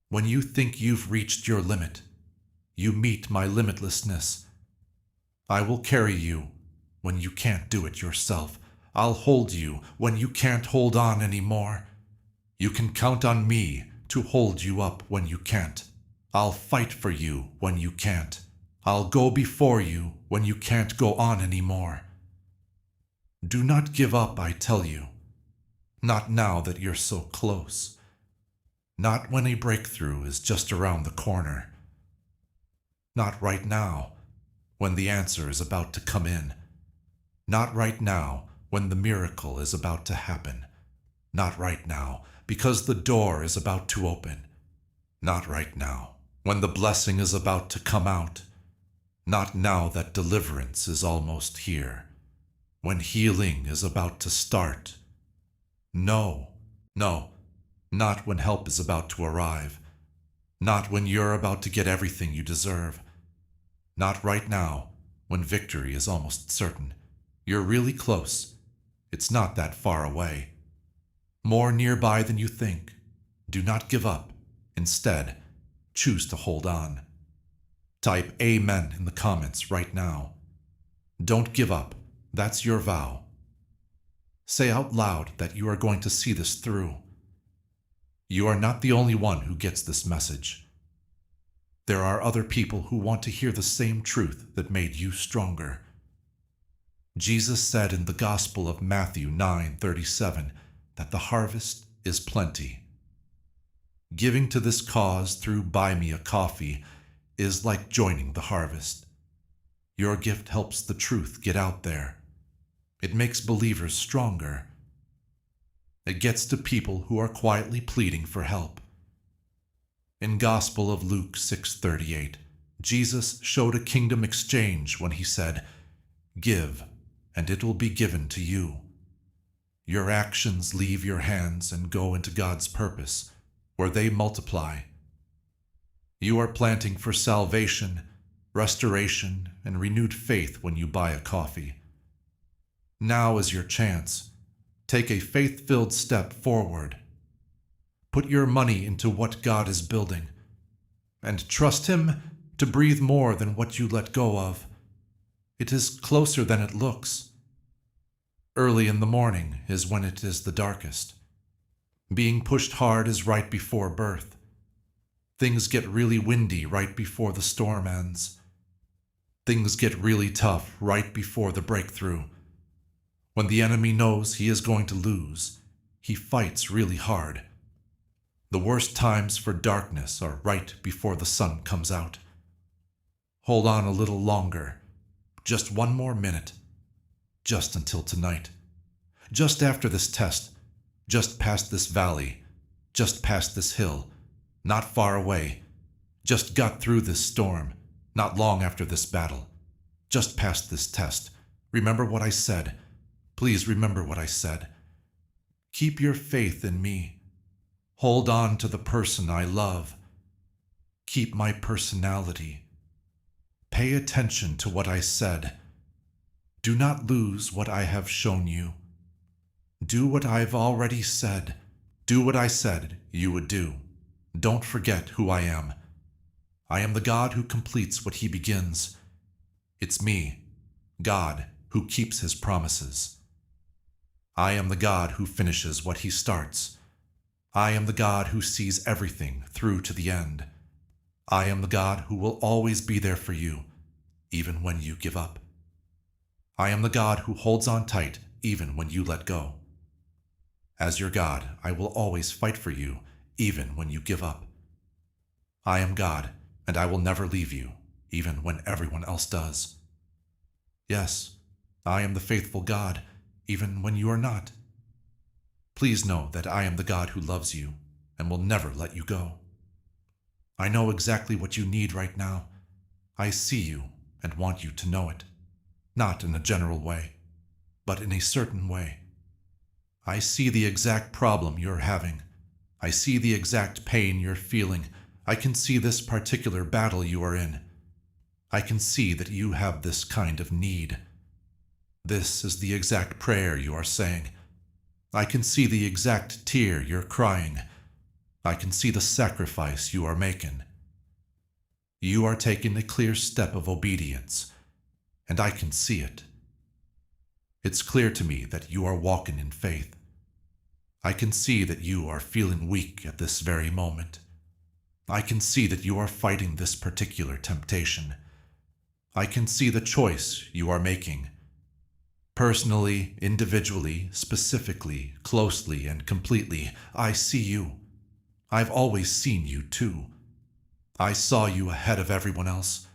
When you think you've reached your limit, you meet my limitlessness. I will carry you when you can't do it yourself. I'll hold you when you can't hold on anymore. You can count on me to hold you up when you can't. I'll fight for you when you can't. I'll go before you when you can't go on anymore. Do not give up, I tell you. Not now that you're so close. Not when a breakthrough is just around the corner. Not right now, when the answer is about to come in. Not right now, when the miracle is about to happen. Not right now, because the door is about to open. Not right now, when the blessing is about to come out. Not now that deliverance is almost here, when healing is about to start. No, not when help is about to arrive. Not when you're about to get everything you deserve. Not right now, when victory is almost certain. You're really close. It's not that far away. More nearby than you think. Do not give up. Instead, choose to hold on. Type Amen in the comments right now. Don't give up. That's your vow. Say out loud that you are going to see this through. You are not the only one who gets this message. There are other people who want to hear the same truth that made you stronger. Jesus said in the Gospel of Matthew 9:37 that the harvest is plenty. Giving to this cause through Buy Me a Coffee is like joining the harvest. Your gift helps the truth get out there. It makes believers stronger. It gets to people who are quietly pleading for help. In Gospel of Luke 6:38, Jesus showed a kingdom exchange when he said, "Give, and it will be given to you." Your actions leave your hands and go into God's purpose, where they multiply. You are planting for salvation, restoration, and renewed faith when you buy a coffee. Now is your chance. Take a faith-filled step forward. Put your money into what God is building, and trust Him to breathe more than what you let go of. It is closer than it looks. Early in the morning is when it is the darkest. Being pushed hard is right before birth. Things get really windy right before the storm ends. Things get really tough right before the breakthrough. When the enemy knows he is going to lose, he fights really hard. The worst times for darkness are right before the sun comes out. Hold on a little longer, just one more minute, just until tonight. Just after this test, just past this valley, just past this hill, not far away, just got through this storm, not long after this battle, just past this test. Remember what I said. Please remember what I said. Keep your faith in me. Hold on to the person I love. Keep my personality. Pay attention to what I said. Do not lose what I have shown you. Do what I've already said. Do what I said you would do. Don't forget who I am. I am the God who completes what He begins. It's me, God, who keeps His promises. I am the God who finishes what He starts. I am the God who sees everything through to the end. I am the God who will always be there for you, even when you give up. I am the God who holds on tight even when you let go. As your God, I will always fight for you, even when you give up. I am God, and I will never leave you, even when everyone else does. Yes, I am the faithful God, even when you are not. Please know that I am the God who loves you and will never let you go. I know exactly what you need right now. I see you and want you to know it, not in a general way, but in a certain way. I see the exact problem you're having. I see the exact pain you're feeling. I can see this particular battle you are in. I can see that you have this kind of need. This is the exact prayer you are saying. I can see the exact tear you're crying. I can see the sacrifice you are making. You are taking a clear step of obedience, and I can see it. It's clear to me that you are walking in faith. I can see that you are feeling weak at this very moment. I can see that you are fighting this particular temptation. I can see the choice you are making. Personally, individually, specifically, closely, and completely, I see you. I've always seen you too. I saw you ahead of everyone else.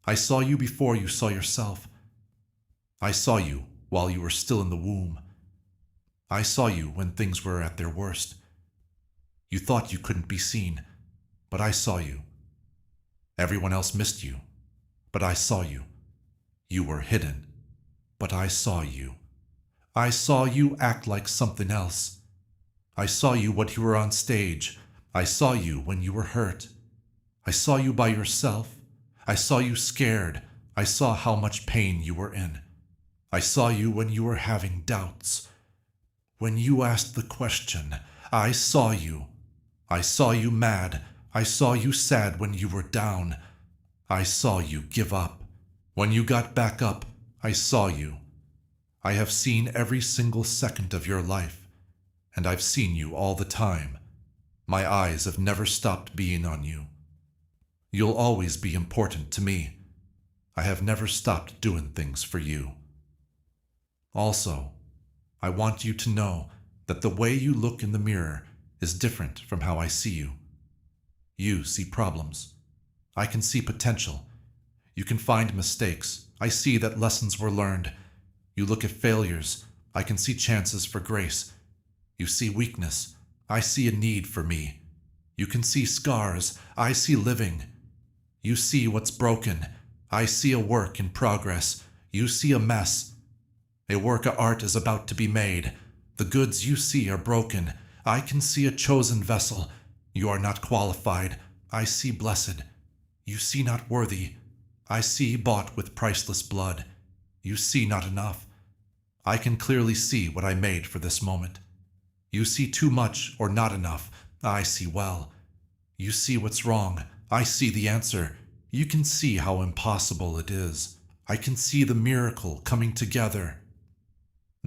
I saw you before you saw yourself. I saw you while you were still in the womb. I saw you when things were at their worst. You thought you couldn't be seen, but I saw you. Everyone else missed you, but I saw you. You were hidden, but I saw you. I saw you act like something else. I saw you when you were on stage. I saw you when you were hurt. I saw you by yourself. I saw you scared. I saw how much pain you were in. I saw you when you were having doubts. When you asked the question, I saw you. I saw you mad. I saw you sad when you were down. I saw you give up. When you got back up, I saw you. I have seen every single second of your life, and I've seen you all the time. My eyes have never stopped being on you. You'll always be important to me. I have never stopped doing things for you. Also, I want you to know that the way you look in the mirror is different from how I see you. You see problems. I can see potential. You can find mistakes. I see that lessons were learned. You look at failures. I can see chances for grace. You see weakness. I see a need for me. You can see scars. I see living. You see what's broken. I see a work in progress. You see a mess. A work of art is about to be made. The goods you see are broken. I can see a chosen vessel. You are not qualified. I see blessed. You see not worthy. I see bought with priceless blood. You see not enough. I can clearly see what I made for this moment. You see too much or not enough. I see well. You see what's wrong. I see the answer. You can see how impossible it is. I can see the miracle coming together.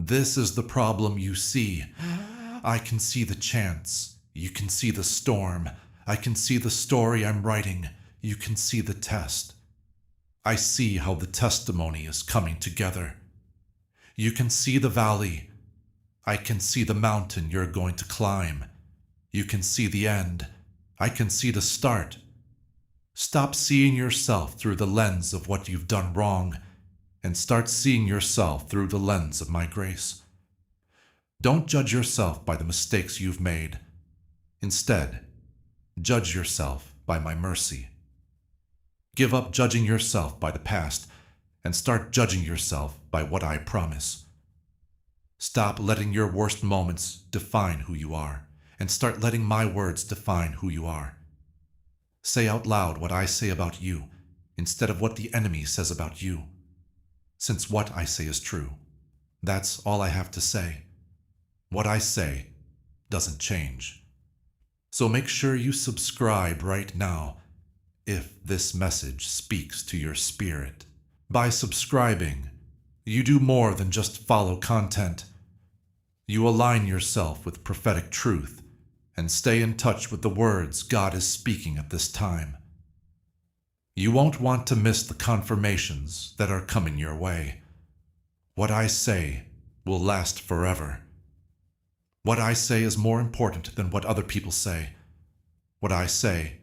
This is the problem you see. I can see the chance. You can see the storm. I can see the story I'm writing. You can see the test. I see how the testimony is coming together. You can see the valley. I can see the mountain you're going to climb. You can see the end. I can see the start. Stop seeing yourself through the lens of what you've done wrong and start seeing yourself through the lens of my grace. Don't judge yourself by the mistakes you've made. Instead, judge yourself by my mercy. Give up judging yourself by the past and start judging yourself by what I promise. Stop letting your worst moments define who you are and start letting my words define who you are. Say out loud what I say about you instead of what the enemy says about you. Since what I say is true, that's all I have to say. What I say doesn't change. So make sure you subscribe right now if this message speaks to your spirit. By subscribing, you do more than just follow content. You align yourself with prophetic truth and stay in touch with the words God is speaking at this time. You won't want to miss the confirmations that are coming your way. What I say will last forever. What I say is more important than what other people say. What I say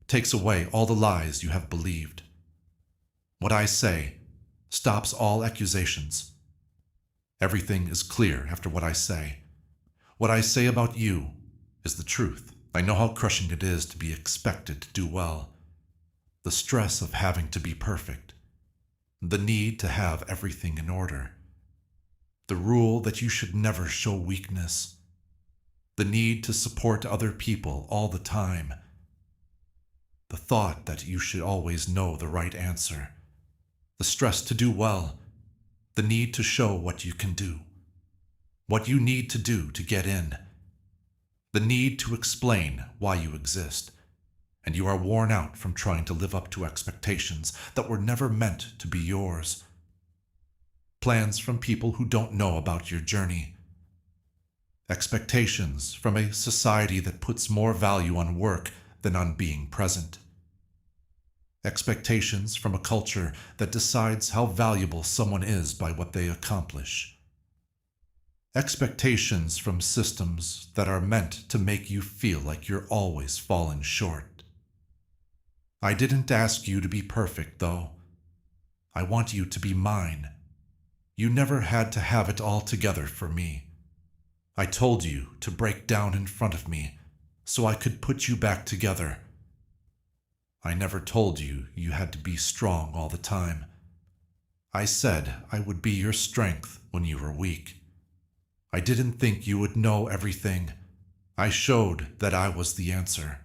takes away all the lies you have believed. What I say stops all accusations. Everything is clear after what I say. What I say about you is the truth. I know how crushing it is to be expected to do well. The stress of having to be perfect. The need to have everything in order. The rule that you should never show weakness. The need to support other people all the time. The thought that you should always know the right answer. The stress to do well. The need to show what you can do. What you need to do to get in. The need to explain why you exist. And you are worn out from trying to live up to expectations that were never meant to be yours. Plans from people who don't know about your journey. Expectations from a society that puts more value on work than on being present. Expectations from a culture that decides how valuable someone is by what they accomplish. Expectations from systems that are meant to make you feel like you're always falling short. I didn't ask you to be perfect, though. I want you to be mine. You never had to have it all together for me. I told you to break down in front of me so I could put you back together. I never told you you had to be strong all the time. I said I would be your strength when you were weak. I didn't think you would know everything. I showed that I was the answer.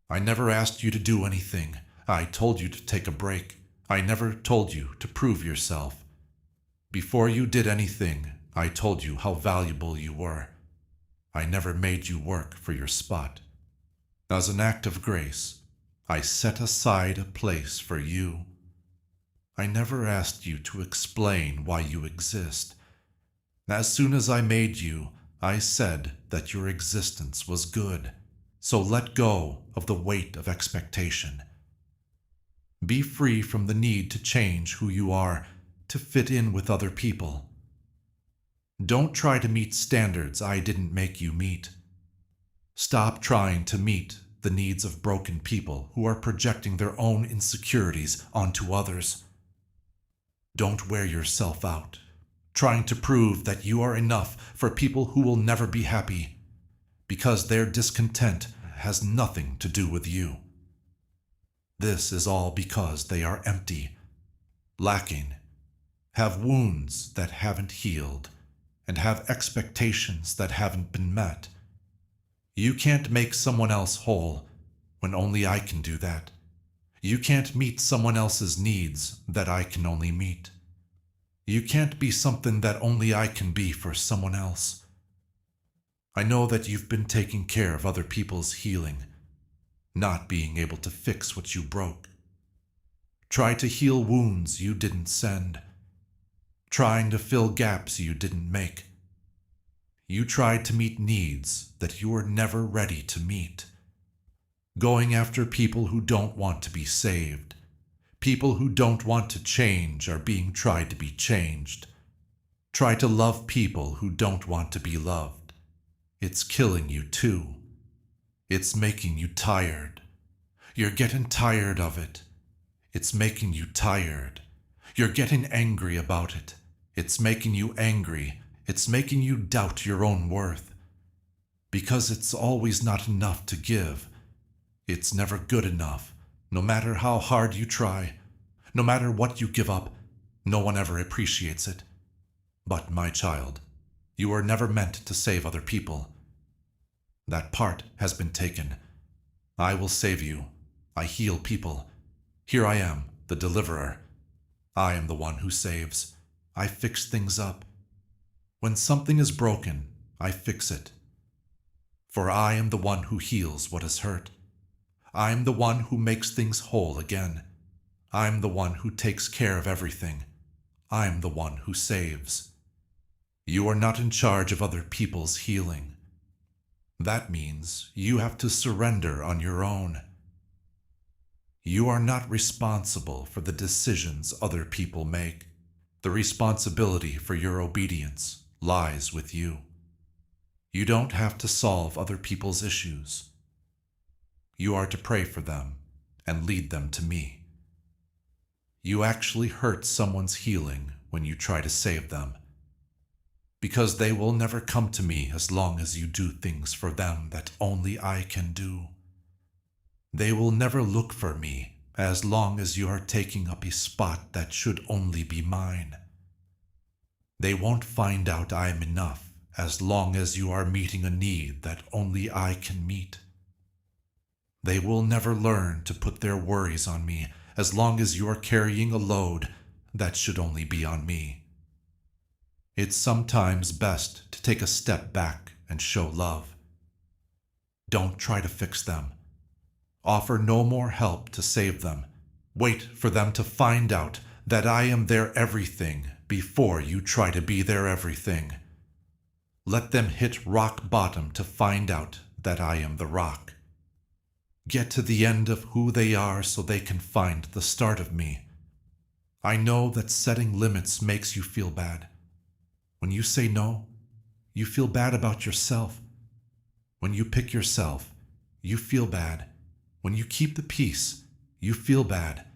I never asked you to do anything. I told you to take a break. I never told you to prove yourself. Before you did anything, I told you how valuable you were. I never made you work for your spot. As an act of grace, I set aside a place for you. I never asked you to explain why you exist. As soon as I made you, I said that your existence was good. So let go of the weight of expectation. Be free from the need to change who you are to fit in with other people. Don't try to meet standards I didn't make you meet. Stop trying to meet the needs of broken people who are projecting their own insecurities onto others. Don't wear yourself out, trying to prove that you are enough for people who will never be happy, because their discontent has nothing to do with you. This is all because they are empty, lacking, have wounds that haven't healed, and have expectations that haven't been met. You can't make someone else whole when only I can do that. You can't meet someone else's needs that I can only meet. You can't be something that only I can be for someone else. I know that you've been taking care of other people's healing, not being able to fix what you broke. Try to heal wounds you didn't send. Trying to fill gaps you didn't make. You tried to meet needs that you were never ready to meet. Going after people who don't want to be saved. People who don't want to change are being tried to be changed. Try to love people who don't want to be loved. It's killing you too. It's making you tired. You're getting tired of it. It's making you tired. You're getting angry about it. It's making you angry. It's making you doubt your own worth. Because it's always not enough to give. It's never good enough. No matter how hard you try, no matter what you give up, no one ever appreciates it. But, my child, you were never meant to save other people. That part has been taken. I will save you. I heal people. Here I am, the deliverer. I am the one who saves. I fix things up. When something is broken, I fix it. For I am the one who heals what is hurt. I am the one who makes things whole again. I am the one who takes care of everything. I am the one who saves. You are not in charge of other people's healing. That means you have to surrender on your own. You are not responsible for the decisions other people make. The responsibility for your obedience lies with you. You don't have to solve other people's issues. You are to pray for them and lead them to me. You actually hurt someone's healing when you try to save them, because they will never come to me as long as you do things for them that only I can do. They will never look for me as long as you are taking up a spot that should only be mine. They won't find out I'm enough as long as you are meeting a need that only I can meet. They will never learn to put their worries on me as long as you are carrying a load that should only be on me. It's sometimes best to take a step back and show love. Don't try to fix them. Offer no more help to save them. Wait for them to find out that I am their everything before you try to be their everything. Let them hit rock bottom to find out that I am the rock. Get to the end of who they are so they can find the start of me. I know that setting limits makes you feel bad. When you say no, you feel bad about yourself. When you pick yourself, you feel bad. When you keep the peace, you feel bad.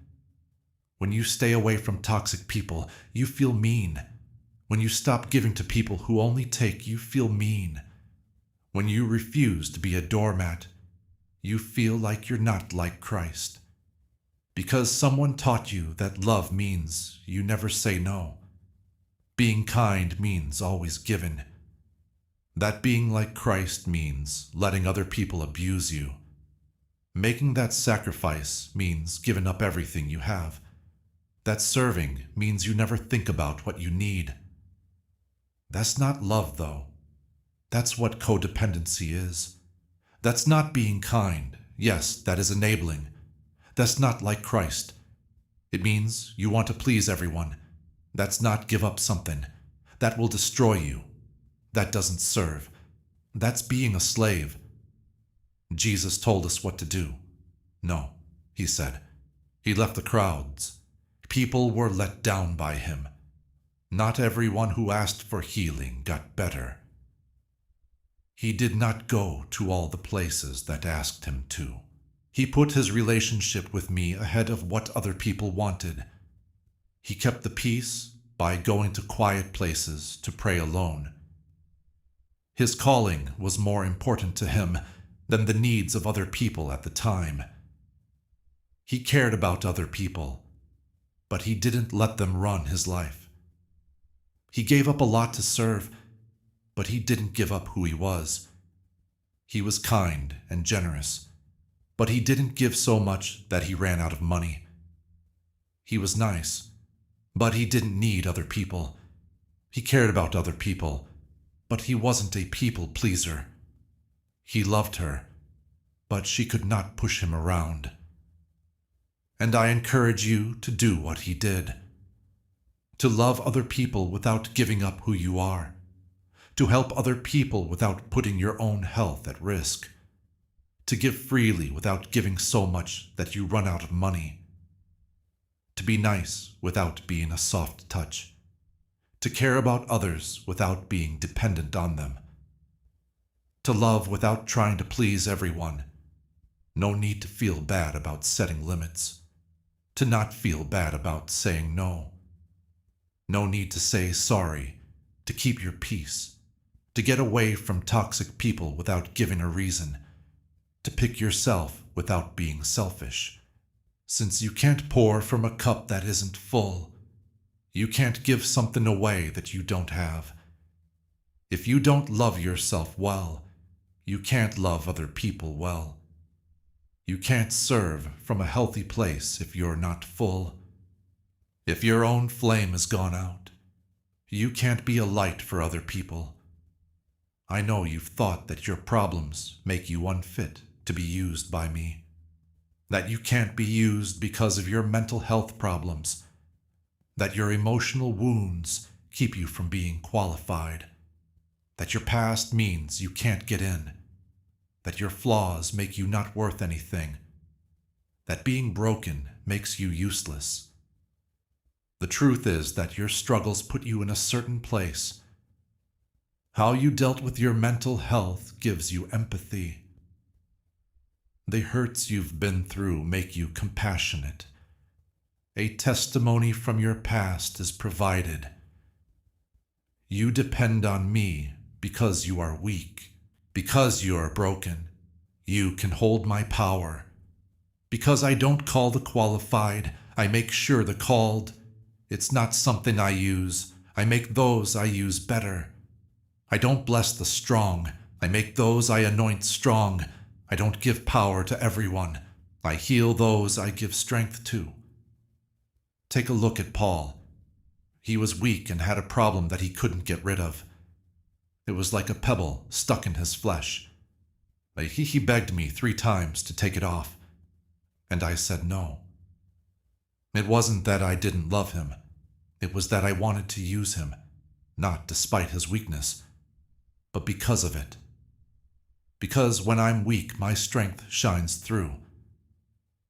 When you stay away from toxic people, you feel mean. When you stop giving to people who only take, you feel mean. When you refuse to be a doormat, you feel like you're not like Christ. Because someone taught you that love means you never say no. Being kind means always given. That being like Christ means letting other people abuse you. Making that sacrifice means giving up everything you have. That serving means you never think about what you need. That's not love, though. That's what codependency is. That's not being kind. Yes, that is enabling. That's not like Christ. It means you want to please everyone. That's not give up something. That will destroy you. That doesn't serve. That's being a slave. Jesus told us what to do. No, he said. He left the crowds. People were let down by him. Not everyone who asked for healing got better. He did not go to all the places that asked him to. He put his relationship with me ahead of what other people wanted. He kept the peace by going to quiet places to pray alone. His calling was more important to him than the needs of other people at the time. He cared about other people, but he didn't let them run his life. He gave up a lot to serve, but he didn't give up who he was. He was kind and generous, but he didn't give so much that he ran out of money. He was nice, but he didn't need other people. He cared about other people, but he wasn't a people pleaser. He loved her, but she could not push him around. And I encourage you to do what he did. To love other people without giving up who you are. To help other people without putting your own health at risk. To give freely without giving so much that you run out of money. To be nice without being a soft touch. To care about others without being dependent on them. To love without trying to please everyone. No need to feel bad about setting limits. To not feel bad about saying no. No need to say sorry, to keep your peace, to get away from toxic people without giving a reason, to pick yourself without being selfish. Since you can't pour from a cup that isn't full, you can't give something away that you don't have. If you don't love yourself well, you can't love other people well. You can't serve from a healthy place if you're not full. If your own flame has gone out, you can't be a light for other people. I know you've thought that your problems make you unfit to be used by me, that you can't be used because of your mental health problems, that your emotional wounds keep you from being qualified, that your past means you can't get in, that your flaws make you not worth anything, that being broken makes you useless. The truth is that your struggles put you in a certain place. How you dealt with your mental health gives you empathy. The hurts you've been through make you compassionate. A testimony from your past is provided. You depend on me because you are weak, because you are broken. You can hold my power. Because I don't call the qualified, I make sure the called. It's not something I use. I make those I use better. I don't bless the strong. I make those I anoint strong. I don't give power to everyone. I heal those I give strength to. Take a look at Paul. He was weak and had a problem that he couldn't get rid of. It was like a pebble stuck in his flesh. He begged me 3 times to take it off, and I said no. It wasn't that I didn't love him. It was that I wanted to use him, not despite his weakness, but because of it. Because when I'm weak, my strength shines through.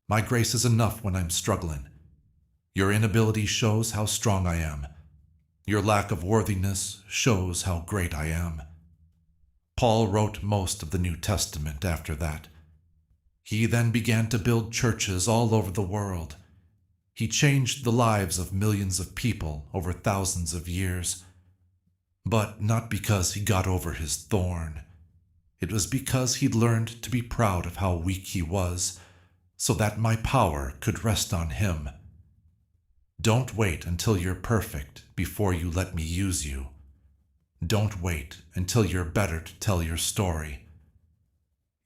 My grace is enough when I'm struggling. Your inability shows how strong I am. Your lack of worthiness shows how great I am. Paul wrote most of the New Testament after that. He then began to build churches all over the world. He changed the lives of millions of people over thousands of years. But not because he got over his thorn. It was because he'd learned to be proud of how weak he was, so that my power could rest on him. Don't wait until you're perfect before you let me use you. Don't wait until you're better to tell your story.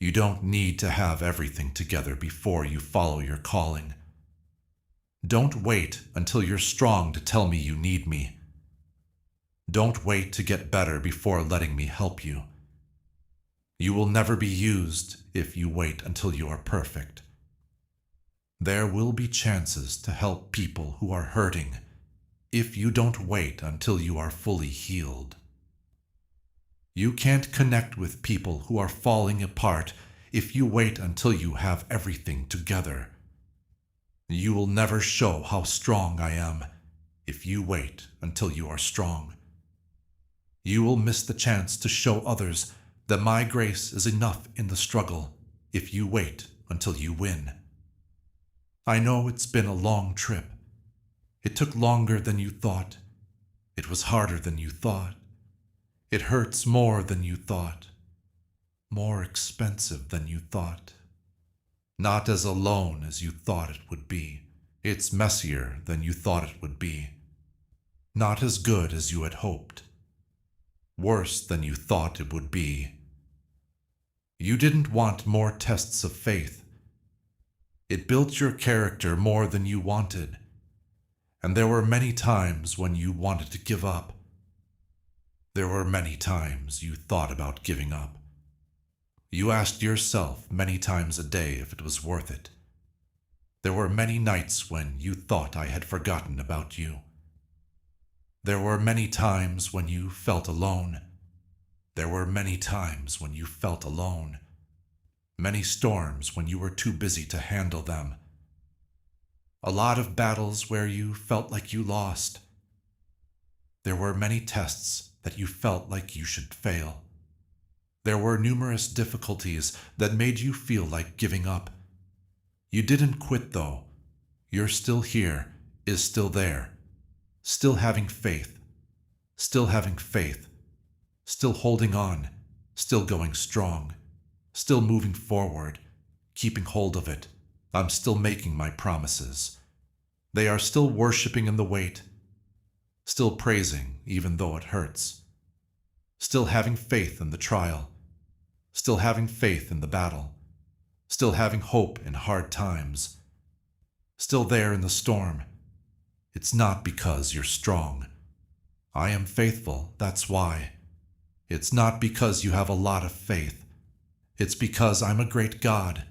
You don't need to have everything together before you follow your calling. Don't wait until you're strong to tell me you need me. Don't wait to get better before letting me help you. You will never be used if you wait until you are perfect. There will be chances to help people who are hurting if you don't wait until you are fully healed. You can't connect with people who are falling apart if you wait until you have everything together. You will never show how strong I am if you wait until you are strong. You will miss the chance to show others that my grace is enough in the struggle if you wait until you win. I know it's been a long trip. It took longer than you thought. It was harder than you thought. It hurts more than you thought. More expensive than you thought. Not as alone as you thought it would be. It's messier than you thought it would be. Not as good as you had hoped. Worse than you thought it would be. You didn't want more tests of faith. It built your character more than you wanted, and there were many times when you wanted to give up. There were many times you thought about giving up. You asked yourself many times a day if it was worth it. There were many nights when you thought I had forgotten about you. There were many times when you felt alone. There were many times when you felt alone. Many storms when you were too busy to handle them. A lot of battles where you felt like you lost. There were many tests that you felt like you should fail. There were numerous difficulties that made you feel like giving up. You didn't quit though. You're still here, is still there. Still having faith. Still having faith. Still holding on, still going strong, still moving forward, keeping hold of it. I'm still making my promises. They are still worshiping in the wait, still praising even though it hurts, still having faith in the trial, still having faith in the battle, still having hope in hard times, still there in the storm. It's not because you're strong. I am faithful, that's why. It's not because you have a lot of faith. It's because I'm a great God.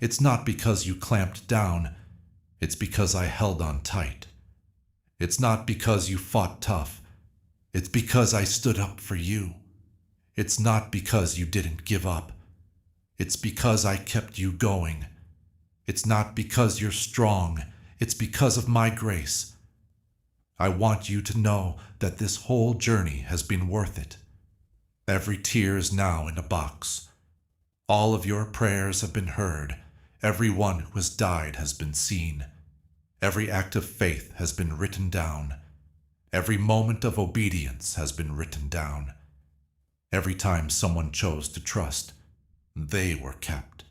It's not because you clamped down. It's because I held on tight. It's not because you fought tough. It's because I stood up for you. It's not because you didn't give up. It's because I kept you going. It's not because you're strong. It's because of my grace. I want you to know that this whole journey has been worth it. Every tear is now in a box. All of your prayers have been heard. Every one who has died has been seen. Every act of faith has been written down. Every moment of obedience has been written down. Every time someone chose to trust, they were kept.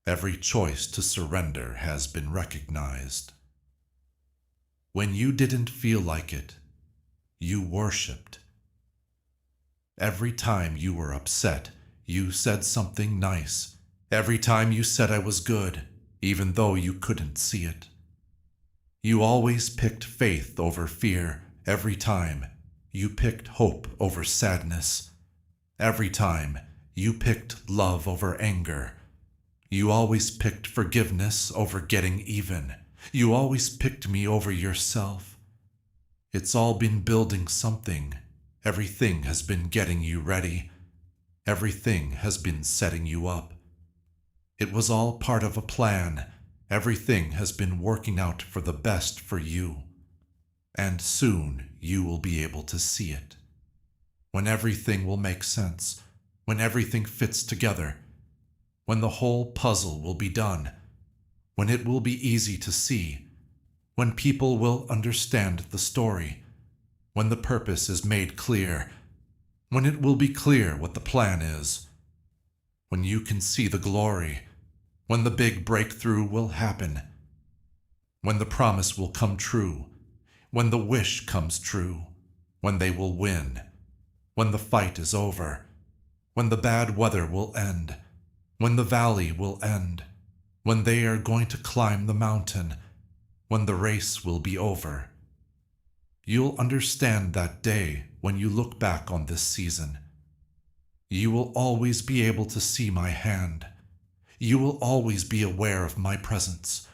Every choice to surrender has been recognized. When you didn't feel like it, you worshipped. Every time you were upset, you said something nice. Every time you said I was good, even though you couldn't see it. You always picked faith over fear. Every time you picked hope over sadness. Every time you picked love over anger. You always picked forgiveness over getting even. You always picked me over yourself. It's all been building something. Everything has been getting you ready. Everything has been setting you up. It was all part of a plan. Everything has been working out for the best for you. And soon you will be able to see it. When everything will make sense, when everything fits together, when the whole puzzle will be done, when it will be easy to see, when people will understand the story, when the purpose is made clear, when it will be clear what the plan is, when you can see the glory, when the big breakthrough will happen, when the promise will come true, when the wish comes true, when they will win, when the fight is over, when the bad weather will end, when the valley will end, when they are going to climb the mountain, when the race will be over. You'll understand that day when you look back on this season. You will always be able to see my hand. You will always be aware of my presence.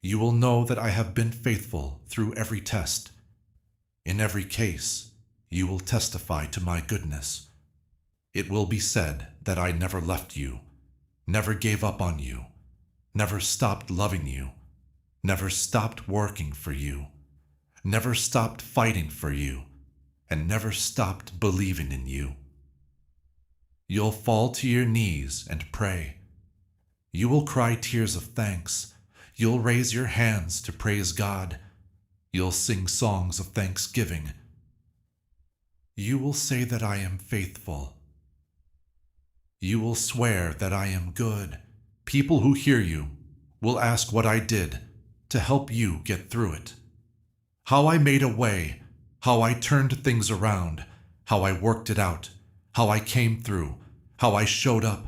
You will know that I have been faithful through every test. In every case, you will testify to my goodness. It will be said that I never left you, never gave up on you, never stopped loving you, never stopped working for you, never stopped fighting for you, and never stopped believing in you. You'll fall to your knees and pray. You will cry tears of thanks. You'll raise your hands to praise God. You'll sing songs of thanksgiving. You will say that I am faithful. You will swear that I am good. People who hear you will ask what I did to help you get through it. How I made a way, how I turned things around, how I worked it out, how I came through, how I showed up,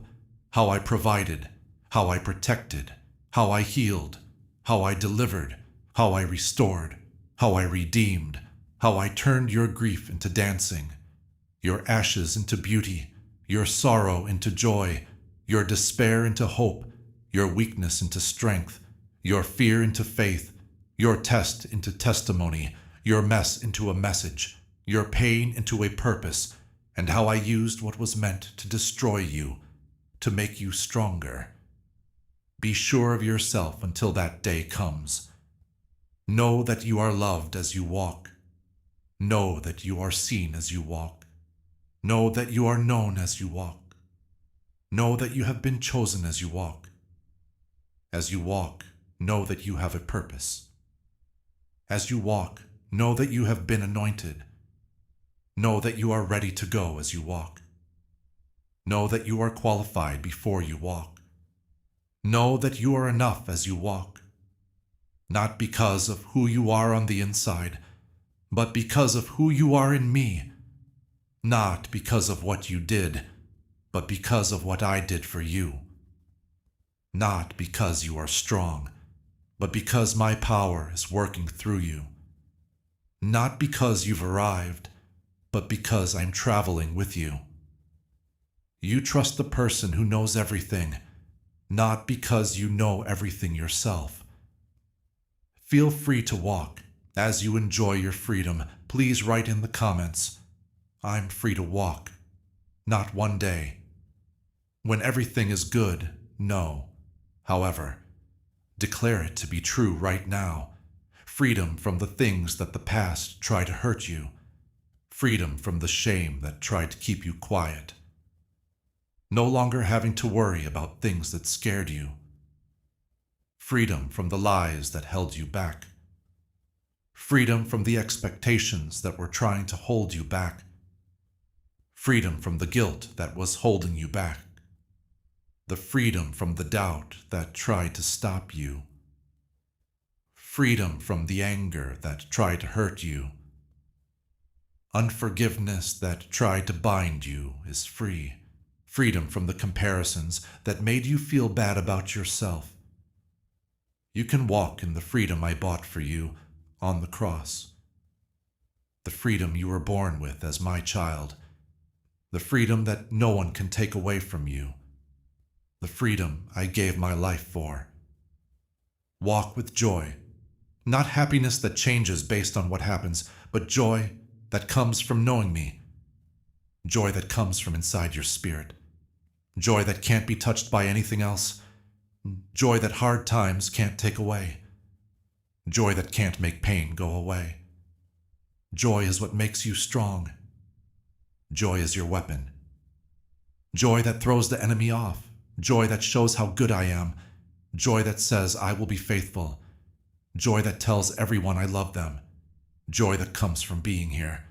how I provided, how I protected, how I healed, how I delivered, how I restored, how I redeemed, how I turned your grief into dancing, your ashes into beauty, your sorrow into joy, your despair into hope, your weakness into strength, your fear into faith, your test into testimony, your mess into a message, your pain into a purpose, and how I used what was meant to destroy you, to make you stronger. Be sure of yourself until that day comes. Know that you are loved as you walk. Know that you are seen as you walk. Know that you are known as you walk. Know that you have been chosen as you walk. As you walk, know that you have a purpose. As you walk, know that you have been anointed. Know that you are ready to go as you walk. Know that you are qualified before you walk. Know that you are enough as you walk. Not because of who you are on the inside, but because of who you are in me. Not because of what you did, but because of what I did for you. Not because you are strong, but because my power is working through you. Not because you've arrived, but because I'm traveling with you. You trust the person who knows everything, not because you know everything yourself. Feel free to walk. As you enjoy your freedom, please write in the comments, I'm free to walk. Not one day. When everything is good, no. However, declare it to be true right now. Freedom from the things that the past try to hurt you. Freedom from the shame that tried to keep you quiet. No longer having to worry about things that scared you. Freedom from the lies that held you back. Freedom from the expectations that were trying to hold you back. Freedom from the guilt that was holding you back. The freedom from the doubt that tried to stop you. Freedom from the anger that tried to hurt you. Unforgiveness that tried to bind you is free. Freedom from the comparisons that made you feel bad about yourself. You can walk in the freedom I bought for you on the cross. The freedom you were born with as my child. The freedom that no one can take away from you. The freedom I gave my life for. Walk with joy. Not happiness that changes based on what happens, but joy that comes from knowing me. Joy that comes from inside your spirit. Joy that can't be touched by anything else. Joy that hard times can't take away. Joy that can't make pain go away. Joy is what makes you strong. Joy is your weapon. Joy that throws the enemy off. Joy that shows how good I am. Joy that says I will be faithful. Joy that tells everyone I love them. Joy that comes from being here.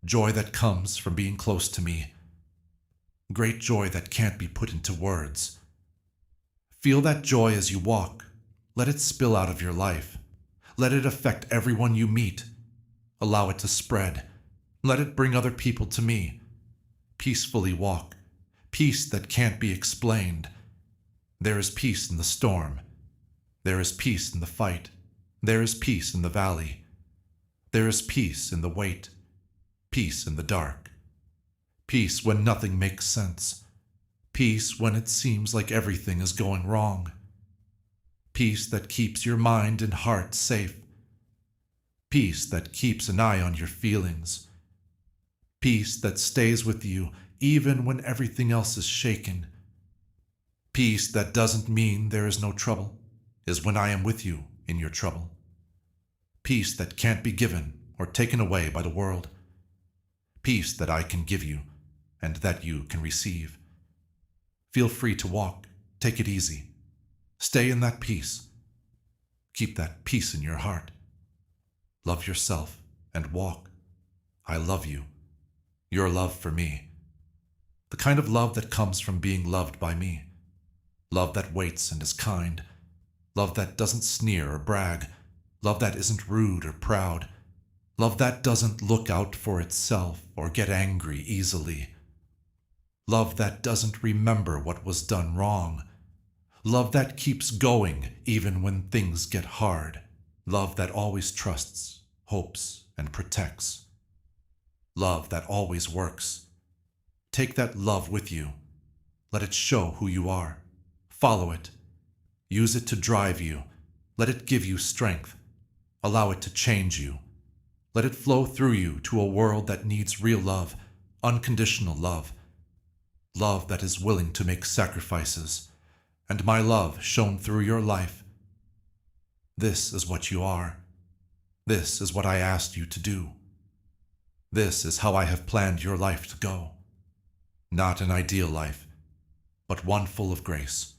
Joy that comes from being close to me. Great joy that can't be put into words. Feel that joy as you walk. Let it spill out of your life. Let it affect everyone you meet. Allow it to spread. Let it bring other people to me. Peacefully walk. Peace that can't be explained. There is peace in the storm. There is peace in the fight. There is peace in the valley. There is peace in the wait. Peace in the dark. Peace when nothing makes sense. Peace when it seems like everything is going wrong. Peace that keeps your mind and heart safe. Peace that keeps an eye on your feelings. Peace that stays with you even when everything else is shaken. Peace that doesn't mean there is no trouble, is when I am with you in your trouble. Peace that can't be given or taken away by the world. Peace that I can give you and that you can receive. Feel free to walk. Take it easy. Stay in that peace. Keep that peace in your heart. Love yourself and walk. I love you. Your love for me. The kind of love that comes from being loved by me. Love that waits and is kind. Love that doesn't sneer or brag. Love that isn't rude or proud. Love that doesn't look out for itself or get angry easily. Love that doesn't remember what was done wrong. Love that keeps going even when things get hard. Love that always trusts, hopes, and protects. Love that always works. Take that love with you. Let it show who you are. Follow it. Use it to drive you. Let it give you strength. Allow it to change you. Let it flow through you to a world that needs real love, unconditional love. Love that is willing to make sacrifices. And my love shown through your life. This is what you are. This is what I asked you to do. This is how I have planned your life to go. Not an ideal life, but one full of grace.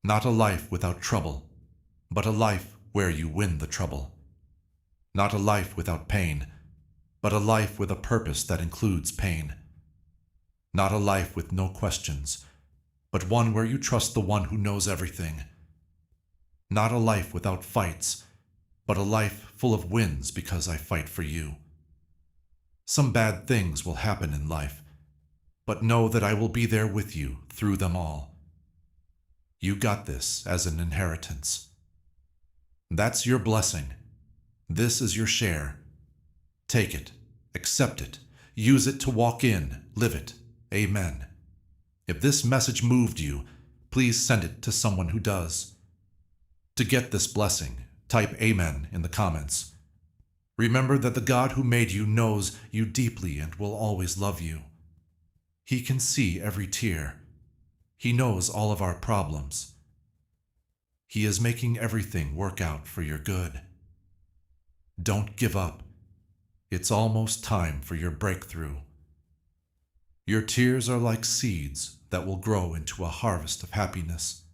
Not a life without trouble, but a life where you win the trouble. Not a life without pain, but a life with a purpose that includes pain. Not a life with no questions, but one where you trust the one who knows everything. Not a life without fights, but a life full of wins because I fight for you. Some bad things will happen in life, but know that I will be there with you through them all. You got this as an inheritance. That's your blessing. This is your share. Take it, accept it, use it to walk in, live it. Amen. If this message moved you, please send it to someone who does. To get this blessing, type Amen in the comments. Remember that the God who made you knows you deeply and will always love you. He can see every tear. He knows all of our problems. He is making everything work out for your good. Don't give up. It's almost time for your breakthrough. Your tears are like seeds that will grow into a harvest of happiness.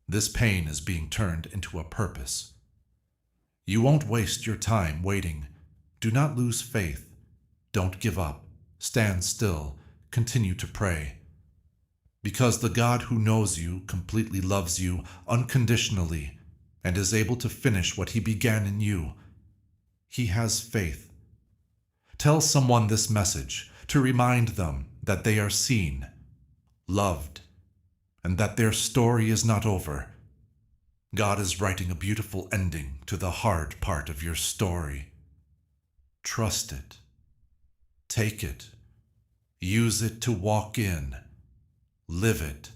This pain is being turned into a purpose. You won't waste your time waiting. Do not lose faith. Don't give up. Stand still. Continue to pray. Because the God who knows you completely loves you unconditionally and is able to finish what He began in you. He has faith. Tell someone this message to remind them that they are seen, loved, and that their story is not over. God is writing a beautiful ending to the hard part of your story. Trust it. Take it. Use it to walk in. Live it.